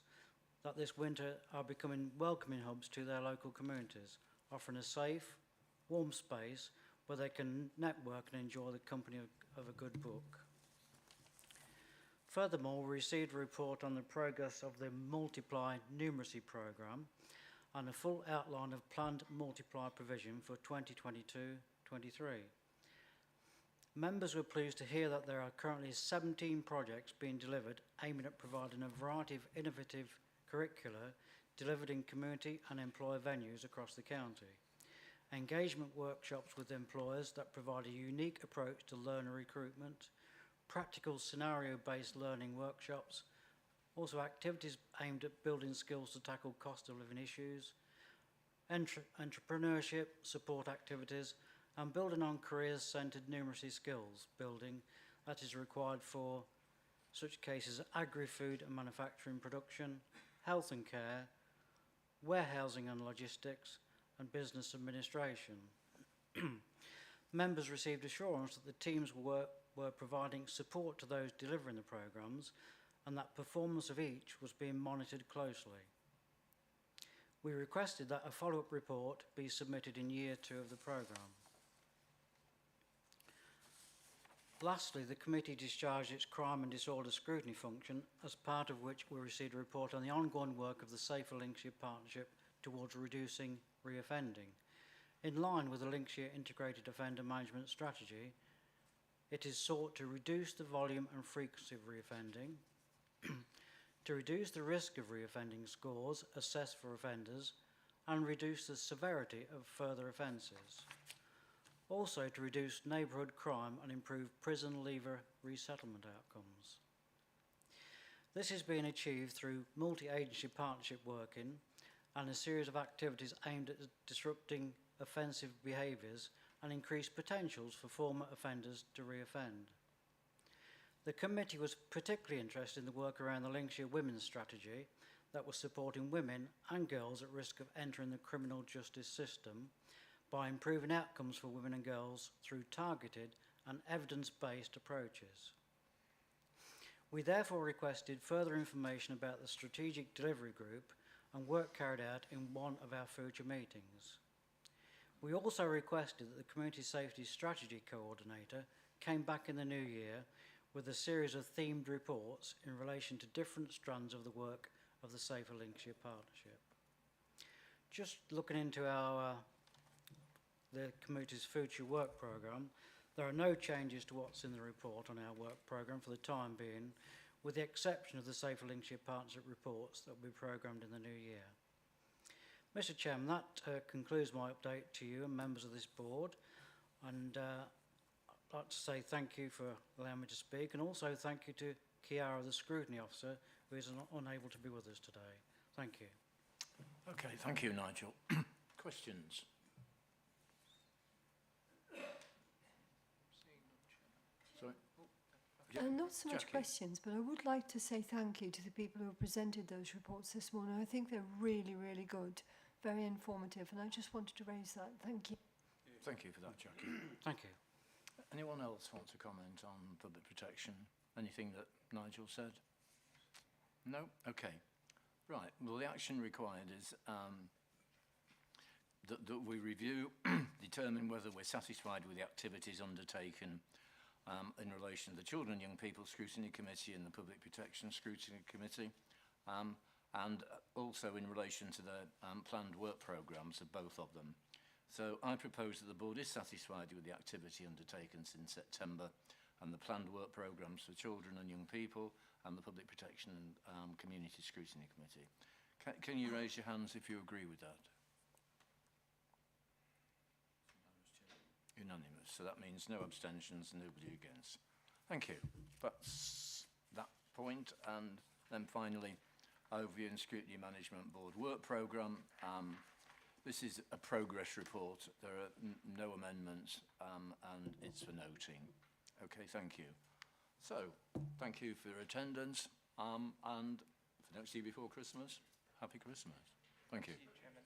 that this winter are becoming welcoming hubs to their local communities, offering a safe, warm space where they can network and enjoy the company of a good book. Furthermore, we received a report on the progress of the Multiply Numeracy programme and a full outline of planned multiply provision for 2022-23. Members were pleased to hear that there are currently 17 projects being delivered aiming at providing a variety of innovative curricula delivered in community and employer venues across the county. Engagement workshops with employers that provide a unique approach to learner recruitment, practical scenario-based learning workshops, also activities aimed at building skills to tackle cost of living issues, entrepreneurship support activities, and building on careers-centred numeracy skills building that is required for such cases as agri-food and manufacturing production, health and care, warehousing and logistics, and business administration. Members received assurance that the teams were providing support to those delivering the programmes and that performance of each was being monitored closely. We requested that a follow-up report be submitted in year 2 of the programme. Lastly, the committee discharged its crime and disorder scrutiny function, as part of which we received a report on the ongoing work of the Safer Lincolnshire Partnership towards reducing reoffending. In line with the Lincolnshire Integrated Offender Management Strategy, it is sought to reduce the volume and frequency of reoffending, to reduce the risk of reoffending scores assessed for offenders and reduce the severity of further offences. Also to reduce neighbourhood crime and improve prison leaver resettlement outcomes. This is being achieved through multi-agency partnership working and a series of activities aimed at disrupting offensive behaviours and increased potentials for former offenders to reoffend. The committee was particularly interested in the work around the Lincolnshire Women's Strategy that was supporting women and girls at risk of entering the criminal justice system by improving outcomes for women and girls through targeted and evidence-based approaches. We therefore requested further information about the strategic delivery group and work carried out in one of our future meetings. We also requested that the Community Safety Strategy Coordinator came back in the new year with a series of themed reports in relation to different strands of the work of the Safer Lincolnshire Partnership. Just looking into the committee's future work programme, there are no changes to what's in the report on our work programme for the time being, with the exception of the Safer Lincolnshire Partnership reports that will be programmed in the new year. Mr Chairman, that concludes my update to you and members of this board, and I'd like to say thank you for allowing me to speak, and also thank you to Chiara, the Scrutiny Officer, who is unable to be with us today. Thank you. Okay, thank you, Nigel. Questions? Sorry? Not so much Jackie. questions, but I would like to say thank you to the people who presented those reports this morning. I think they're really, really good, very informative, and I just wanted to raise that. Thank you. Thank you for that, Jackie. Thank you. Anyone else want to comment on public protection? Anything that Nigel said? No? Okay. Right. Well, the action required is that we review, determine whether we're satisfied with the activities undertaken in relation to the Children and Young People Scrutiny Committee and the Public Protection Scrutiny Committee, and also in relation to the planned work programmes of both of them. So I propose that the board is satisfied with the activity undertaken since September and the planned work programmes for children and young people and the Public Protection and Community Scrutiny Committee. Can you raise your hands if you agree with that? Unanimous. So that means no abstentions, nobody against. Thank you. That's that point. And then finally, Overview and Scrutiny Management Board Work Programme. This is a progress report. There are no amendments and it's for noting. Okay, thank you. So, thank you for your attendance and if I don't see you before Christmas, happy Christmas. Thank you. Chairman.